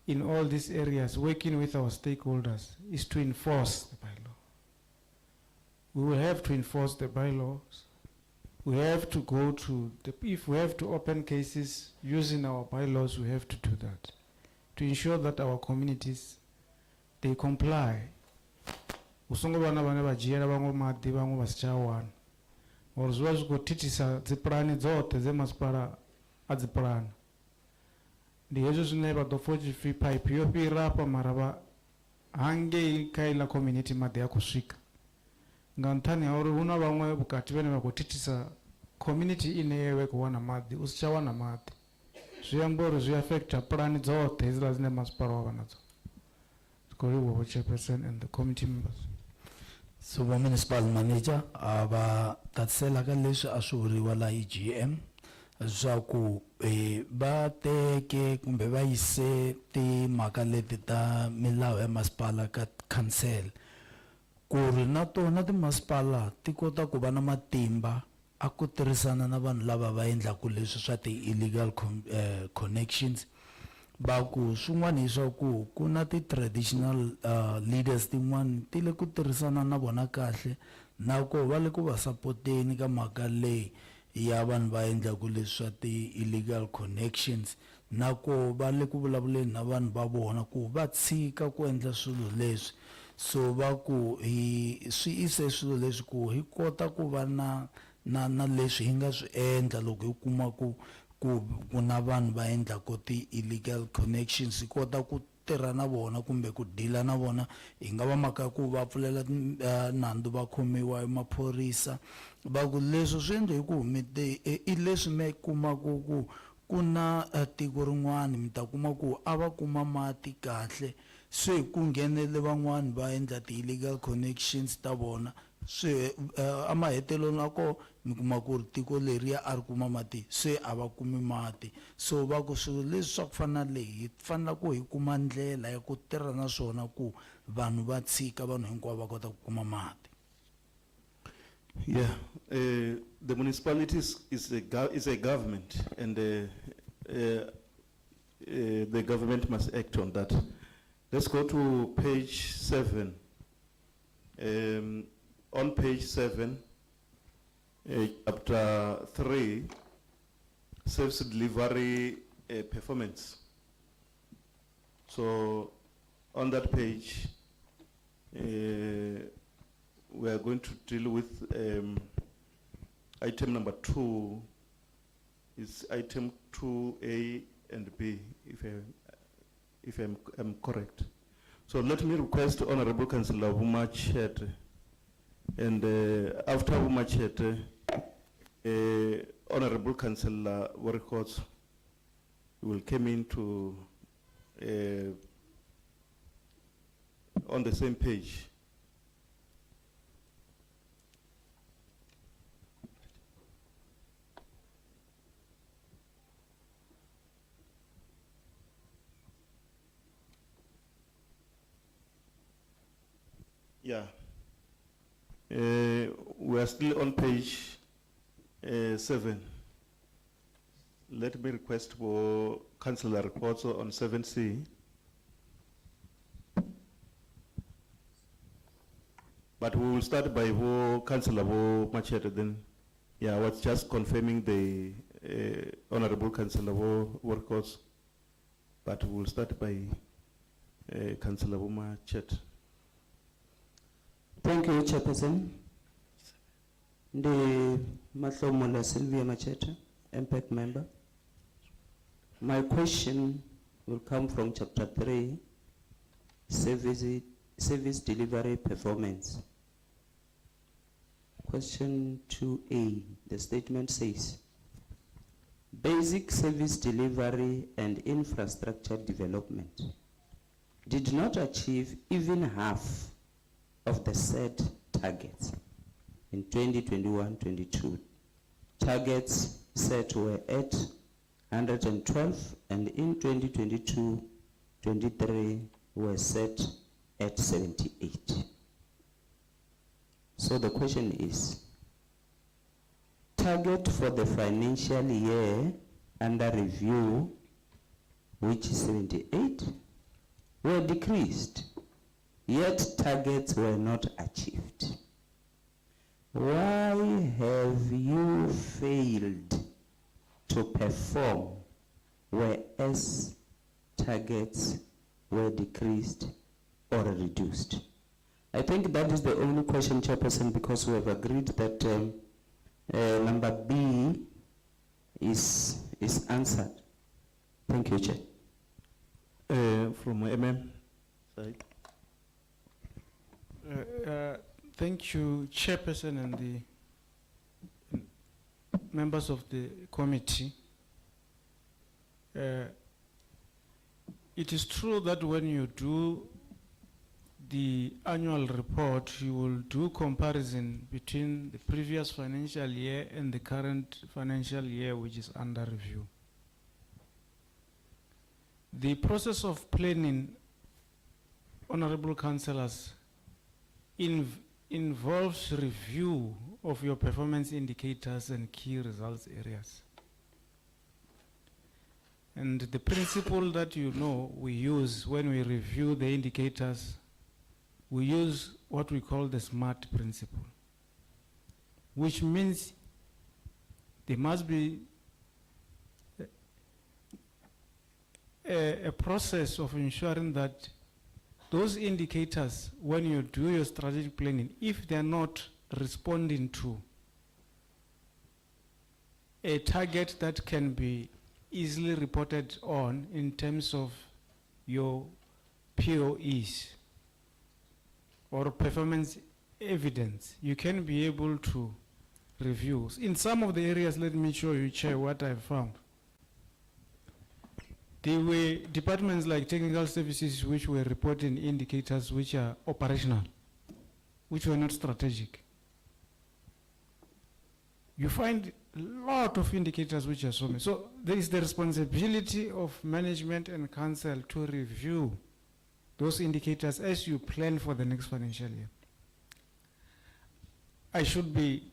in all these areas, working with our stakeholders, is to enforce the bylaw. We will have to enforce the bylaws. We have to go to if we have to open cases using our bylaws, we have to do that to ensure that our communities, they comply. Usongo bana bana bajiyela bango madi bango basichawana. Or zwazi kutitisa ziplani zote ze masipala aziplani. Ndi hezo zwine vha ḓo foji free pipe yo fhira pa maraba hangei kha ila community maḓi a khou swika. Nga nṱhani ha uri huna vhaṅwe vhukati vhane vha khou thithisa community ine yewe khou wana maḓi u si tsha wana maḓi. Zwi amba uri zwi affecta pulani dzoṱhe hedziḽa dzine masipala wa vha nadzo. Skoliwa Chairperson and the committee members. So municipal manager va tatisela ka leswi a swi vuriwa la EGM swa ku va teke kumbe va yise timhaka leti ta milawu ya masipala ka council ku ri na tona timasipala ti kota ku va na matimba a ku tirhisana na vanhu lava va endlaku leswi swa ti-illegal connections va ku swin'wana hi swa ku na ti-traditional leaders tin'wana ti le ku tirhisana na vona kahle na ku va le ku va sapoteni ka mhaka leyi ya vanhu va endlaku leswi swa ti-illegal connections na ku va le ku vulavuleni na vanhu va vona ku va tshika ku endla swilo leswi so va ku swi ise swilo leswi ku hi kota ku va na leswi hi nga swi endla loko hi kuma ku na vanhu va endlaku ti-illegal connections hi kota ku tirha na vona kumbe ku dila na vona hi nga va maka ku va pfulela nandzu va khomiwa hi maphorisa va ku leswi swi endla hi ku i leswi mi kumaku ku na tiko rin'wana mi ta kuma ku a va kuma mati kahle se ku nghenele van'wani va endla ti-illegal connections ta vona se a mahetelelo na ko mi kuma ku ri tiko leriya a ri kuma mati se a va kumi mati so va ku swilo leswi swa ku fana leyi hi fanele ku hi kuma ndlela ya ku tirha na swona ku vanhu va tshika vanhu hinkwavo va kota ku kuma mati. Yeah, the municipality is a government, and the government must act on that. Let's go to page 7. On page 7, chapter 3, service delivery performance. So on that page, we are going to deal with item number 2 is item 2A and B, if I'm correct. So let me request Honorable Councillor Vuma Chet, and after Vuma Chet, Honorable Councillor Warikos will come in to on the same page. Yeah. We are still on page 7. Let me request for Councillor reports on 7C. But we will start by Councillor Machete then. Yeah, I was just confirming the Honorable Councillor Workos, but we will start by Councillor Machete. Thank you, Chairperson. The Matlomola Sylvia Machete, MPEC member. My question will come from Chapter 3, Service Delivery Performance. Question 2A, the statement says, basic service delivery and infrastructure development did not achieve even half of the set targets in 2021-22. Targets set were at 112, and in 2022-23 were set at 78. So the question is, target for the financial year under review, which is 78, were decreased, yet targets were not achieved. Why have you failed to perform whereas targets were decreased or reduced? I think that is the only question, Chairperson, because we have agreed that number B is answered. Thank you, Chair. From MM side. Thank you, Chairperson, and the members of the committee. It is true that when you do the annual report, you will do comparison between the previous financial year and the current financial year, which is under review. The process of planning, honorable councillors, involves review of your performance indicators and key results areas. And the principle that you know we use when we review the indicators, we use what we call the SMART principle, which means there must be a process of ensuring that those indicators, when you do your strategic planning, if they're not responding to a target that can be easily reported on in terms of your POEs or performance evidence, you can be able to review. In some of the areas, let me show you, Chair, what I've found. There were departments like technical services which were reporting indicators which are operational, which were not strategic. You find a lot of indicators which are so many. So there is the responsibility of management and council to review those indicators as you plan for the next financial year. I should be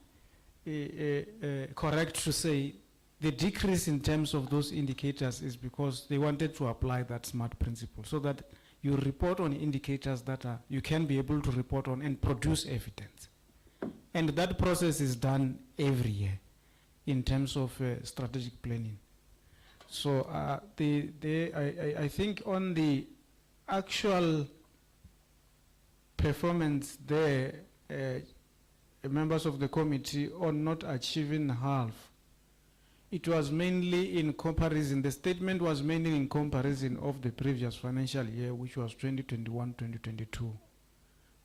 correct to say the decrease in terms of those indicators is because they wanted to apply that SMART principle so that you report on indicators that you can be able to report on and produce evidence. And that process is done every year in terms of strategic planning. So I think on the actual performance there, members of the committee on not achieving half. It was mainly in comparison, the statement was mainly in comparison of the previous financial year, which was 2021-2022,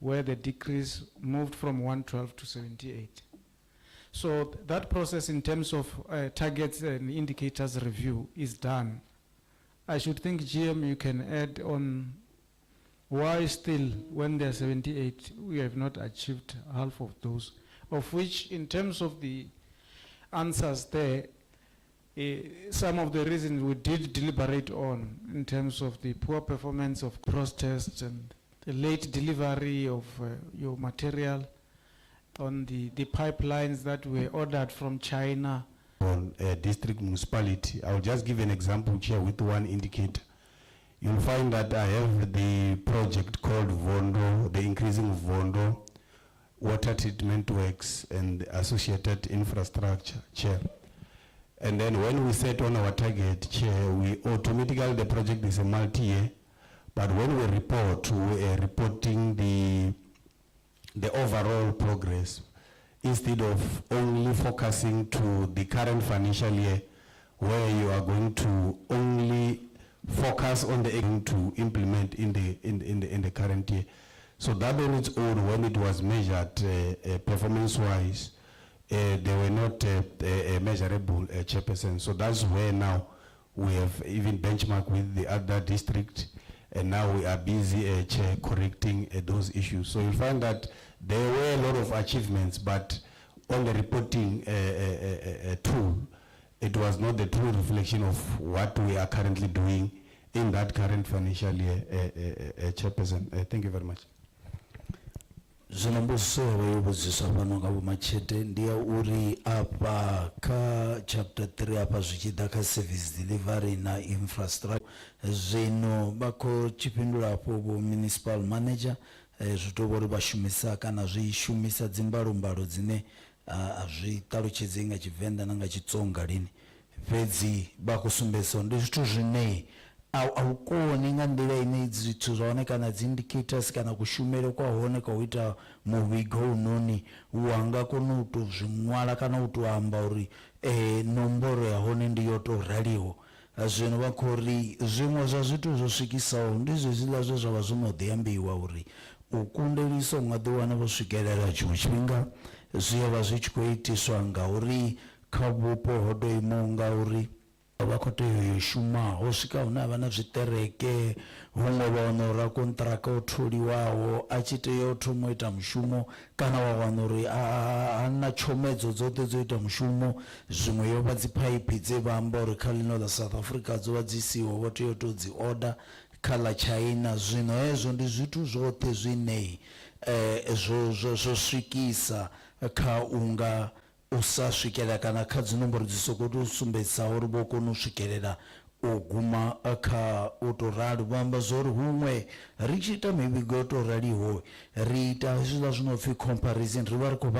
where the decrease moved from 112 to 78. So that process in terms of targets and indicators review is done. I should think, GM, you can add on why still, when there are 78, we have not achieved half of those, of which in terms of the answers there, some of the reasons we did deliberate on in terms of the poor performance of cross tests and the late delivery of your material, on the pipelines that were ordered from China. On a district municipality, I'll just give an example here with one indicator. You'll find that I have the project called Vondo, the increasing of Vondo, water treatment works and associated infrastructure, Chair. And then when we set on our target, Chair, we automatically, the project is a multi-year, but when we report, we are reporting the overall progress instead of only focusing to the current financial year, where you are going to only focus on the aim to implement in the current year. So that on its own, when it was measured performance-wise, they were not measurable, Chairperson. So that's where now we have even benchmarked with the other district, and now we are busy correcting those issues. So you'll find that there were a lot of achievements, but on the reporting tool, it was not the true reflection of what we are currently doing in that current financial year, Chairperson. Thank you very much. Zinombuso webuzisa pano ngabo machete ndia uri apa ka chapter 3 apa zvichida ka service delivery na infrastructure zvino bako chipindula apo bo municipal manager zvitobori bashumisa kana zvishumisa dzimbarumbaro dzine azvitalutshedze nga Tshivenda nanga Chitsonga lini fhedzi bakusumbesa ndi zwithu zwine aukoni nga nḓila ine zwithu zwaone kana dzi indicators kana kushumele kwa hone kwa uita muvhigo unoni wanga kona u to zwiṅwala kana u to amba uri nomboro ya hone ndi yo to raliho zwino vha khori zwiṅwe zwa zwithu zwo swikisaho ndi zwezwiḽa zwe zwa vha zwo no ḓiambiwa uri u kundelisa u nga ḓiwana vho swikelela tshiṅwe tshifhinga zwi ya vha zwi tshi khou itiswa ngauri kha vhupo ho tou imaho ngauri vha khou tea u shuma ho swika hune ha vha na zwiṱereke huṅwe vha wana uri a kontraka o tholiwaho a tshi tea u thoma u ita mushumo kana wa wana uri a na tshomedzo dzoṱhe dzo ita mushumo zwiṅwe yo vha dziphaiphi dze vha amba uri kha ḽino ḽa South Africa dzo vha dzi siho vho tea u tou dzi order kha ḽa China. Zwino hezwo ndi zwithu zwoṱhe zwine zwo swikisa kha unga usa swikelela kana kha dzinomboro dzi soko to sumbedza uri vho kona u swikelela u guma kha u to rali vha amba zwori huṅwe ri tshi ita mivhigo yo to raliho ri ita hezwiḽa zwi no pfhi comparison ri vha ri khou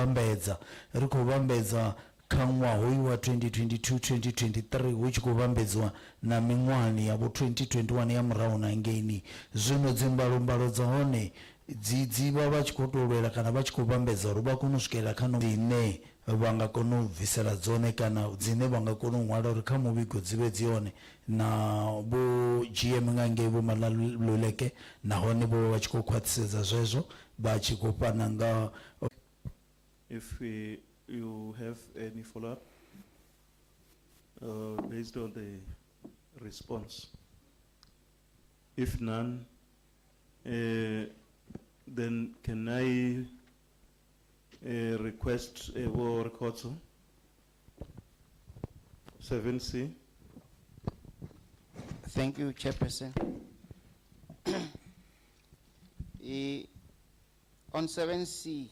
vhambedza kha ṅwaha hoyu wa 2022-2023 hu tshi khou vhambedziwa na miṅwahani ya vho 2021 ya murahu na ngeni. Zwino dzimbalumbalo dza hone dzi vha tshi khou to lwela kana vha tshi khou vhambedza uri vha kone u swikelela kha dzine vha nga kona u bvisela dzone kana dzine vha nga kona u ṅwala uri kha muvhigo dzi vhe dzi hone na vho GM nga ngei vho Malaluleke nahone vho vha tshi khou khwaṱhisedza zwezwo vha tshi khou fhana nga. If you have any follow-up based on the response. If none, then can I request a record 7C? Thank you, Chairperson. On 7C,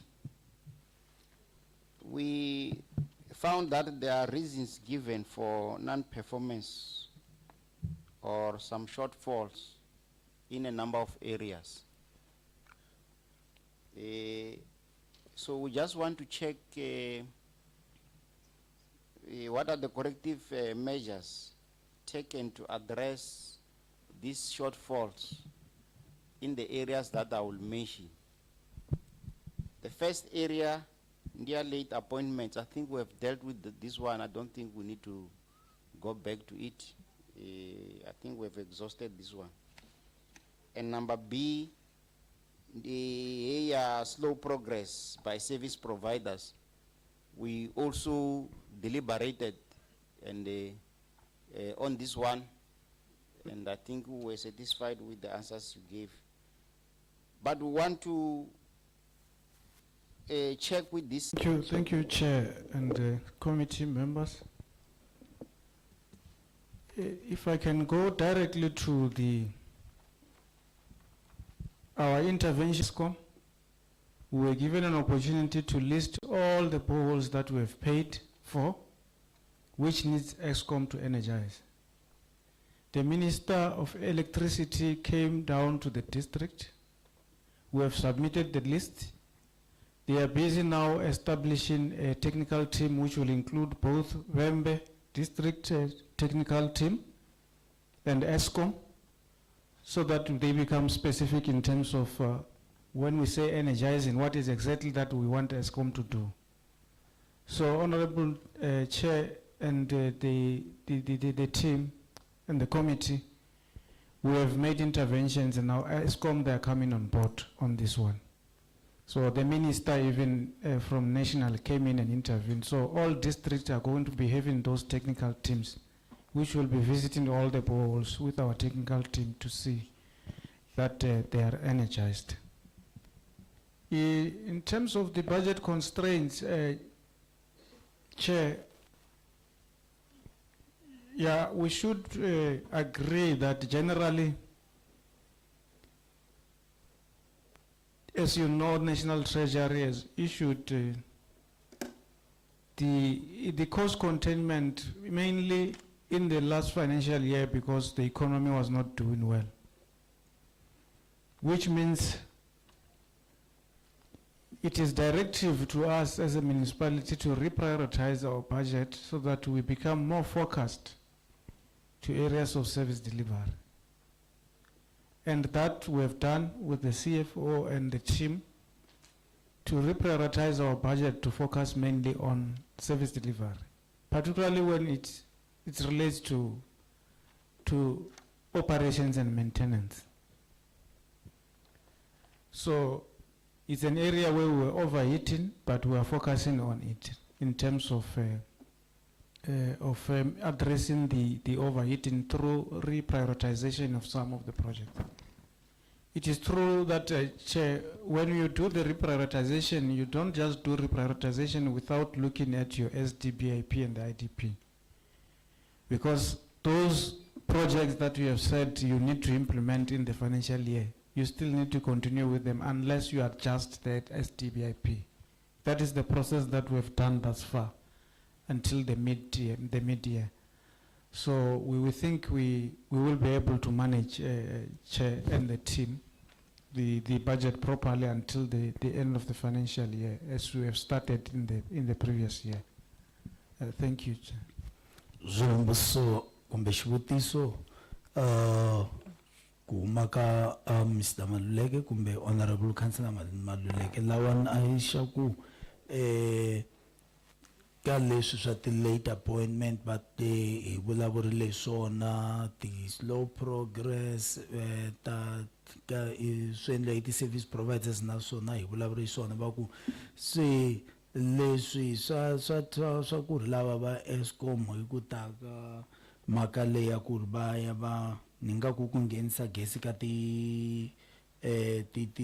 we found that there are reasons given for non-performance or some shortfalls in a number of areas. So we just want to check what are the corrective measures taken to address these shortfalls in the areas that I will mention. The first area India late appointments, I think we have dealt with this one. I don't think we need to go back to it. I think we have exhausted this one. And number B, the slow progress by service providers. We also deliberated and on this one, and I think we were satisfied with the answers you gave. But we want to check with this. Thank you, Chair and committee members. If I can go directly to our intervention, we were given an opportunity to list all the boreholes that we have paid for, which needs ESCOM to energize. The Minister of Electricity came down to the district. We have submitted the list. They are busy now establishing a technical team which will include both Wembe district technical team and ESCOM, so that they become specific in terms of when we say energizing, what is exactly that we want ESCOM to do. So, Honorable Chair and the team and the committee, we have made interventions, and now ESCOM, they are coming on board on this one. So the minister even from national came in and intervened. So all districts are going to be having those technical teams, which will be visiting all the boreholes with our technical team to see that they are energized. In terms of the budget constraints, Chair, yeah, we should agree that generally, as you know, National Treasury has issued the cost containment mainly in the last financial year because the economy was not doing well, which means it is directive to us as a municipality to reprioritize our budget so that we become more focused to areas of service delivery. And that we have done with the CFO and the team to reprioritize our budget to focus mainly on service delivery, particularly when it relates to operations and maintenance. So it's an area where we were overheating, but we are focusing on it in terms of addressing the overheating through reprioritization of some of the projects. It is true that, Chair, when you do the reprioritization, you don't just do reprioritization without looking at your SDBIP and the IDP. Because those projects that you have said you need to implement in the financial year, you still need to continue with them unless you adjust that SDBIP. That is the process that we have done thus far until the mid-year. So we think we will be able to manage, Chair and the team, the budget properly until the end of the financial year, as we have started in the previous year. Thank you, Chair. Zombuso kumbe xivutiso kuma ka Mr. Maluleke kumbe Honorable Councillor Maluleke lawan aisha ku ka leswi swa ti-late appointment but hi vulavurile swona ti-slow progress swi endla hi ti-service providers naswona hi vulavule swona va ku se leswi swa ku ri lava va ESCOM hi ku ta ka mhaka leyi ya ku ri va ya va ni nga ku nghenisa gezi ka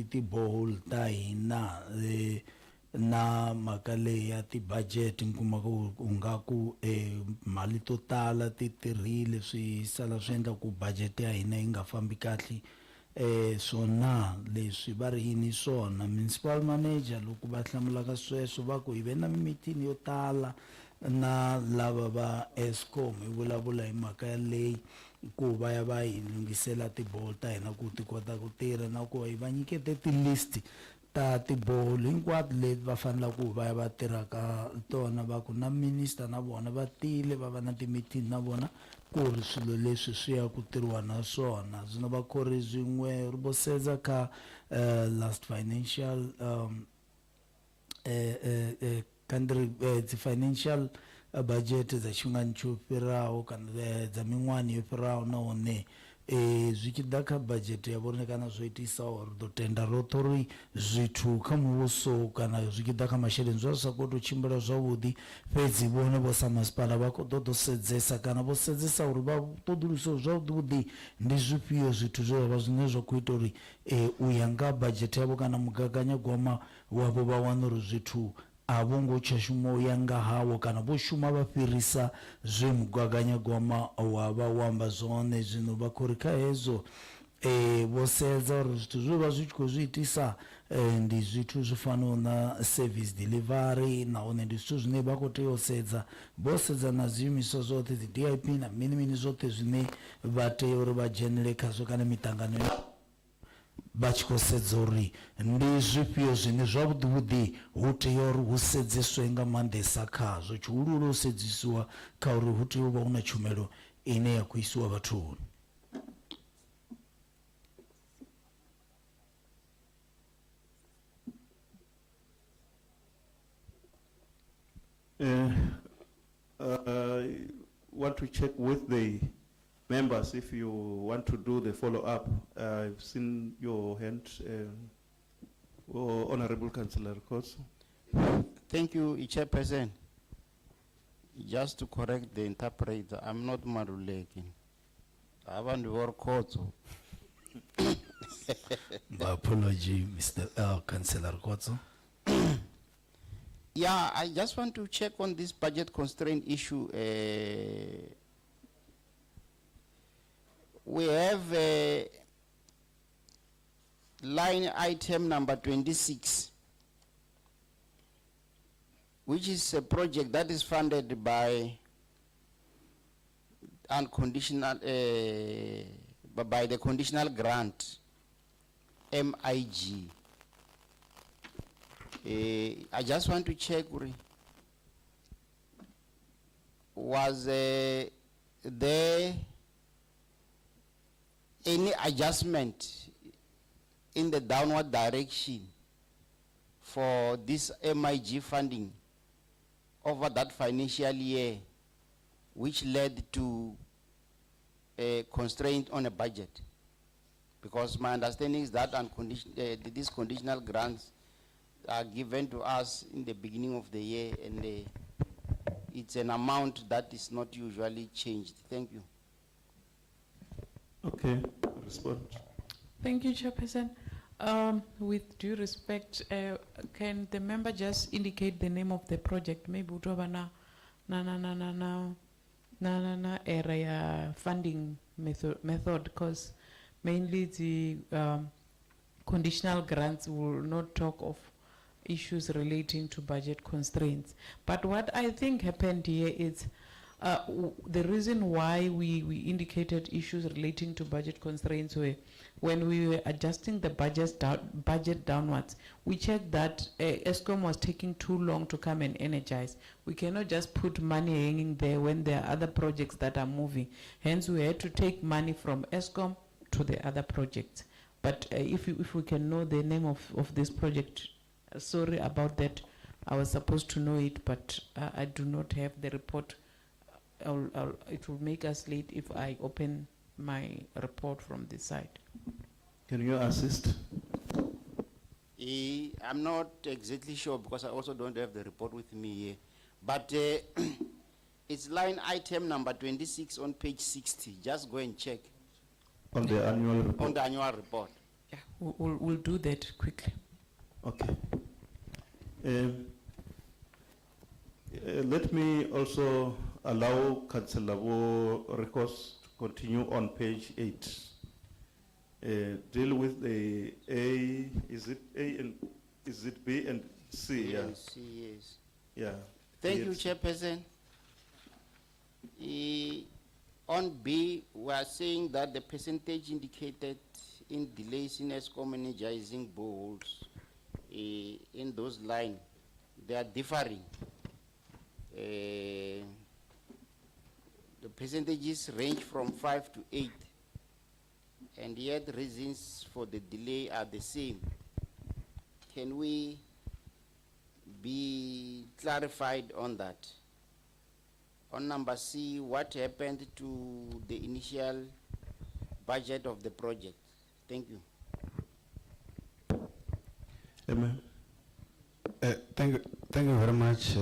ti-borehole ta hina na mhaka leyi ya ti-budget mi kuma ku nga ku mali to tala ti tirhile swi sala swi endla ku budget ya hina yi nga fambi kahle swona leswi va ri yini swona municipal manager loko va hlamulaka sweswo va ku hi ve na meeting yo tala na lava va ESCOM hi vulavula hi mhaka leyi ku va ya va hi lunghisela ti-borehole ta hina ku ti kota ku tirha na ku hi va nyikete ti-list ta ti-borehole hinkwato leti va fanela ku va ya va tirhaka tona va ku na minister na vona va tile va va na ti-meeting na vona ku ri swilo leswi swi ya ku tirhiwa na swona zwino va khori zwin'we ri vo sedza ka last financial country dzi financial budget dza tshifhingani tsho fhiraho kana dza miṅwahani yo fhiraho nahone zwi tshi ḓa kha budget ya vhone kana zwo itisaho ri ḓo tenda roṱhe uri zwithu kha muvhuso kana zwi tshi ḓa kha masheleni zwa zwi sa khou tou tshimbila zwavhuḓi fhedzi vhone vho sa masipala vha khou ḓo sedzesa kana vho sedzesa uri vha ṱoḓulusa zwavhuḓi ndi zwifhio zwithu zwe vha zwine zwa khou ita uri u ya nga budget yavho kana mugaganyagwama wavho vha wana uri zwithu a vho ngo tsha shuma u ya nga hawo kana vho shuma vha fhirisa zwe mugaganyagwama wa vha u amba zwone. Zwino vha khou ri kha hezwo vho sedza uri zwithu zwe vha zwi tshi khou zwi itisa ndi zwithu zwi fanaho na service delivery nahone ndi zwithu zwine vha khou tea u sedza vho sedza na zwiimiswa zwoṱhe dzi DIP na mini mini zwoṱhe zwine vha tea uri vha dzhenele khazwo kana miṱangano vha tshi khou sedza uri ndi zwifhio zwine zwavhuḓivhuḓi hu tea uri hu sedzeswe nga maanḓesa khazwo tshihuluhulu u sedzisiwa kha uri hu tea u vha hu na tshumelo ine ya khou isiwa vhathuni. Want to check with the members if you want to do the follow-up. I've seen your hand, Honorable Councillor Kotso. Thank you, Chairperson. Just to correct the interpreter, I'm not Maruleki. I haven't worked Kotso. My apology, Mr. Councillor Kotso. Yeah, I just want to check on this budget constraint issue. We have line item number 26, which is a project that is funded by unconditional, by the conditional grant, MIG. I just want to check, was there any adjustment in the downward direction for this MIG funding over that financial year, which led to a constraint on a budget? Because my understanding is that these conditional grants are given to us in the beginning of the year, and it's an amount that is not usually changed. Thank you. Okay, respond. Thank you, Chairperson. With due respect, can the member just indicate the name of the project? Maybe utobana na area funding method, because mainly the conditional grants will not talk of issues relating to budget constraints. But what I think happened here is the reason why we indicated issues relating to budget constraints were when we were adjusting the budget downwards, we checked that ESCOM was taking too long to come and energize. We cannot just put money hanging there when there are other projects that are moving. Hence, we had to take money from ESCOM to the other projects. But if we can know the name of this project, sorry about that. I was supposed to know it, but I do not have the report. It will make us late if I open my report from this side. Can you assist? I'm not exactly sure because I also don't have the report with me here. But it's line item number 26 on page 60. Just go and check. On the annual report? On the annual report. Yeah, we'll do that quickly. Okay. Let me also allow Councillor Rekos to continue on page 8. Deal with the A, is it A and is it B and C? Yeah. C, yes. Yeah. Thank yes. you, Chairperson. On B, we are saying that the percentage indicated in delays in ESCOM energizing boreholes in those lines, they are differing. The percentages range from 5 to 8, and yet reasons for the delay are the same. Can we be clarified on that. On number C, what happened to the initial budget of the project? Thank you. Amen. Thank you very much,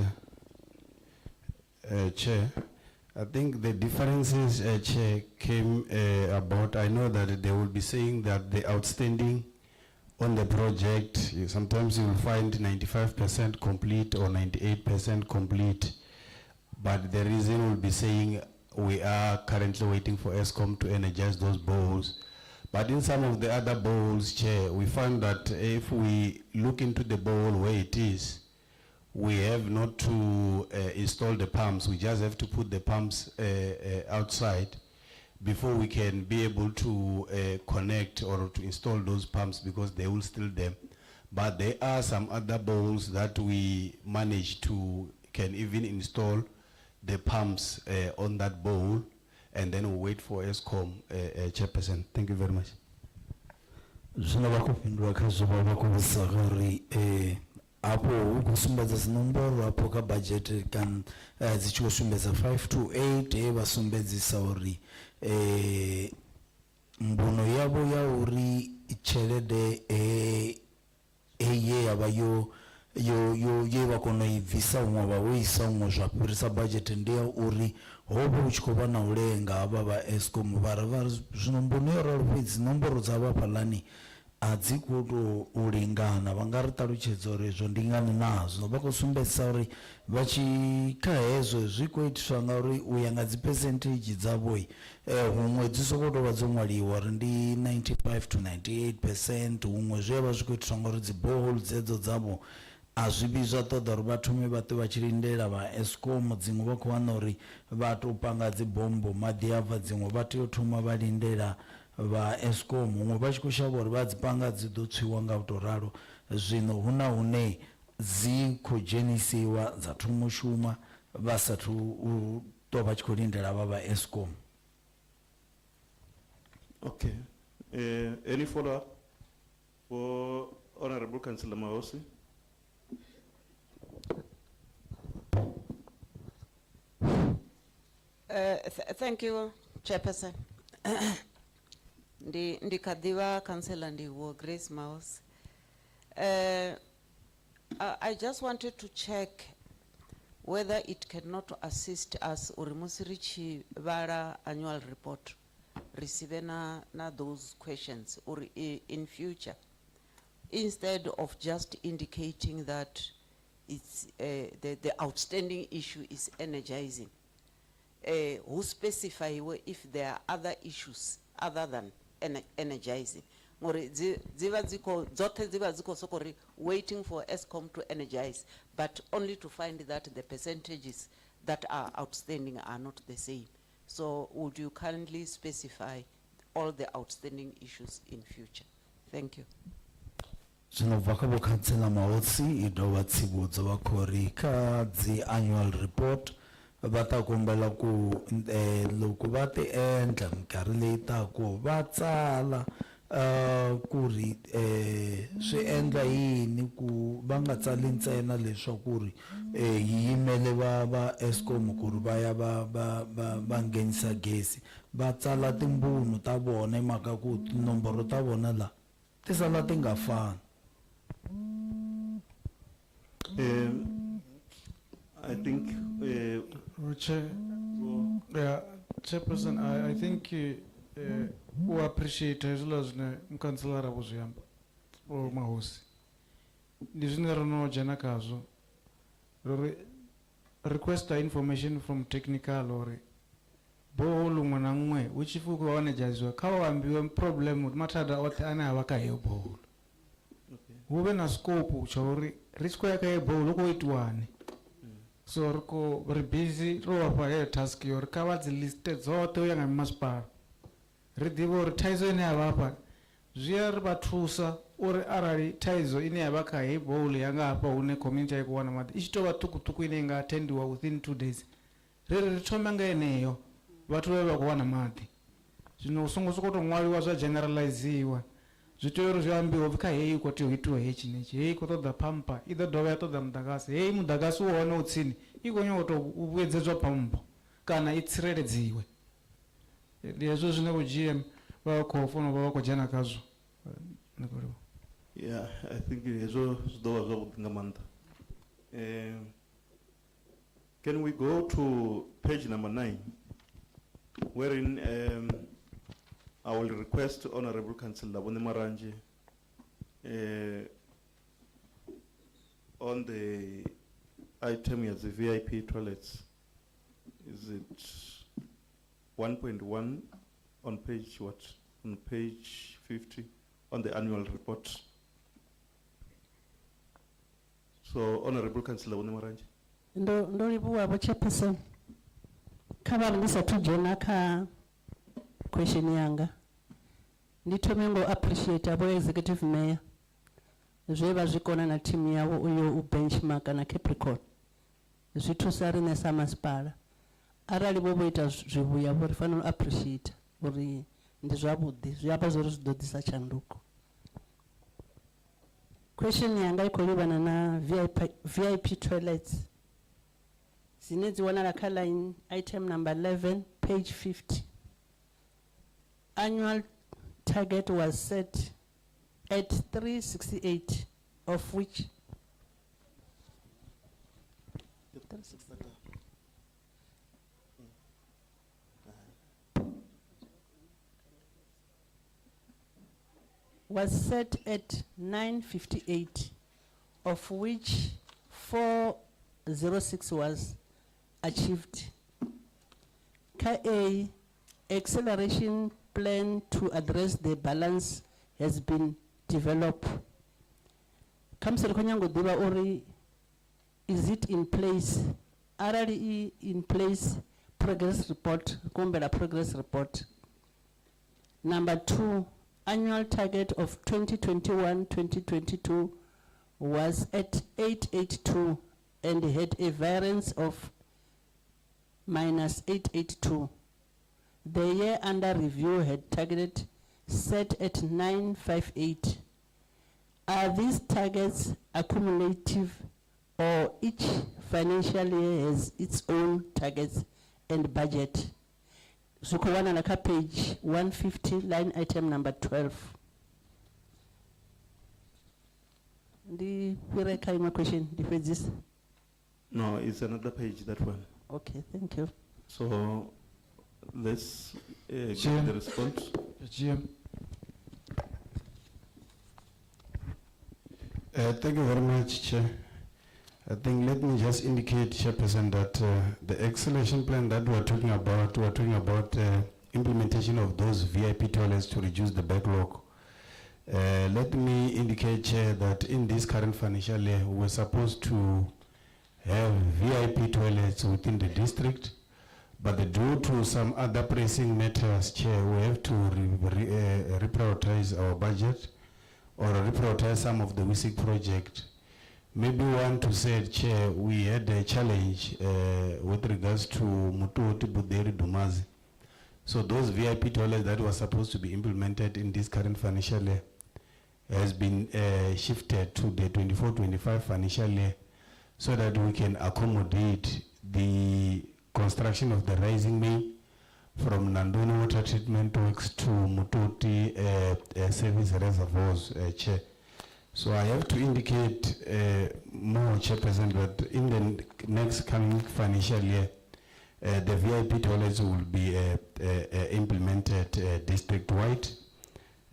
Chair. I think the differences, Chair, came about. I know that they will be saying that the outstanding on the project, sometimes you will find 95% complete or 98% complete, but the reason will be saying we are currently waiting for ESCOM to energize those bowls. But in some of the other bowls, Chair, we find that if we look into the bowl where it is, we have not to install the pumps. We just have to put the pumps outside before we can be able to connect or to install those pumps, because they will still them. But there are some other bowls that we manage to can even install the pumps on that bowl, and then we'll wait for ESCOM, Chairperson. Thank you very much. Apo ukusumbedza zinomboro apo ka budget kan dzichikusumbedza 5 to 8 vasumbedzisa uri mbuno yavo ya uri tshelede eye yava yo ye va kona ibvisa umwe va uisa umwe zwa fhirisa budget ndi ya uri hovha hu tshi khou vha na u lenga havha vha ESCOM vha zwino mbuno yo ralo fhedzi nomboro dza vha fhalani adzi kuto ulingana vanga ri ṱalutshedza uri zwo ndingane nazwo vha khou sumbedzisa uri vha tshi kha hezwo zwi khou itiswa ngauri u ya nga dzi percentage dzavho huṅwe dzi sokou tou vha dzo ṅwaliwa uri ndi 95 to 98%, huṅwe zwi vha zwi khou itiswa ngauri dzi borehole dzedzo dzavho a zwi vhi zwa ṱoḓa uri vha thome vha ṱwe vha tshi lindela vha ESCOM. Dziṅwe vha khou wana uri vha tou panga dzi bombo maḓi a bva, dziṅwe vha tea u thoma vha lindela vha ESCOM, huṅwe vha tshi khou shavha uri vha dzi panga dzi ḓo tswiwa nga u tou ralo. Zwino hu na hune dzi khou dzhenisiwa dza thoma u shuma vha sathu u tou vha tshi khou lindela vha ESCOM. Okay. Any follow-up for Honorable Councillor Mahosi? Thank you, Chairperson. Ndi Kadiwa Councillor Ndiwo Grace Mouse. I just wanted to check whether it cannot assist us or Musirichi Vara annual report receive na those questions or in future, instead of just indicating that it's the outstanding issue is energizing. Who specify if there are other issues other than energizing? Waiting for ESCOM to energize, but only to find that the percentages that are outstanding are not the same. So would you kindly specify all the outstanding issues in future? Thank you. Zvinovakabo Councillor Mahosi idova tsibudzo vakori ka dzi annual report vatakombela ku loko va ti endla minkarhi leyi tako va tsala ku ri swi endla yini ku va nga tsali ntsena leswaku ri yi yimele va ESCOM ku ri va ya va nghenisa gezi, va tsala timbunu ta vona hi mhaka ku tinomboro ta vona la ti sala ti nga fani. I think Chairperson, I think we appreciate as well as Councillor Abuzuyamba or Mahosi. This is no Janakazo. Request information from technical or Bolu Manangwe, which if we go on a jazz, Kawambi problem with Matada or Tana Wakayo Bowl. Woven a scope, Chori, Risquaka Bowl, look at one. So riko busy ro pa task your cowards listed so to yang maspa ridivo taizo ine abapa zviar bathusa uri arari taizo ine abaka he bowl yanga apa une community ikuwana mati ichito vatukutuku ine nga attendiwa within 2 days riri thoma nga eneyo vatu vave vakuwana mati zvino usungu sokoto mwaliwa zva generaliziwa Zwitori zwi ambiwa upfi kha heyi kho tea u itiwa hetshi netshi, heyi kho ṱoḓa pampa, i ḓo dovha ya ṱoḓa muḓagasi, heyi muḓagasi u hone u tsini, i khou nyaga u tou vhuedzedzwa pampo kana i tsireledziwe. Ndi hezwo zwine vho GM vha khou funa vha khou dzhena khazwo. Yeah, I think hezwo zwi ḓo vha zwavhuḓi nga maanḓa. Can we go to page number 9, wherein I will request Honorable Councillor Bone Maranje on the item as the VIP toilets. Is it 1.1 on page what? On page 50 on the annual report. So, Honorable Councillor Bone Maranje. Ndo livhuwa vho chairperson. Kha vha ndi sathu dzhena kha question yanga. Ndi thome ngo appreciate abo executive mayor. Zwe vha zwi kona na team yawo uyo u benchmark na Capricorn. Zwi thusa rine sa masipala. Arali vho ita zwivhuya vho ri fanela u appreciate uri ndi zwavhuḓi, zwi amba zwori zwi ḓo ḓisa tshanduko. Question yanga I khou livhana na VIP toilets. Dzine dzi wanala kha line item number 11 page 50. Annual target was set at 368, of which was set at 958, of which 406 was achieved. A acceleration plan to address the balance has been developed. Kamsel konyango diba ori, is it in place? Already in place, progress report, Kumbela progress report. Number 2, annual target of 2021-2022 was at 882 and had a variance of minus 882. The year under review had targeted set at 958. Are these targets accumulative or each financial year has its own targets and budget? Zukowana naka page 150, line item number 12. The my question, this? No, it's another page, that one. Okay, thank you. So let's get the response. GM. Thank you very much, Chair. I think let me just indicate, Chairperson, that the acceleration plan that we're talking about implementation of those VIP toilets to reduce the backlog. Let me indicate, Chair, that in this current financial year, we're supposed to have VIP toilets within the district, but due to some other pressing matters, Chair, we have to reprioritize our budget or reprioritize some of the WISIC project. Maybe one to say, Chair, we had a challenge with regards to Mutuoti Buderi Dumazi. So those VIP toilets that were supposed to be implemented in this current financial year has been shifted to the 24-25 financial year so that we can accommodate the construction of the rising main from Nandoni water treatment works to Mutuoti service reservoirs, Chair. So I have to indicate more, Chairperson, that in the next coming financial year, the VIP toilets will be implemented district-wide.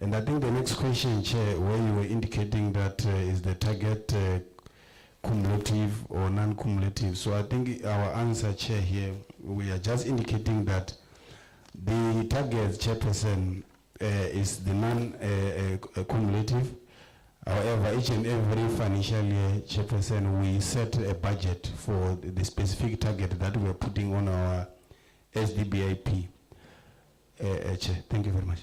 And I think the next question, Chair, where you were indicating that is the target cumulative or non-cumulative. So I think our answer, Chair, here, we are just indicating that the target, Chairperson, is the non-cumulative. However, each and every financial year, Chairperson, we set a budget for the specific target that we are putting on our SDBIP. Chair, thank you very much.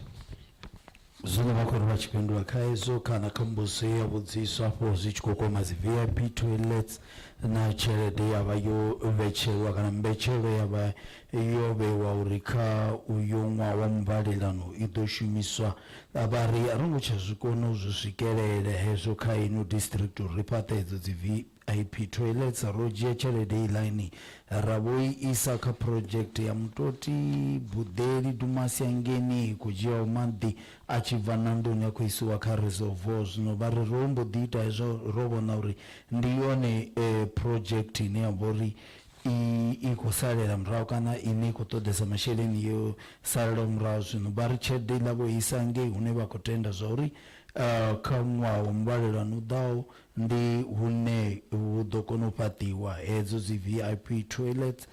Zwino vha khou ri vha tshi fhindula kha hezwo kana kha mbudziso ya vhudziswa afho zwi tshi khou kwama dzi VIP toilets na tshelede ya vha yo vhetshelwa kana mbetshelo ya vha yo vhewa uri kha uyo ṅwaha wa muvhalelano i ḓo shumiswa vha ri a ri ngo tsha zwi kona u zwi swikelele hezwo kha ino district uri ri fhaṱe hedzo dzi VIP toilets ro dzhia tshelede ilaini ra vho i isa kha project ya Mutoti Budeli Dumasi Angeni khou dzhiaho maḓi a tshi bva na nduni a khou isiwa kha reservoir. Zwino vha ri ro mbo ḓi ita hezwo ro vhona uri ndi yone project ine ya vha uri i khou salela murahu kana ine i khou ṱoḓesa masheleni yo salela murahu. Zwino vha ri tshelede iḽa vho isa ngei hune vha khou tenda zwa uri kha ṅwaha wa muvhalelano u ḓaho ndi hune hu ḓo kona u fhaṱiwa hedzo dzi VIP toilets.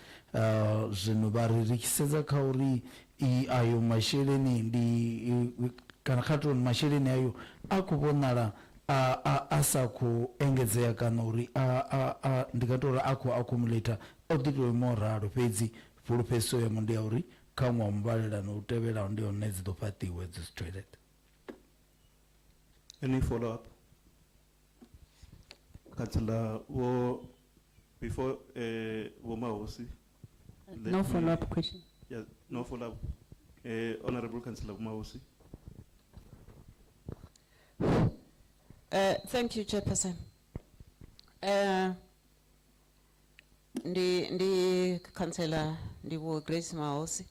Zwino vha ri ri tshi sedza kha uri ayo masheleni ndi kana kha tou masheleni ayo a khou vhonala a sa khou engedzea kana uri ndi nga tou uri a khou accumulator o ḓi tou ima ralo fhedzi fulufhedziso yamo ndi ya uri kha ṅwaha muvhalelano u tevhelaho ndi hone dzi ḓo fhaṱiwa edzo dzi toilet. Any follow up? Councillor, before Womahosi. No follow-up question. Yeah, no follow-up. Honorable Councillor Womahosi. Thank you, Chairperson. Ndi Councillor Ndiwo Grace Mahosi.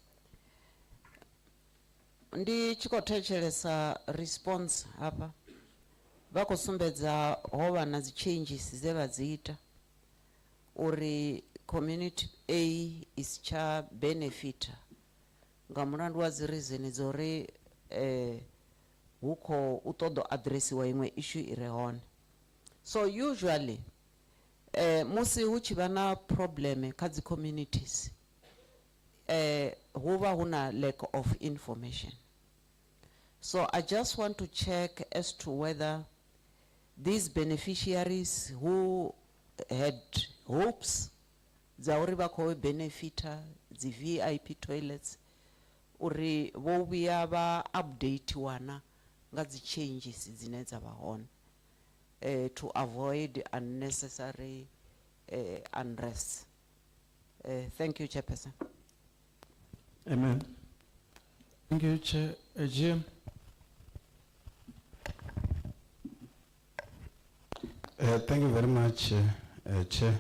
Ndi chikothetshelesa response hapa. Vako sumbedza hova na zi changes ze vadzita uri community A is cha benefit nga mulandu wa zi reason zori huko utodo addressiwa imwe issue ire hone. So usually musi hu tshi vha na problem kha dzi communities huva huna lack of information. So I just want to check as to whether these beneficiaries who had hopes za uri vha khou benefita dzi VIP toilets uri vho vhuya vha update wana nga dzi changes dzine dza vha hone to avoid unnecessary unrest. Thank you, Chairperson. Amen. Thank you, Chair. Jim. Thank you very much, Chair.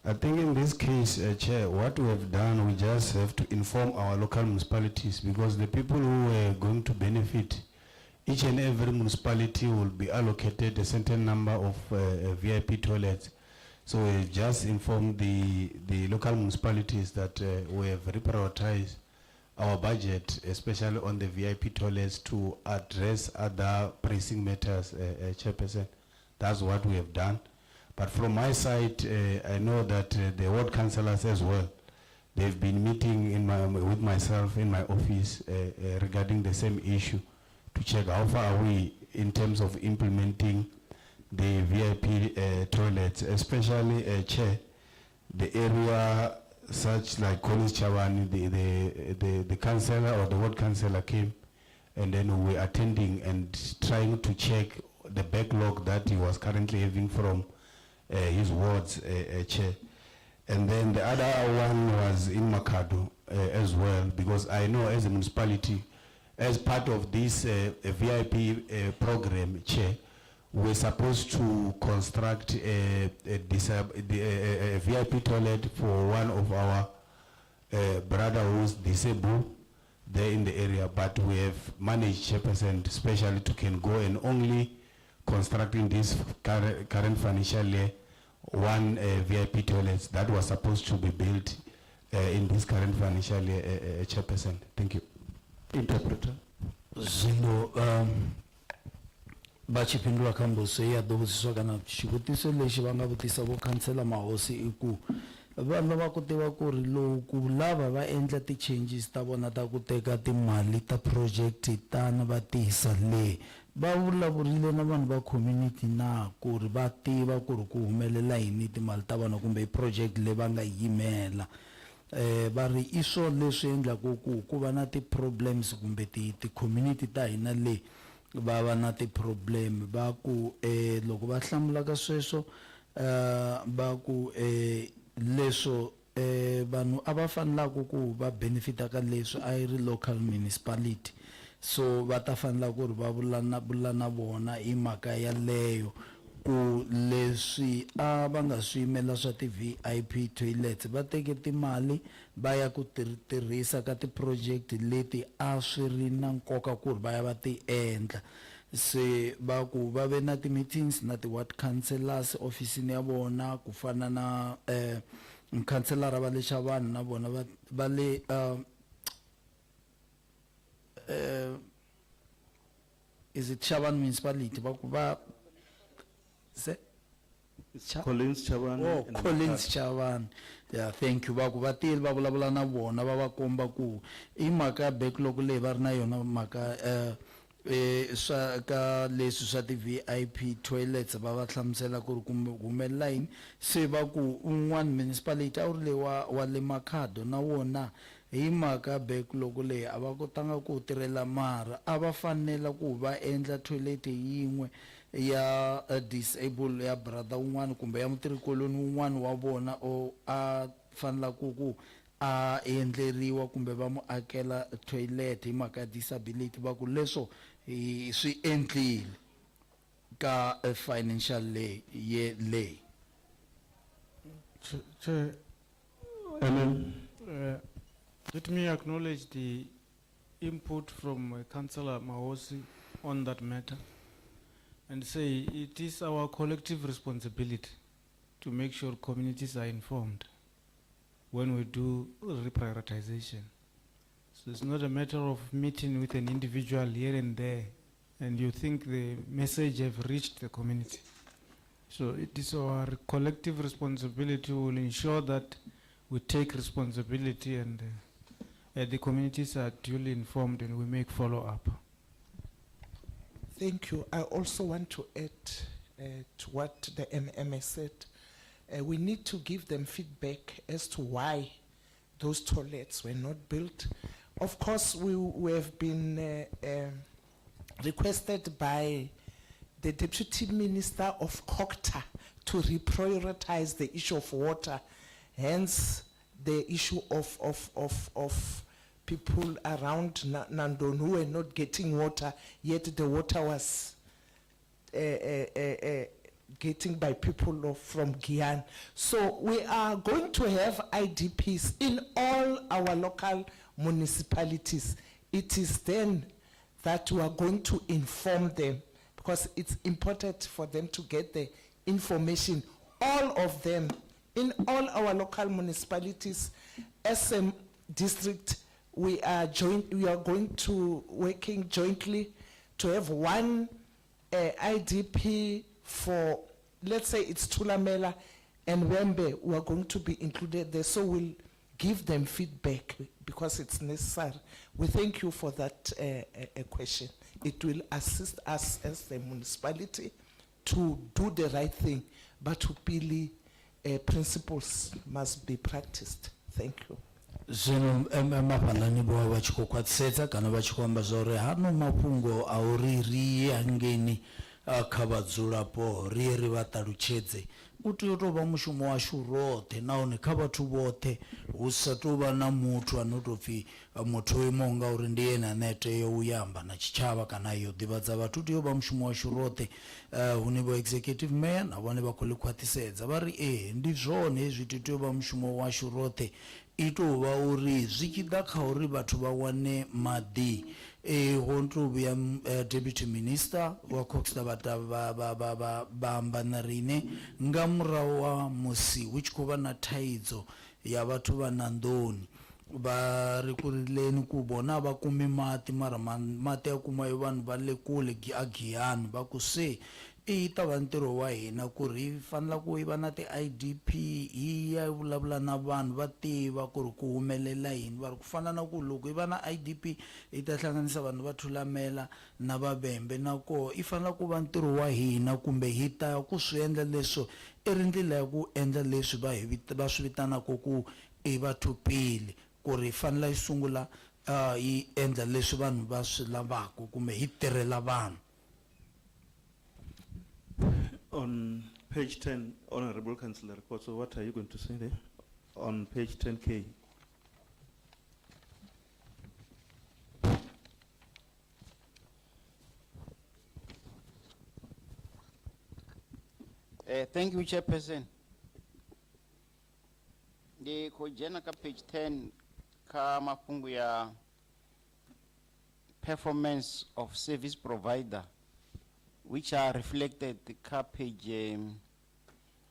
I think in this case, Chair, what we have done, we just have to inform our local municipalities because the people who are going to benefit, each and every municipality will be allocated a certain number of VIP toilets. So we just inform the local municipalities that we have reprioritized our budget, especially on the VIP toilets, to address other pressing matters, Chairperson. That's what we have done. But from my side, I know that the ward councillors as well, they've been meeting with myself in my office regarding the same issue to check how far are we in terms of implementing the VIP toilets, especially Chair, the area such like Collins Chavani, the councillor or the ward councillor came, and then we were attending and trying to check the backlog that he was currently having from his wards, Chair. And then the other one was in Makado as well, because I know as a municipality, as part of this VIP program, Chair, we're supposed to construct a VIP toilet for one of our brother who's disabled there in the area, but we have managed, Chairperson, especially to can go and only constructing this current financial year one VIP toilets that was supposed to be built in this current financial year, Chairperson. Thank you. Interpreter. Zwino vachipindula kha mbudziso ya ḓo vhudziswa kana xivutiso lexi va nga vutisa vo khansela Mahosi i ku va lava ku tiva ku ri loko lava va endla ti-changes ta vona ta ku teka timali ta project tana va tisa le va vulavurile na vanhu va community na ku ri va tiva ku ri ku humelela yini timali ta vona kumbe project leyi va nga yimela va ri i swo leswi endlaku ku va na ti-problems kumbe ti-community ta hina le va va na ti-problem va ku loko va hlamula ka sweswo va ku leswo vanhu a va fanelaka ku va benefita ka leswi a yi ri local municipality so va ta fanela ku ri va vula na vona hi mhaka yaleyo ku leswi a va nga swi yimela swa ti-VIP toilets va teke timali va ya ku tirhisa ka ti-project leti a swi ri na nkoka ku ri va ya va ti endla se va ku va ve na ti-meetings na ti-ward councillors ofisini ya vona ku fana na mukhanselara va le Chavani na vona va le is it Chavani municipality va ku va se Collins Chavani. Oh, Collins Chavani. Yeah, thank you. Va ku vatili va vulavula na vona va va komba ku i mhaka backlog leyi va ri na yona mhaka swa ka leswi swa ti-VIP toilets va va hlamusela ku ri humelela yini se va ku un'wana municipality a wu ri le wa le Makhado na wona hi mhaka backlog leyi a va kotanga ku tirhela mara a va fanela ku va endla toilet yin'we ya disable ya brother un'wana kumbe ya mutirhikoloni un'wana wa vona o a fanela ku a endleriwa kumbe va mu akela toilet hi mhaka ya disability va ku leswo swi endlile ka financial lay. Let me acknowledge the input from Councillor Mahosi on that matter and say it is our collective responsibility to make sure communities are informed when we do reprioritization. So it's not a matter of meeting with an individual here and there and you think the message have reached the community. So it is our collective responsibility to ensure that we take responsibility and the communities are duly informed and we make follow-up. Thank you. I also want to add to what the MMA said. We need to give them feedback as to why those toilets were not built. Of course, we have been requested by the Deputy Minister of Kokta to reprioritize the issue of water, hence the issue of people around Nandon who were not getting water, yet the water was getting by people from Guyana. So we are going to have IDPs in all our local municipalities. It is then that we are going to inform them because it's important for them to get the information, all of them, in all our local municipalities, SM district. We are going to working jointly to have one IDP for, let's say it's Tulamela and Wembe, we are going to be included there. So we'll give them feedback because it's necessary. We thank you for that question. It will assist us as the municipality to do the right thing, but really principles must be practiced. Thank you. Zwino maphalani bo va chikokwatsetsa kana va chikomba zore hano mafhungo a uri ri hangeni kha vhadzulapo ri ri vha ṱalutshedze u tea u tou vha mushumo washu roṱhe nahone kha vhathu vhoṱhe hu sa tou vha na muthu ano tou pfhi muthu o imaho nga uri ndi ene ane a tea u yamba na tshitshavha kana yo ḓivhadza vhathu u tea u vha mushumo washu roṱhe hune vho executive mayor na vhone vha khou ḽi khwaṱhisedza vha ri ndi zwone hezwi tea u vha mushumo washu roṱhe i tou vha uri zwi tshi ḓa kha uri vhathu vha wane maḓi ho tou vhuya deputy minister wa Coxta vha amba na riṋe nga murahu ha musi hu tshi khou vha na thaidzo ya vhathu vha Nandoni va ri ku rileni ku vona va kumi mati mara mati ya kuma hi vanhu va le kule a Giyani va ku se i ta va ntirho wa hina ku ri hi fanele ku hi va na ti-IDP hi ya vulavula na vanhu va tiva ku ri ku humelela yini va ri ku fana na ku loko hi va na IDP hi ta hlanganisa vanhu va Thulamela na Vabembe na koho i fanele ku va ntirho wa hina kumbe hi ta ku swi endla leswo i ri ndlela ya ku endla leswi va swi vitanaka ku i vathu pele ku ri fanele yi sungula yi endla leswi vanhu va swi lavaka kumbe yi tirhela vanhu. On page 10, Honorable Councillor report, so what are you going to say there? On page 10K. Thank you, Chairperson. The kojena ka page 10 ka mafungu ya performance of service provider, which are reflected ka page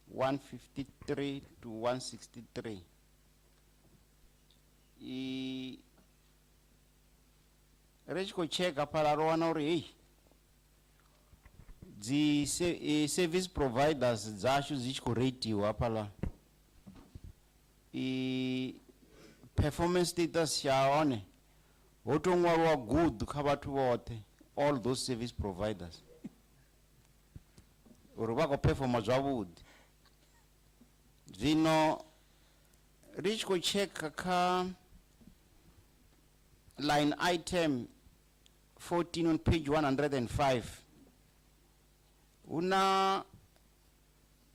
153 to 163. Rechko check apala rowana ori hey. The service providers zashu zichko rate apala. Performance status ya one. Otongwa good kabatu wote. All those service providers. Urubako performance wood. Zino rich ko check ka line item 14 on page 105. Una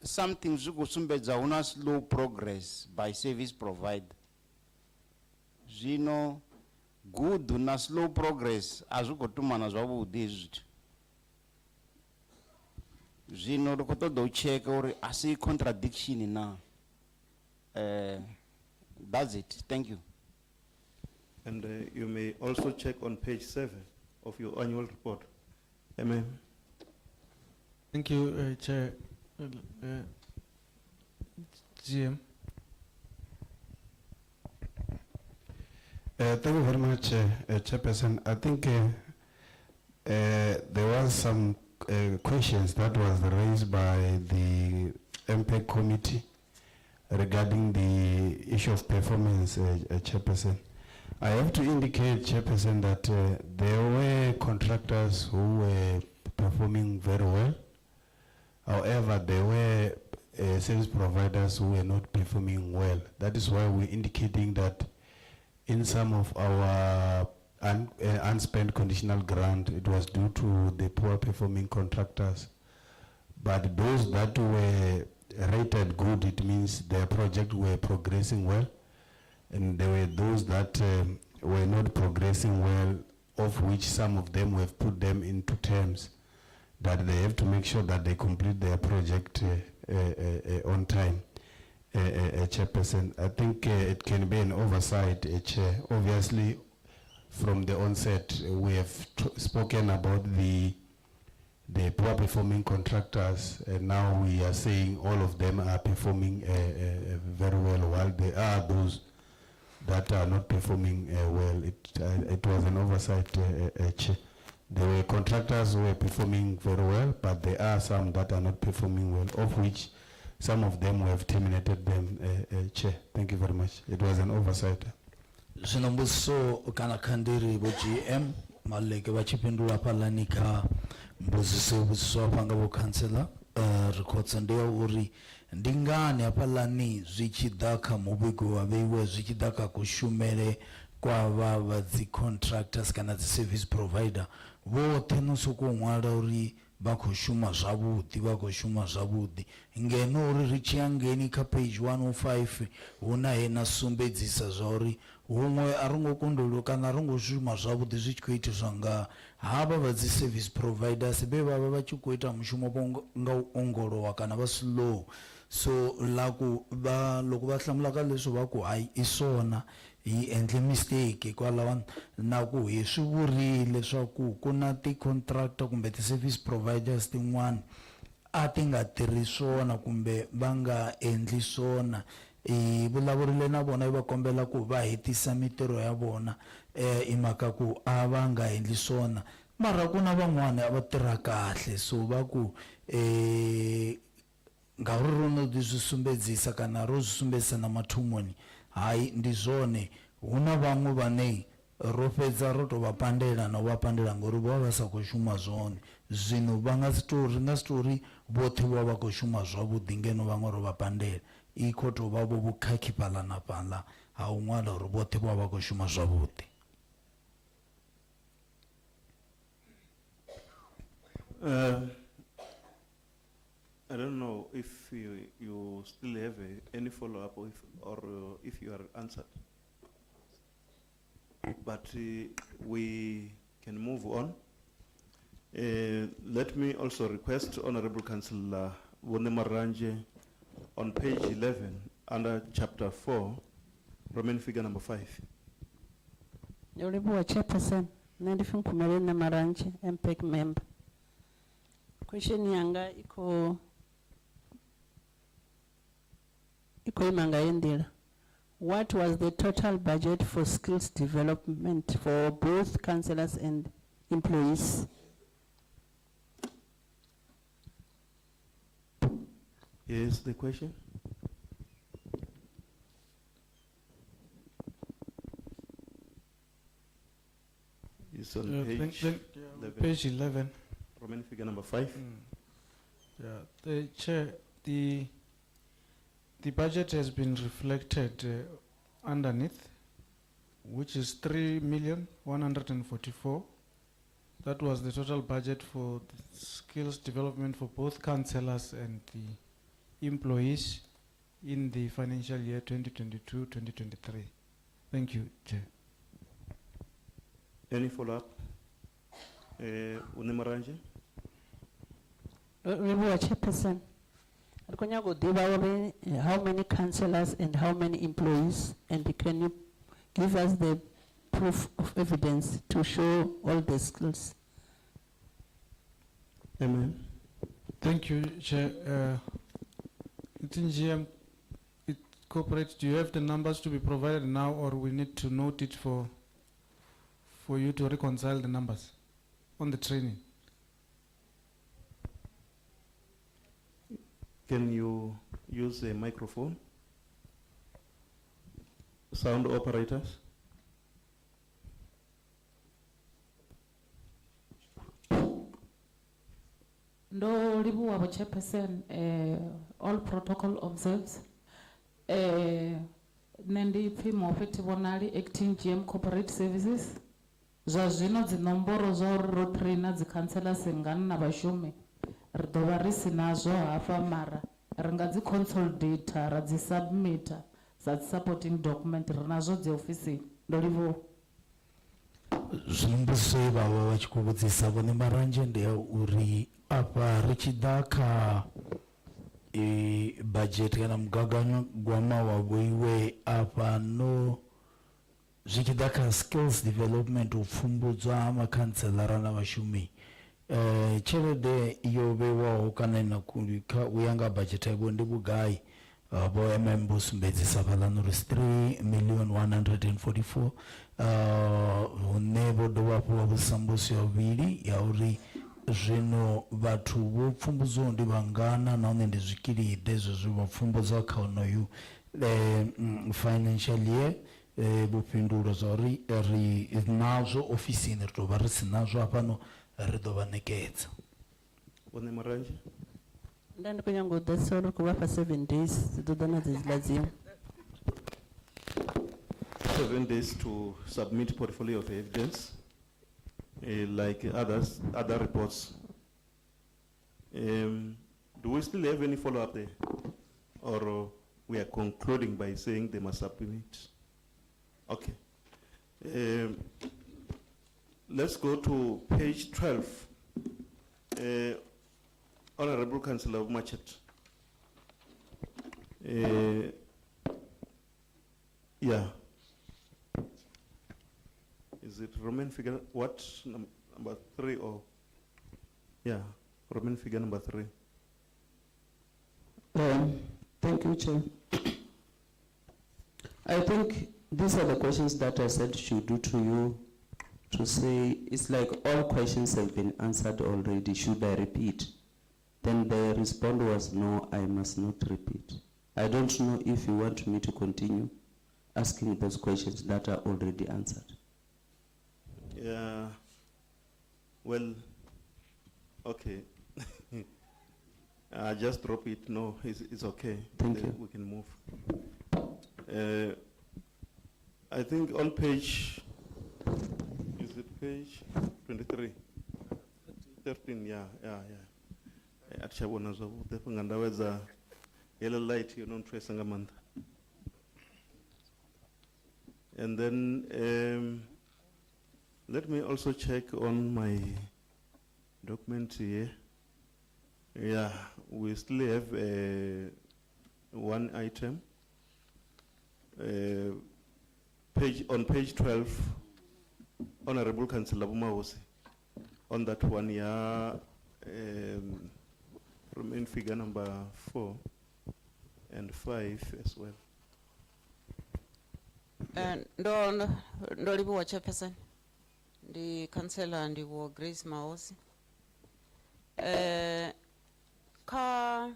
something zuko sumbedza una slow progress by service provider. Zino good na slow progress azuko tumana zwavudi izvi. Zino dokoto do check or asi contradiction na. That's it. Thank you. And you may also check on page 7 of your annual report. Amen. Thank you, Chair. GM. Thank you very much, Chairperson. I think there was some questions that was raised by the MPEC committee regarding the issue of performance, Chairperson. I have to indicate, Chairperson, that there were contractors who were performing very well. However, there were service providers who were not performing well. That is why we're indicating that in some of our unspent conditional grant, it was due to the poor performing contractors. But those that were rated good, it means their project were progressing well. And there were those that were not progressing well, of which some of them have put them into terms that they have to make sure that they complete their project on time. Chairperson, I think it can be an oversight, Chair. Obviously, from the onset, we have spoken about the poor performing contractors, and now we are saying all of them are performing very well, while there are those that are not performing well. It was an oversight, Chair. There were contractors who were performing very well, but there are some that are not performing well, of which some of them have terminated them, Chair. Thank you very much. It was an oversight. Zinombuso kana khandiri bo GM maleke vachipindula palanika mbuziso buziso panga bo councillor records ndio uri ndingani apalani zvichidaka mubiko waveiwa zvichidaka kushumere kwa vava dzi contractors kana dzi service provider vothe nosokun'wala uri vakoshuma zvavudi ngeno uri richiyangeni ka page 105 huna hena sumbedzisa zvauri humwe aringokondolo kana aringoshuma zvavudi zvichikuitiswa nga hava vadzi service providers bevava vachikuita mushumo nga ongolowa kana va slow. So loko va hlamulaka leswi va ku hayi iswona hi endle mistake kwalawa na ku hi swi vurile leswaku ku na ti-contractor kumbe ti-service providers tin'wana a ti nga tirhi swona kumbe va nga endli swona. Hi vulavurile na vona hi va kombela ku va hetisa mitirho ya vona hi mhaka ku a va nga endli swona, mara ku na van'wana a va tirha kahle. So va ku ngauri rono di swi sumbedzisa kana ro swi sumbedzisa na mathumoni hayi ndi zwone huna vhaṅwe vhane ro fhedza ro to vha pandela na vha pandela ngori vha vha sa khou shuma zwone. Zwino vha nga si tori vhoṱhe vha vha khou shuma zwavhuḓi ngeno vhaṅwe ro vha pandela. i khou tou vha vho vhukhakhi fhaḽa na fhaḽa ha u ṅwala uri vhoṱhe vho vha vha khou shuma zwavhuḓi. I don't know if you still have any follow-up or if you are answered. But we can move on. Let me also request Honorable Councillor Wonemaranje on page 11 under chapter 4, Roman figure number 5. Ndolibuwa Chairperson, Nandifun Kumarina Maranje, MPEC member. Question yanga iko imanga yendila. What was the total budget for skills development for both councillors and employees? Yes, the question. It's on page 11. Roman figure number 5. Yeah, the chair, the budget has been reflected underneath, which is 3,144,000. That was the total budget for the skills development for both councillors and the employees in the financial year 2022-2023. Thank you, Chair. Any follow-up? Unemaranje? Ndolibuwa Chairperson, alikonya kudiba how many councillors and how many employees, and can you give us the proof of evidence to show all the skills? Amen. Thank you, Chair. GM, corporate, do you have the numbers to be provided now, or we need to note it for you to reconcile the numbers on the training? Can you use a microphone? Sound operators? Ndolibuwa Chairperson, all protocol observes. Nendi pimo feti bonali acting GM corporate services. Zwazwino dzinomboro zwa rotrainer councillors ngani na vashumi. Ridova risi nazo hafa mara. Ringadzi consolidate, radzi submit, za supporting document rinazo dzi office. Ndolibuwa. Zwimbuso vhavha vha tshi khou vhudzisa vhone Maranje ndi ya uri afha ri tshi ḓa kha budget kana mugaganyagwama wa vhoiwe afha no zwi tshi ḓa kha skills development u pfumbudzwa ha makhanselara na vhashumi tshelede yo vhewaho kana na kha u ya nga budget yavho ndi vhugai bo vho sumbedzisa fhaḽa uri 3,144,000 hune vho dovha hafhu vha vhudzisa mbudziso ya vhuvhili ya uri zwino vhathu vho pfumbudzwaho ndi vhangana nahone ndi zwikili ḓe zwezwo vha pfumbudzwa kha honoyu financial year vhufhindulo zwa uri ri nazwo ofisini ri tou vha ri si nazwo hafhano ri ḓo vha ṋekedza. Vhone Maranje? Nda ndi khou nyanga u ḓadzisa uri khou vhafha 7 days dzi ḓo ḓa na dzedziḽa dziṅwe. 7 days to submit portfolio of evidence, like other reports. Do we still have any follow-up there? Or we are concluding by saying they must submit? Okay. Let's go to page 12. Honorable Councillor Machet. Yeah. Is it Roman figure, what, number 3 or? Yeah, Roman figure number 3. Thank you, Chair. I think these are the questions that I said should do to you, to say it's like all questions have been answered already. Should I repeat? Then the response was no, I must not repeat. I don't know if you want me to continue asking those questions that are already answered. Yeah, well, okay. Just drop it, no, it's okay. Thank you. We can move. I think on page, is it page 23? 13, yeah. Achabona zobu, tepanga weza yellow light, you don't trace angamanda. And then, let me also check on my document here. Yeah, we still have one item. On page 12, Honorable Councillor Bumaosi, on that one, yeah, remain figure number 4 and 5 as well. Ndolibu Chairperson, the councillor and the Grace Maosi. Ka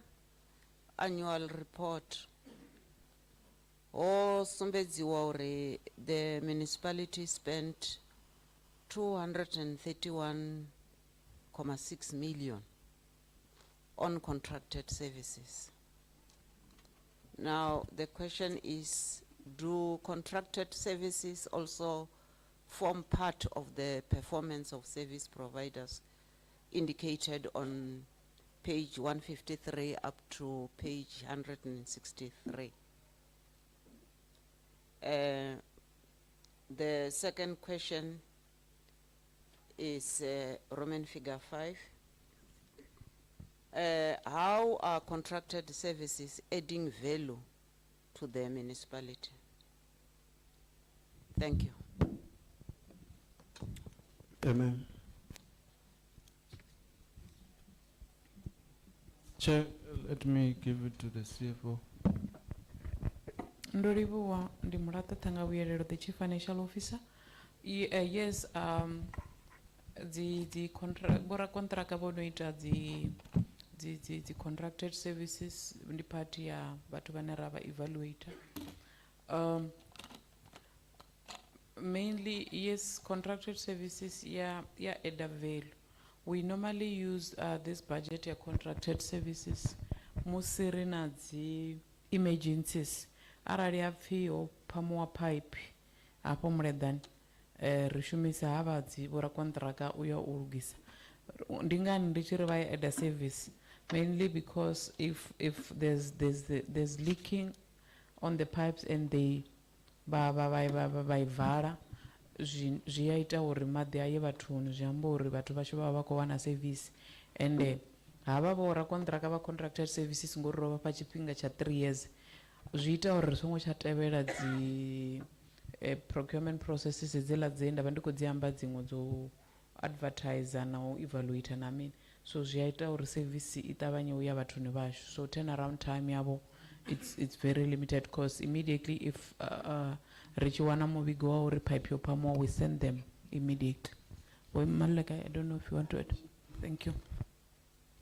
annual report o sumbedziwa uri the municipality spent 231.6 million on contracted services. Now the question is, do contracted services also form part of the performance of service providers indicated on page 153 up to page 163? The second question is Roman figure 5. How are contracted services adding value to the municipality? Thank you. Amen. Chair, let me give it to the CFO. Ndoribuwa ndi murata tanga wiyelero the chief financial officer. Yes, the contract bora contract abonoita the contracted services ndi party ya batu banera evaluator. Mainly, yes, contracted services, yeah, add a value. We normally use this budget ya contracted services musiri na zi emergencies. Arali apfi o pamuwa pipe apo mredani rishumisa havadzi bora kontraka uya urugisa. Ndingani ndichiri vai add a service mainly because if there's leaking on the pipes and they vara zviyaita uri madhi aye vatunu zviamba uri vatu vacho vava vakowana service and hava vora contract va contracted services ngorova pachipinga cha 3 years zviita uri songo chatevera dzi procurement processes dzela dzenda vandiko dziamba dzimwe dzo advertise na evaluate na mini so zviyaita uri service itavanye uya vatunu vasho so turnaround time yavo it's very limited because immediately if richiwana muvigo wa uri pipe yopamwa we send them immediately. Well, Malaka, I don't know if you want to add. Thank you.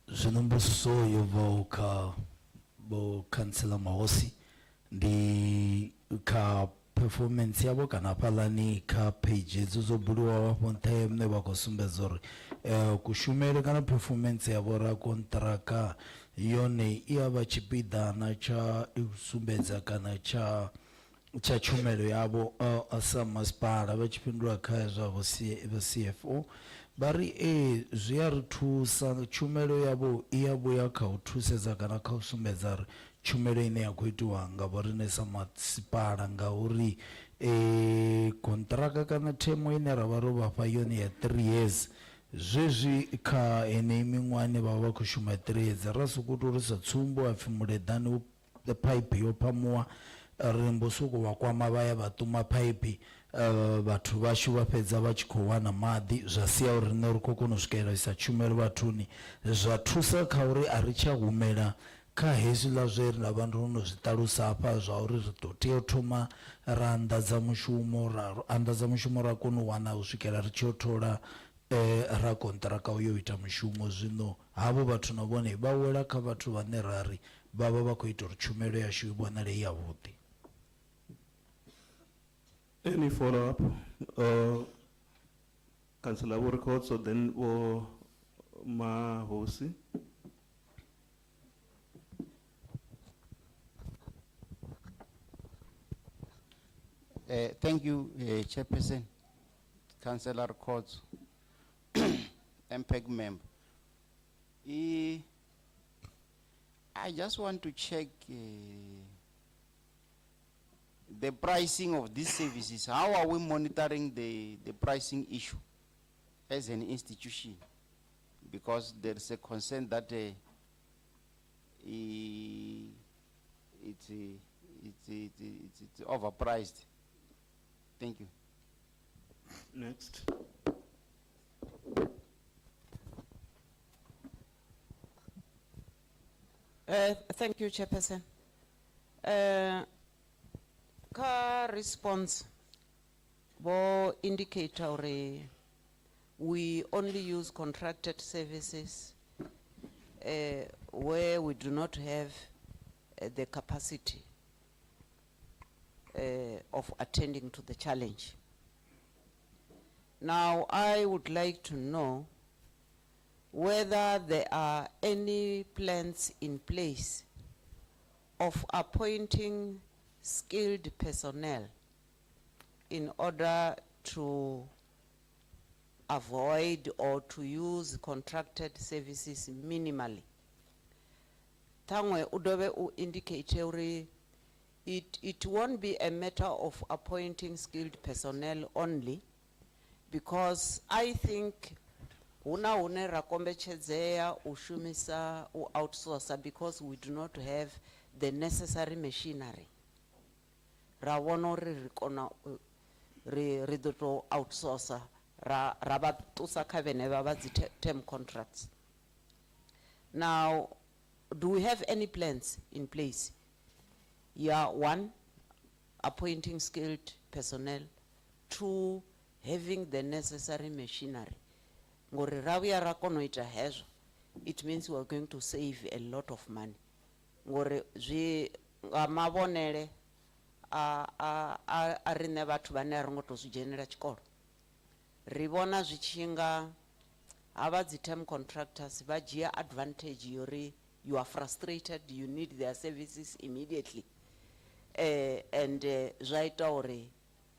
Zinombuso yovoka bo Councillor Maosi ndi ka performance yabo kana palani ka page zo buluwa wapo time ne bakosumbeza uri kushumele kana performance yabo ra kontraka yone iyaba chipidana cha usumbeza kana cha chumelo yabo asa masipala vachipindula kaya zvavo CFO bari zviyarithusa chumelo yavo iyavo yakauthuseza kana kausumbedza ri chumelo ine yakuitiwa ngavo rinesa masipala ngauri kontraka kana themo ine rava rovapa yone ya 3 years zvezvi kha ene miṅwahani vava va khou shuma 3 years ra sokoto ri sa tsumbo apfi muledani the pipe yo phamuwa rimbo soko vakwama vaya vatuma pipe vathu vashu va fhedza va tshi khou wana maḓi zwa sia uri rine ri khou kona u swikelela isa tshumelo vhathuni zwa thusa kha uri a ri tsha humela kha hezwiḽa zwe ri na vha ndo no zwi ṱalusa hafha zwa uri ri ḓo tea u thoma ra anḓadza mushumo ra kona u wana u swikelela ri tshi yo thola ra kontraka uyo ita mushumo zwino havho vhathu na vhone vha wela kha vhathu vhane rari vha vha vha khou ita uri tshumelo yashu i vhonale i yavhuḓi. Any follow-up? Councillor will record, so then Mahosi. Thank you, Chairperson, Councillor Courts, MPEG member. I just want to check the pricing of these services. How are we monitoring the pricing issue as an institution? Because there's a concern that it's overpriced. Thank you. Next. Thank you, Chairperson. Ka response, bo indicator we only use contracted services where we do not have the capacity of attending to the challenge. Now, I would like to know whether there are any plans in place of appointing skilled personnel in order to avoid or to use contracted services minimally. Tangwe udobe u indicate it won't be a matter of appointing skilled personnel only, because I think una une rakombe chezea ushumisa u outsourcer because we do not have the necessary machinery. Rawono rikona ridoto outsourcer rabatusa kaveneva term contracts. Now, do we have any plans in place? Yeah, one, appointing skilled personnel. Two, having the necessary machinery. Ngori ravia rakono ita hezo, it means we are going to save a lot of money. Ngori zwi ngamabonele arine bathu bane rongo to sujenera chikolo. Ribona zwichinga aba term contractors bajia advantage yori you are frustrated, you need their services immediately. And zwaita ore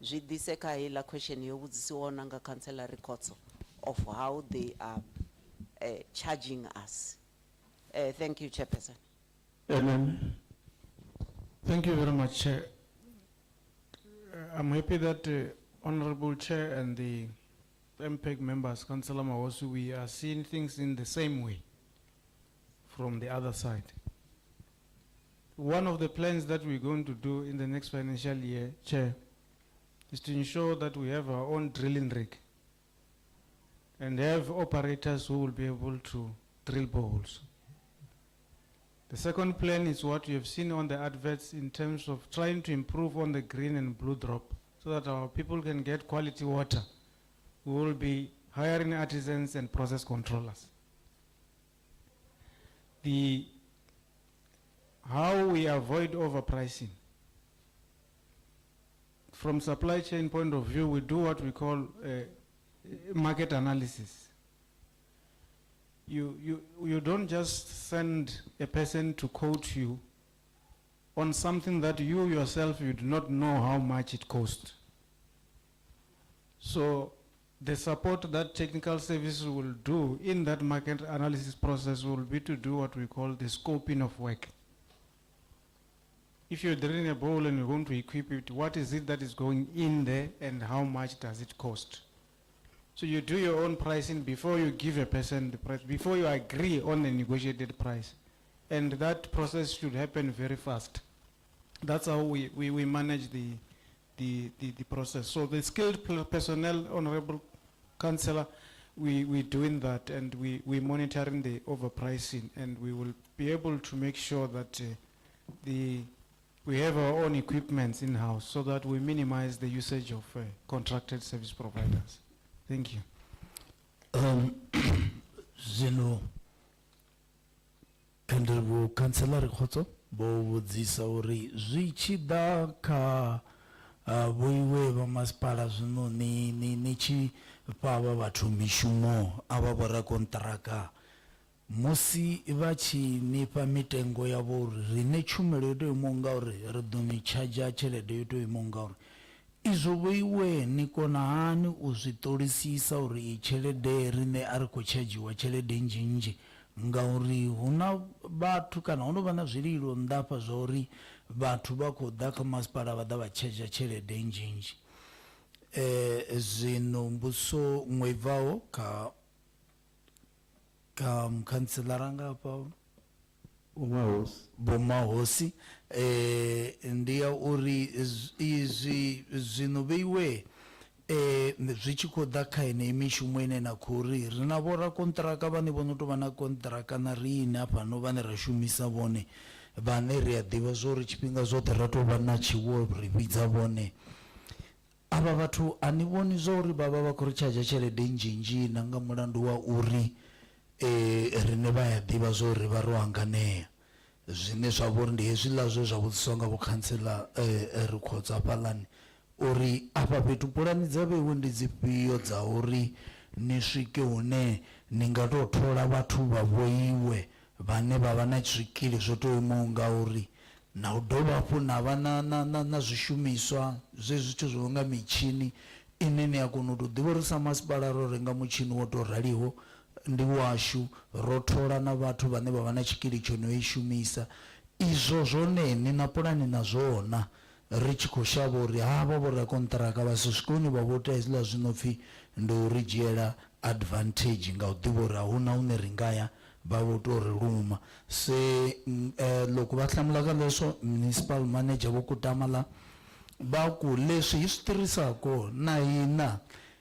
zvidiseka ila question yobudzisiwona nga councillor records of how they are charging us. Thank you, Chairperson. Amen. Thank you very much, Chair. I'm happy that Honorable Chair and the MPEG members, Councillor Mawosu, we are seeing things in the same way from the other side. One of the plans that we're going to do in the next financial year, Chair, is to ensure that we have our own drilling rig and have operators who will be able to drill boreholes. The second plan is what you have seen on the adverts in terms of trying to improve on the green and blue drop so that our people can get quality water. We will be hiring artisans and process controllers. How we avoid overpricing. From supply chain point of view, we do what we call market analysis. You don't just send a person to quote you on something that you yourself, you do not know how much it costs. So the support that technical services will do in that market analysis process will be to do what we call the scoping of work. If you're drilling a bowl and you're going to equip it, what is it that is going in there and how much does it cost? So you do your own pricing before you give a person the price, before you agree on a negotiated price. And that process should happen very fast. That's how we manage the process. So the skilled personnel, Honorable Councillor, we're doing that, and we're monitoring the overpricing, and we will be able to make sure that we have our own equipments in-house so that we minimize the usage of contracted service providers. Thank you. Zeno, Honorable Councillor Khotso, bo vhudzisa uri zwi tshi ḓa kha vhoiwe vha masipala zwino ni tshi fha avha vhathu mishumo ava vho rakontraka musi vha tshi nifha mitengo yavho uri rine tshumelo yo tou imaho ngauri ri ḓo ni charger tshelede yo tou imaho ngauri izwo vhoiwe ni kona hani u zwi ṱolisisa uri i tshelede rine a ri khou tshadzhiwa tshelede nnzhi ngauri huna vhathu kana ho no vha na zwililo nnḓafha zwa uri vhathu vha khou ḓa kha masipala vha ḓa vha tshadzha tshelede nnzhi. Zwino mbuso ṅwe i bvaho kha mukhanselara ngafha Vho Mahosi ndi ya uri izwi zwino vheiwe zwi tshi khou ḓa kha yeneyi mishumo ine na khou ri ri na vhorakonṱiraka vhane vho no tou vha na konṱiraka na riine hafhano vhane ra shumisa vhone vhane ri a ḓivha zwa uri tshifhinga zwoṱhe ra tou vha na tshiwo ri vhidza vhone. Avha vhathu a ni vhoni zwa uri vha vha vha khou ri tshadzha tshelede nnzhi na nga mulandu wa uri rine vha ya ḓivha zwa uri vha ro hanganea zwine zwa vha uri ndi hezwiḽa zwe zwa vhudziswa nga vhukhantsela rikhotsa hafhaḽani uri afha fhethu pulani dza vheiwe ndi dzifhio dza uri ni swike hune ni nga tou thola vhathu vha vhoiwe vhane vha vha na zwikili zwo tou imaho nga uri na u dovha hafhu na vha na zwishumiswa zwe zwithu zwo nga mitshini ine ni a kona u tou ḓivha uri sa masipala ro renga mutshini wo tou raliho ndi washu ro thola na vhathu vhane vha vha na tshikili tsho no i shumisa. Izwo zwone ni na pulani na zwona ri tshi khou shavha uri havha vhorakonṱiraka vha si swike hune vha vho ita hezwiḽa zwi no pfhi ndi u ri dzhiela advantage nga u ḓivha uri a huna hune ri nga ya va vo to ri luma se loko va hlamula ka leswo municipal manager vo kutama la va ku leswi hi swi tirhisako na hina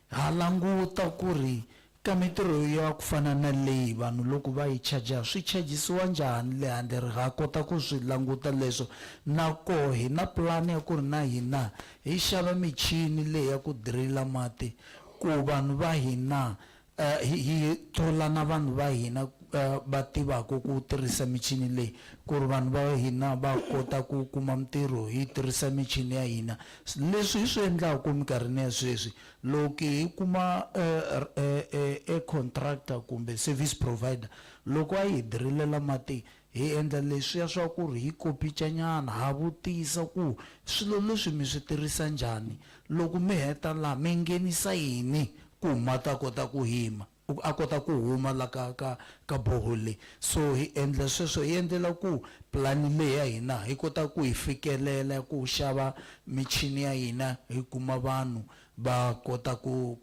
ha languta ku ri ka mitirho ya ku fana na leyi vanhu loko va yi charger swi chajisiwa njhani le handle ri ha kota ku swi languta leswo na koho hi na pulani ya ku ri na hina hi xava michini leyi ya ku dirila mati ku vanhu va hina hi thola na vanhu va hina va tivaka ku tirhisa michini leyi ku ri vanhu va hina va kota ku kuma mitirho hi tirhisa michini ya hina leswi hi swi endlaka minkarhini ya sweswi loko hi kuma contractor kumbe service provider loko a hi dirilela mati hi endla leswiya swa ku ri hi kopicanyana ha vutisa ku swilo leswi mi swi tirhisa njhani loko mi heta laha mi nghenisa yini ku mata kota ku hima a kota ku huma la ka bohole so hi endla sweswo hi endlela ku plani leyi ya hina hi kota ku hi fikelela ku xava michini ya hina hi kuma vanhu va kota ku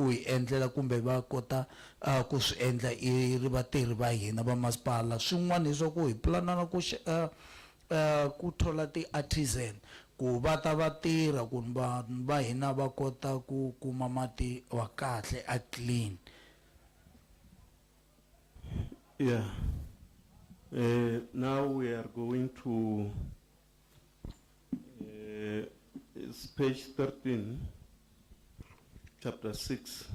hi endlela kumbe va kota ku swi endla i ri vatirhi va hina va masipala swin'wana hi swa ku hi planana ku thola ti-artisan ku va ta va tirha ku vanhu va hina va kota ku kuma mati wa kahle a clean. Yeah. Now we are going to it's page 13, chapter 6.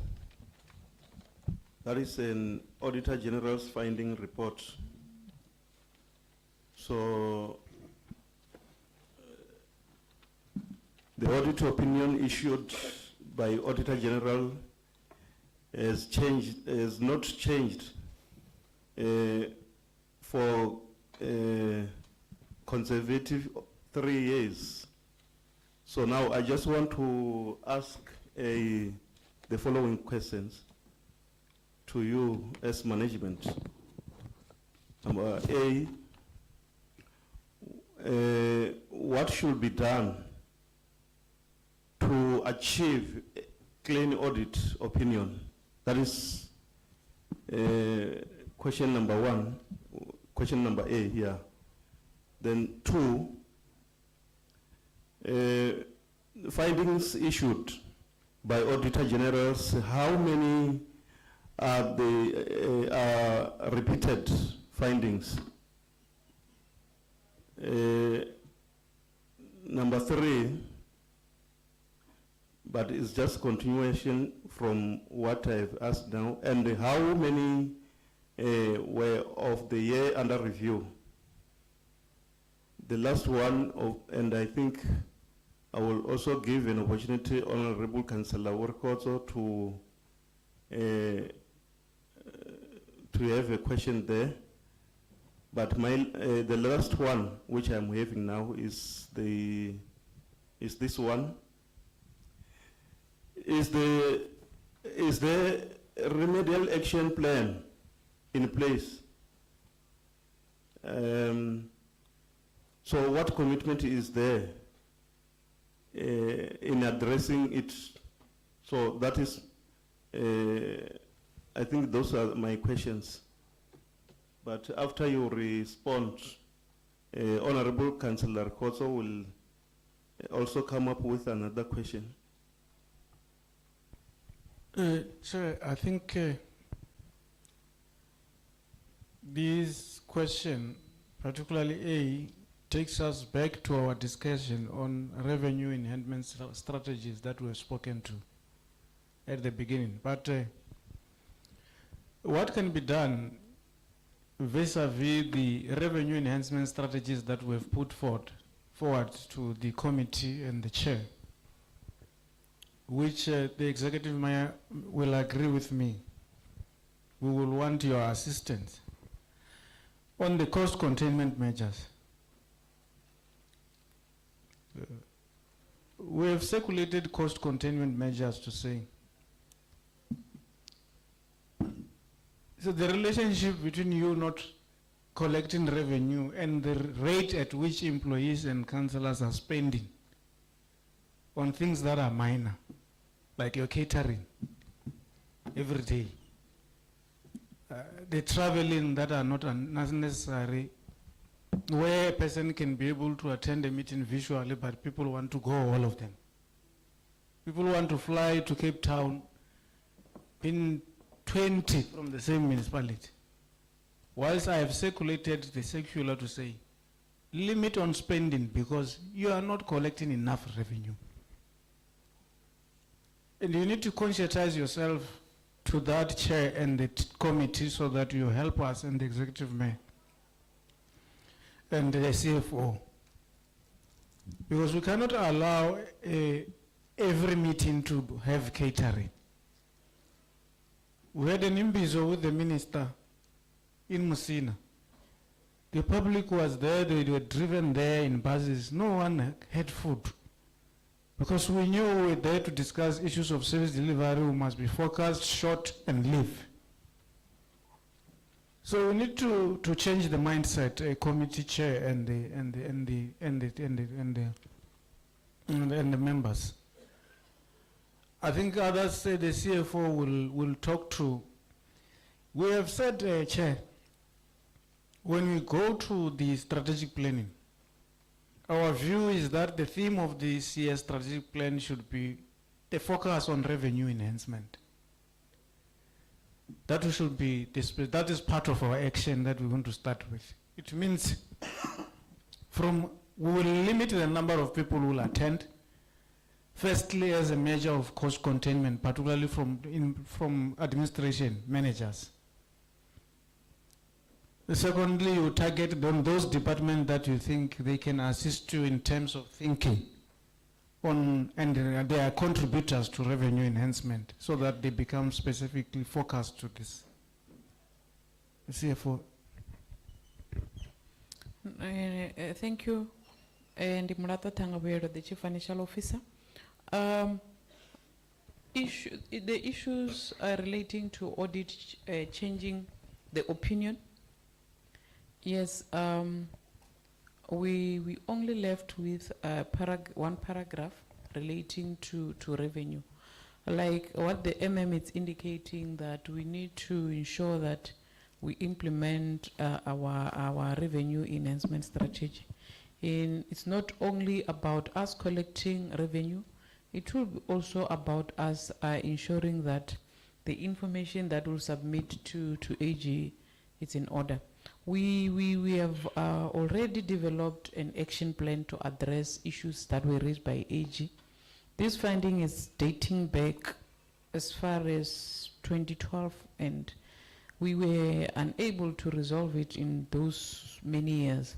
That is an Auditor General's finding report. So the audit opinion issued by Auditor General has not changed for conservative 3 years. So now I just want to ask the following questions to you as management. Number A, what should be done to achieve a clean audit opinion? That is question number 1, question number A here. Then 2, findings issued by Auditor Generals, how many are the repeated findings? Number 3, but it's just continuation from what I've asked now, and how many were of the year under review? The last one, and I think I will also give an opportunity, Honorable Councillor Workozo, to have a question there. But the last one, which I'm having now, is this one. is there a remedial action plan in place? So what commitment is there in addressing it? So that is, I think those are my questions. But after you respond, Honorable Councillor Koso will also come up with another question. Sir, I think this question, particularly A, takes us back to our discussion on revenue enhancement strategies that we have spoken to at the beginning. But what can be done vis-a-vis the revenue enhancement strategies that we have put forward to the committee and the chair, which the executive mayor will agree with me. We will want your assistance on the cost containment measures. We have circulated cost containment measures to say, so the relationship between you not collecting revenue and the rate at which employees and councillors are spending on things that are minor, like your catering every day, the traveling that are not necessary, where a person can be able to attend a meeting visually, but people want to go, all of them. People want to fly to Cape Town in 20 from the same municipality. Whilst I have circulated the circular to say, limit on spending because you are not collecting enough revenue. And you need to conscientize yourself to that chair and the committee so that you help us and the executive mayor and the CFO. Because we cannot allow every meeting to have catering. We had an imbizo with the minister in Musina. The public was there, they were driven there in buses. No one had food. Because we knew we were there to discuss issues of service delivery, we must be focused, short, and live. So we need to change the mindset, a committee chair and the members. I think others say the CFO will talk to. We have said, Chair, when we go to the strategic planning, our view is that the theme of the CS strategic plan should be the focus on revenue enhancement. That should be, that is part of our action that we want to start with. It means we will limit the number of people who will attend. Firstly, as a measure of cost containment, particularly from administration managers. Secondly, you target on those departments that you think they can assist you in terms of thinking on, and they are contributors to revenue enhancement so that they become specifically focused to this. CFO. Thank you. And Murata Tangabuero, the Chief Financial Officer. The issues are relating to audit changing the opinion. Yes, we only left with one paragraph relating to revenue. Like what the is indicating, that we need to ensure that we implement our revenue enhancement strategy. And it's not only about us collecting revenue, it will be also about us ensuring that the information that we'll submit to AG is in order. We have already developed an action plan to address issues that were raised by AG. This finding is dating back as far as 2012, and we were unable to resolve it in those many years.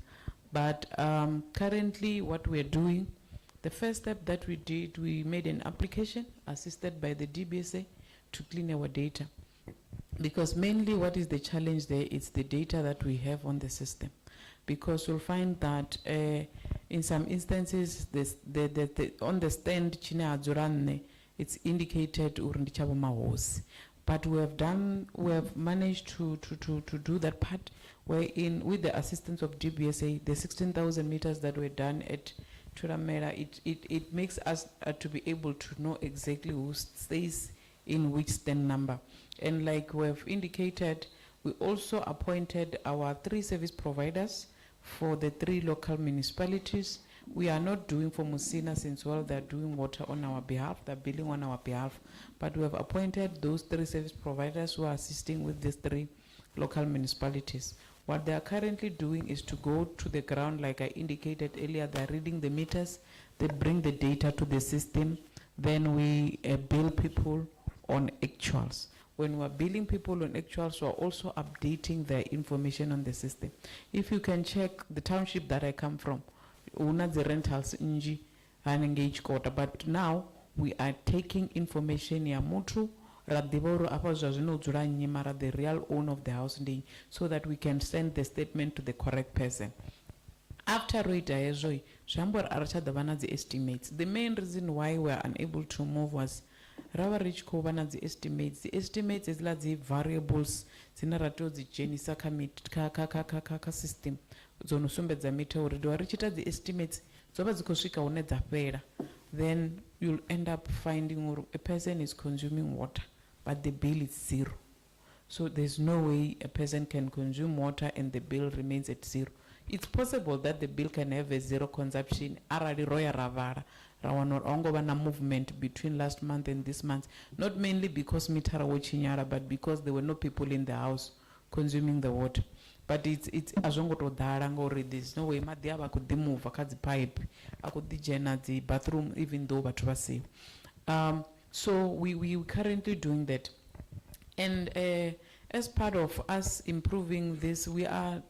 But currently what we're doing, the first step that we did, we made an application assisted by the DBSA to clean our data. Because mainly what is the challenge there is the data that we have on the system. Because you'll find that in some instances, on the stand, China Azuranne, it's indicated urundi chabo mahosi. But we have managed to do that part wherein with the assistance of GBSA, the 16,000 meters that were done at Turamera, it makes us to be able to know exactly who stays in which stand number. And like we have indicated, we also appointed our 3 service providers for the 3 local municipalities. We are not doing for Musina since well they're doing water on our behalf, they're billing on our behalf, but we have appointed those 3 service providers who are assisting with these 3 local municipalities. What they are currently doing is to go to the ground, like I indicated earlier, they're reading the meters, they bring the data to the system, then we bill people on actuals. When we're billing people on actuals, we're also updating their information on the system. If you can check the township that I come from, una the rentals inji and engage quarter, but now we are taking information ya mutu radiboro apa zwazwino dzula nnyi mara the real owner of the house ndi, so that we can send the statement to the correct person. After roita hezwo zvambori arachada vana the estimates. The main reason why we are unable to move was rava rich ko vana the estimates. The estimates is la the variables dzina rato dzijenisa ka system zonosumbedza mita uri richita the estimates dzova dzikosvika une dzapera, then you'll end up finding a person is consuming water but the bill is 0. So there's no way a person can consume water and the bill remains at 0. It's possible that the bill can have a 0 consumption arali roya ravara rawanor movement between last month and this month, not mainly because mitara wachinyara, but because there were no people in the house consuming the water. But it's azongotodala ngori there's no way madhi ava kudimove akadzi pipe akudijena the bathroom even though vatu vasiva. So we currently doing that, and as part of us improving this, we are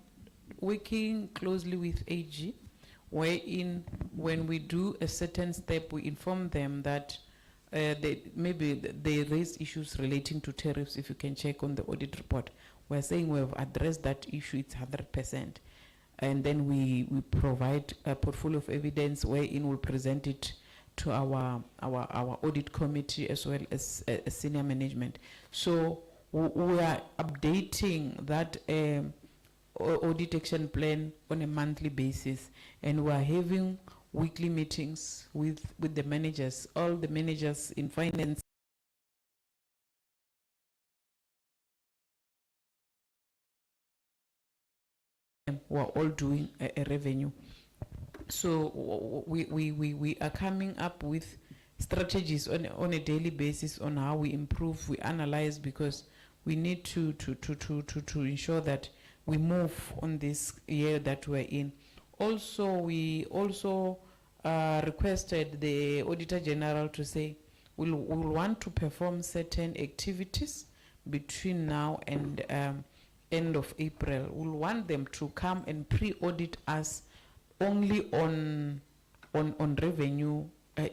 working closely with AG, wherein when we do a certain step, we inform them that maybe they raise issues relating to tariffs. If you can check on the audit report, we're saying we have addressed that issue, it's 100%. And then we provide a portfolio of evidence wherein we'll present it to our audit committee as well as senior management. So we are updating that audit action plan on a monthly basis, and we are having weekly meetings with the managers, all the managers in finance. We're all doing a revenue. So we are coming up with strategies on a daily basis on how we improve, we analyze, because we need to ensure that we move on this year that we're in. Also, we also requested the Auditor General to say we'll want to perform certain activities between now and end of April. We'll want them to come and pre-audit us only on revenue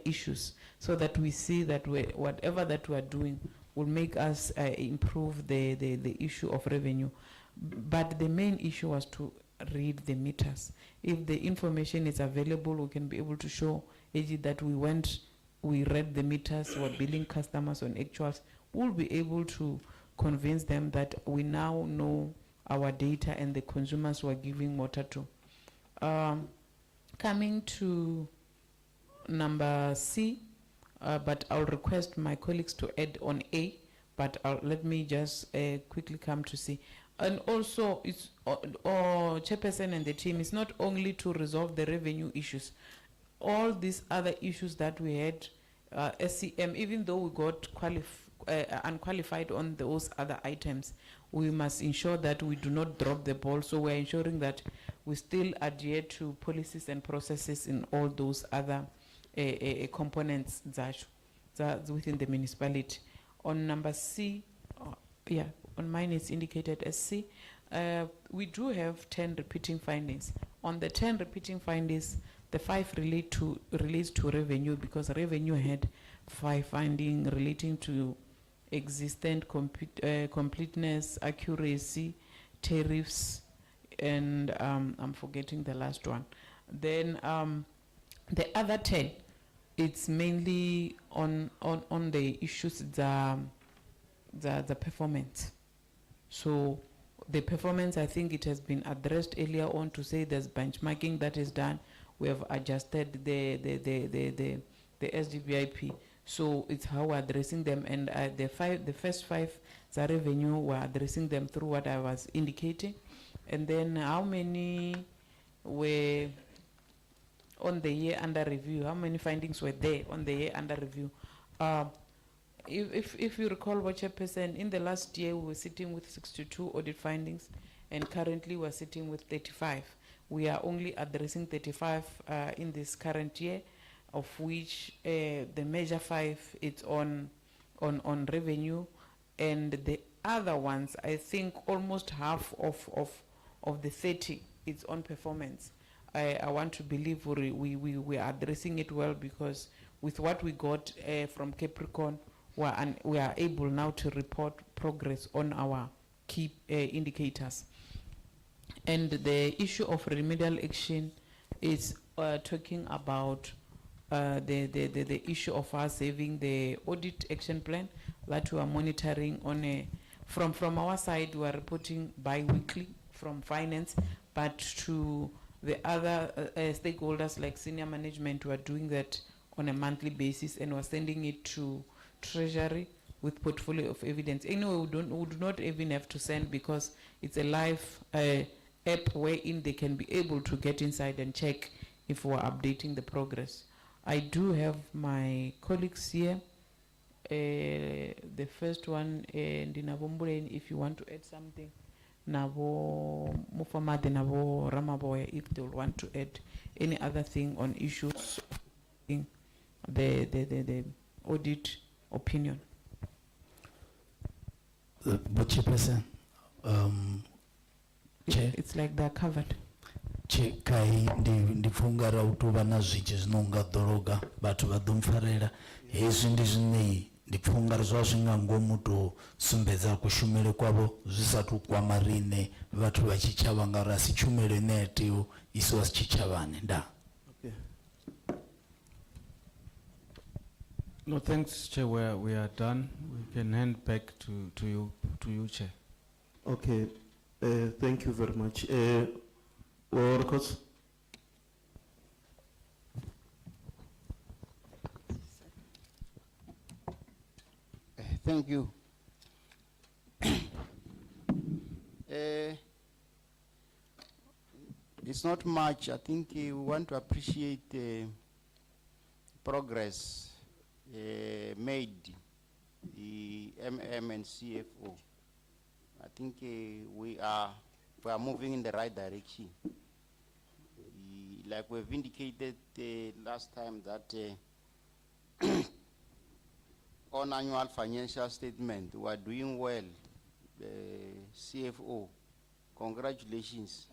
issues, so that we see that whatever that we are doing will make us improve the issue of revenue. But the main issue was to read the meters. If the information is available, we can be able to show AG that we read the meters, we're billing customers on actuals. We'll be able to convince them that we now know our data and the consumers we're giving water to. Coming to number C, but I'll request my colleagues to add on A, but let me just quickly come to C. And also, it's Chairperson and the team is not only to resolve the revenue issues, all these other issues that we had, SCM, even though we got unqualified on those other items, we must ensure that we do not drop the ball. So we're ensuring that we still adhere to policies and processes in all those other components that within the municipality. On number C, on mine it's indicated as C. We do have 10 repeating findings. On the 10 repeating findings, the 5 relates to revenue, because revenue had 5 findings relating to existent completeness, accuracy, tariffs, and I'm forgetting the last one. Then the other 10 it's mainly on the issues the performance. So the performance, I think it has been addressed earlier on to say there's benchmarking that is done. We have adjusted the SDVIP. So it's how we're addressing them, and the first five, the revenue, we're addressing them through what I was indicating. And then how many were on the year under review? How many findings were there on the year under review? If you recall, Chairperson, in the last year we were sitting with 62 audit findings, and currently we're sitting with 35. We are only addressing 35 in this current year, of which the major 5 it's on revenue, and the other ones, I think almost half of the 30 it's on performance. I want to believe we are addressing it well, because with what we got from Capricorn, we are able now to report progress on our key indicators. And the issue of remedial action is talking about the issue of us having the audit action plan that we are monitoring on a, from our side, we are reporting bi-weekly from finance, but to the other stakeholders like senior management, we are doing that on a monthly basis, and we're sending it to Treasury with portfolio of evidence. Anyway, we do not even have to send, because it's a live app wherein they can be able to get inside and check if we're updating the progress. I do have my colleagues here. The first one, Ndinabombuleni, if you want to add something. Nabo Mufamade, Nabo Ramaboy, if they want to add any other thing on issues in the audit opinion. Chairperson, Chair. It's like they're covered. Che kai ndifunga ra utuva na zwithu zvinonga doroga bathu vha ḓo mpfarela hezwi ndi zwine ndipfunga zwa zwinga ngomu to sumbedza kushumele kwavho zwi sathu kwama riṋe vhathu vha tshitshavha ngauri a si tshumelo ine ya tea isiwa tshitshavhani. Nda. Okay. No, thanks, Chair. We are done. We can hand back to you, Chair. Okay, thank you very much. Records. Thank you. It's not much. I think we want to appreciate progress made, the MM and CFO. I think we are moving in the right direction. Like we've indicated last time that on annual financial statement, we are doing well. CFO, congratulations.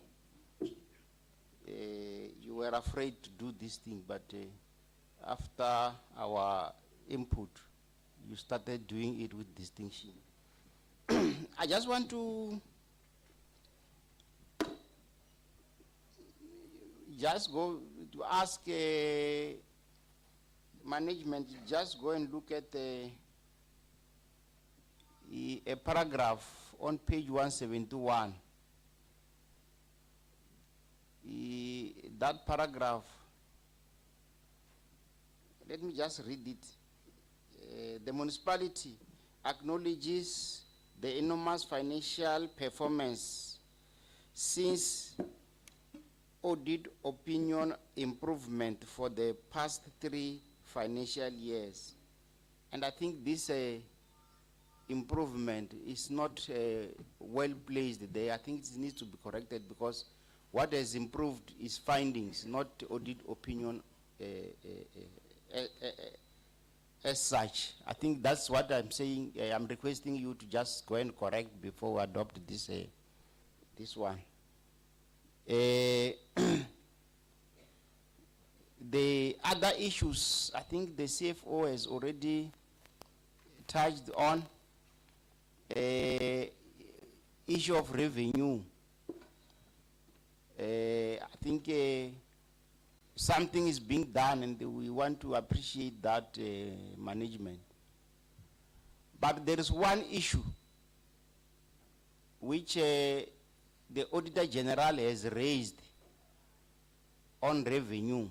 You were afraid to do this thing, but after our input, you started doing it with distinction. I just want to go to ask management, just go and look at a paragraph on page 171. That paragraph, let me just read it. The municipality acknowledges the enormous financial performance since audit opinion improvement for the past 3 financial years. And I think this improvement is not well placed there. I think it needs to be corrected, because what has improved is findings, not audit opinion as such. I think that's what I'm saying. I'm requesting you to just go and correct before we adopt this this one. The other issues, I think the CFO has already touched on. Issue of revenue. I think something is being done and we want to appreciate that management. But there is one issue which the Auditor General has raised on revenue.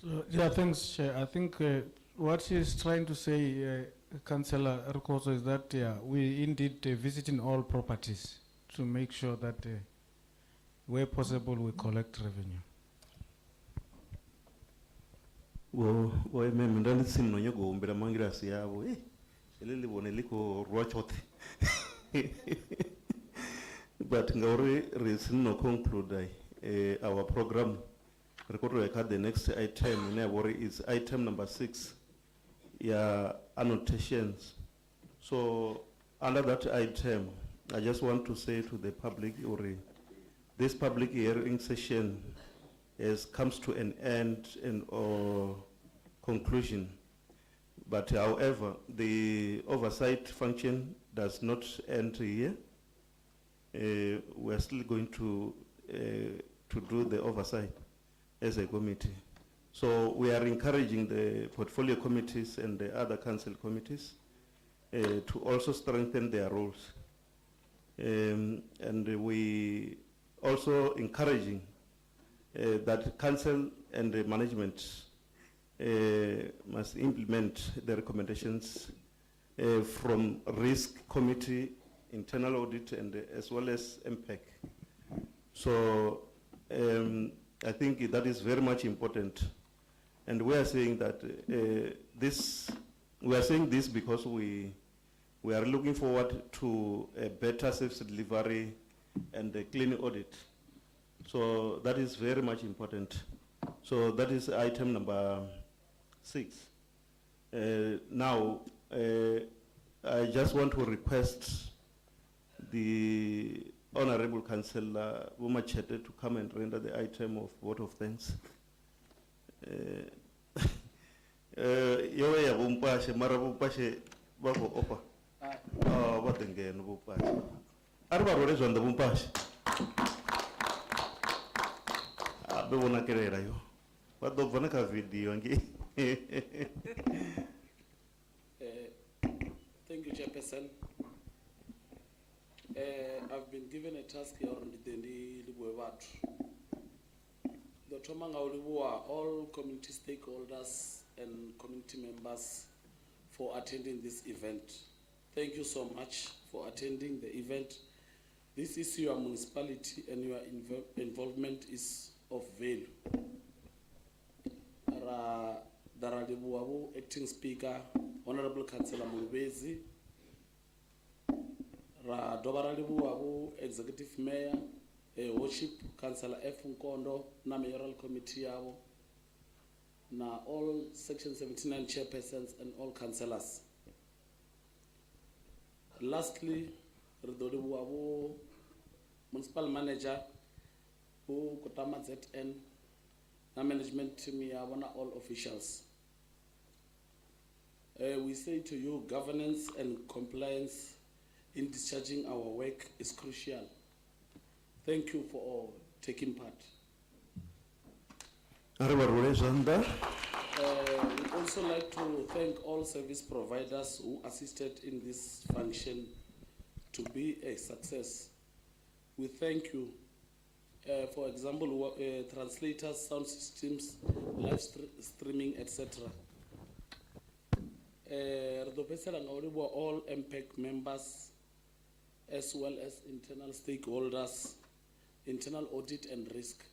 So, yeah, thanks, Chair. I think what she's trying to say, Councillor Rukoso, is that we indeed visiting all properties to make sure that where possible we collect revenue. Wo ememe ndalitsin no nyoko umbira mangira siyabo elele bone liko rwachote. But ngauri reason no conclude our program record record the next item in worry is item number 6 annotations. So under that item I just want to say to the public this public hearing session comes to an end or conclusion. But however, the oversight function does not end here. We are still going to do the oversight as a committee. So we are encouraging the portfolio committees and the other council committees to also strengthen their roles. And we also encouraging that council and the management must implement the recommendations from risk committee, internal audit, and as well as MPEC. So I think that is very much important. And we are saying that we are saying this because we are looking forward to a better service delivery and a clean audit. So that is very much important. So that is item number 6. Now, I just want to request the Honorable Councillor Bumachete to come and render the item of vote of thanks. Yoya bumpashe, mara bumpashe, babo opa. What again, bumpashe. Arba roles on the bumpashe. Bewona kerera yo. What the vanaka video ngi. Thank you, Chairperson. I've been given a task here on the all community stakeholders and community members for attending this event. Thank you so much for attending the event. This is your municipality and your involvement is of value. Daralibuabu, Acting Speaker, Honorable Councillor Mulbezi, Dobaralibuabu, Executive Mayor, Worship Councillor F. Nkondo, na Mayoral Committee yabo, na all Section 79 chairpersons and all councillors. Lastly, Ridoribuabu, Municipal Manager, who Kotama ZN, na management team yabo, na all officials. We say to you, governance and compliance in discharging our work is crucial. Thank you for taking part. We'd also like to thank all service providers who assisted in this function to be a success. We thank you. For example, translators, sound systems, live streaming, etc. All MPEC members, as well as internal stakeholders, internal audit and risk,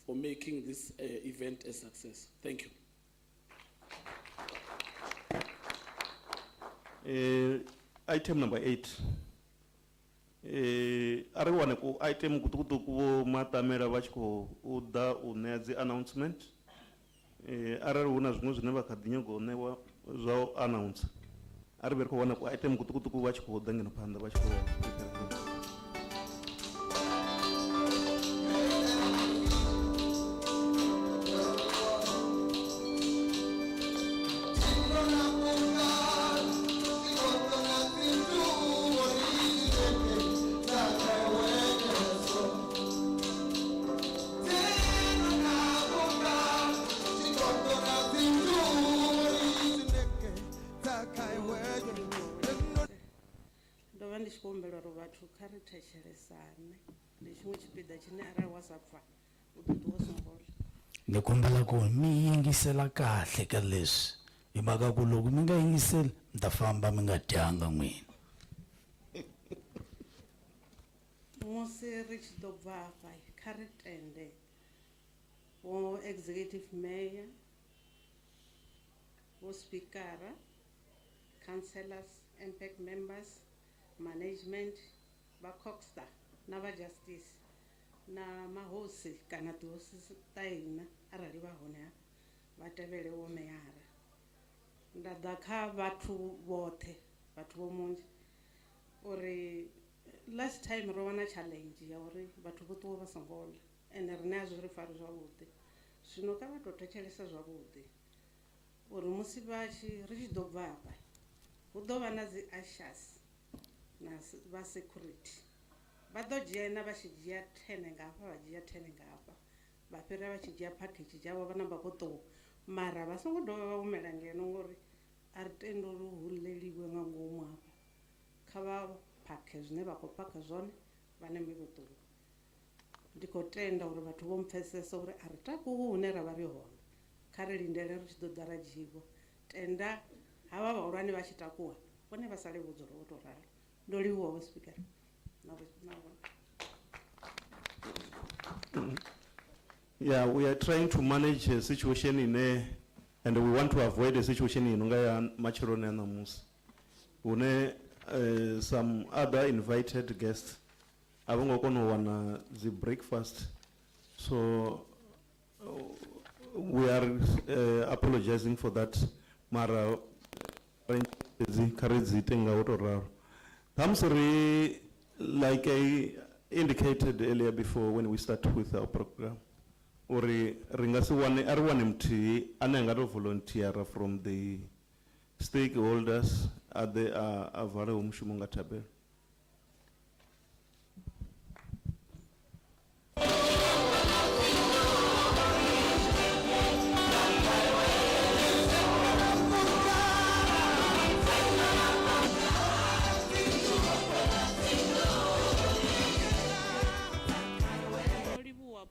for making this event a success. Thank you. Item number 8. Ariwane ku item kutukutuku matamera vachiko uda unezi announcement. Arari una zvinhu zvine vakadinyogo newa zvao announce. Ari beriko wana ku item kutukutuku vachiko dangena panda vachiko. Ni kombela ku mi yingisela kahle ka leswi hi mhaka ku loko mi nga yingiseli mi ta famba mi nga dyanga n'wina. Musi ri tshi ḓo bva afha kha ri tende wo executive mayor, wo speakera, councillors, MPEC members, management, ba Coxstar na ba justice na mahosi kana tihosi ta hina arali va hone va tevhele wo meyara. Nda ḓa kha vhathu vhoṱhe, vhathu vho munzhi uri last time ro wana challenge ya uri vhathu vho ṱuwa vha songo ḽa ende rine a zwi ri fari zwavhuḓi. Zwino kha vha tou thetshelesa zwavhuḓi uri musi ri tshi ḓo bva afha hu ḓo vha na dzi ushers na vha security. Vha ḓo dzhena vha tshi dzhia 10 nga hafha, vha dzhia 10 nga hafha, vha fhira vha tshi dzhia package dzavho vha namba vho ṱuwa. Mara vha songo dovha vha humela ngeno ngori a ri tendi uri hu ḽeliwe nga ngomu hafha. Kha vha phakhe zwine vha khou phakha zwone vha ṋambe vho ṱuwa. Ndi khou tenda uri vhathu vho mpfhesesa uri a ri takuwi hune ra vha ri hone. Kha ri lindele ri tshi ḓo ḓa ra dzhiwa. Tenda havha vhahulwane vha tshi takuwa vhone vha sale vho dzula vho tou ralo. Ndo livhuwa vho speaker. Yeah, we are trying to manage a situation in a, and we want to avoid a situation in Machirone and Namus. Some other invited guests are going to want the breakfast. So we are apologizing for that. Mara, I'm sorry, like I indicated earlier before when we start with our program, uri ringasi one everyone mti anengato volunteer from the stakeholders at the avale umshumunga tabe.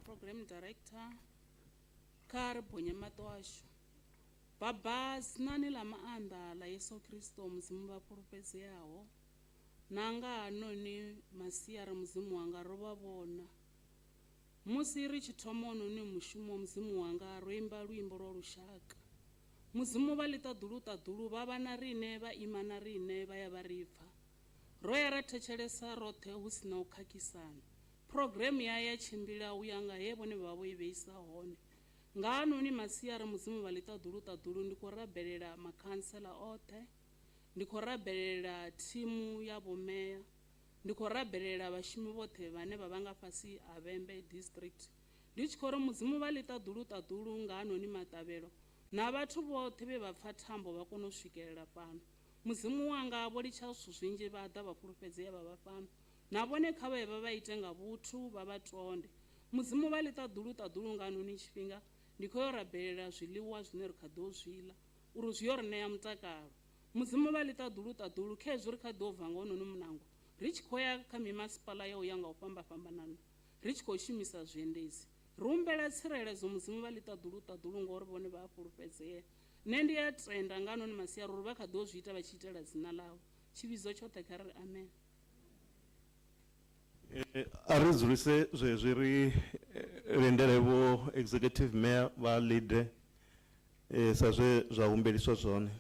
Program Director Kar Bonyamatoasho Baba Snani la maanda la Yesu Kristo mzimba purpose yao nanga hanoni masiari muzimu wanga ro vha vhona musi ri tshi thoma hononi mushumo muzimu wanga ro imba luimbo lwa lushaka muzimu vha ḽi ṱaḓulu vha vha na riṋe vha ima na riṋe vha ya vha ri pfha ro ya ra thetshelesa roṱhe hu si na u khakhisana program ya tshimbila u ya nga he vhone vha vho i vheisa hone nga hanoni masiari muzimu vha ḽi ṱaḓulu ndi khou rabelela makhansela oṱhe ndi khou rabelela thimu ya vhomeya ndi khou rabelela vhashumi vhoṱhe vhane vha vha nga fhasi ha Vhembe district ndi tshi khou ri muzimu vha ḽi ṱaḓulu nga hanoni maṱavhelo na vhathu vhoṱhe vhe vha pfha thambo vha kone u swikelela fhano muzimu wanga vho litsha zwithu zwinzhi vha ḓa vha fhulufhedzea vha vha fhano na vhone kha vha vha ite nga vhuthu vha vha tonde muzimu vha ḽi ṱaḓulu nga hanoni tshifhinga ndi khou yo rabelela zwiḽiwa zwine ri kha ḓo zwi ḽa uri zwi yo ri ṋea mutakalo muzimu vha ḽi ṱaḓulu khezwo ri kha ḓo bva nga hononi munango ri tshi khou ya kha mimasipala ya u ya nga u fhambanana ri tshi khou shumisa zwiendedzi ri humbela tsireledzo muzimu vha ḽi ṱaḓulu ngauri vhone vha a fhulufhedzea nṋe ndi a tenda nga hanoni masiari uri vha kha ḓo zwi ita vha tshi itela dzina ḽavho tshivhidzo tshoṱhe kha ri amen. A ri dzulise zwezwi ri lindele vho executive mayor vha leader sa zwe zwa humbeliswa zwone.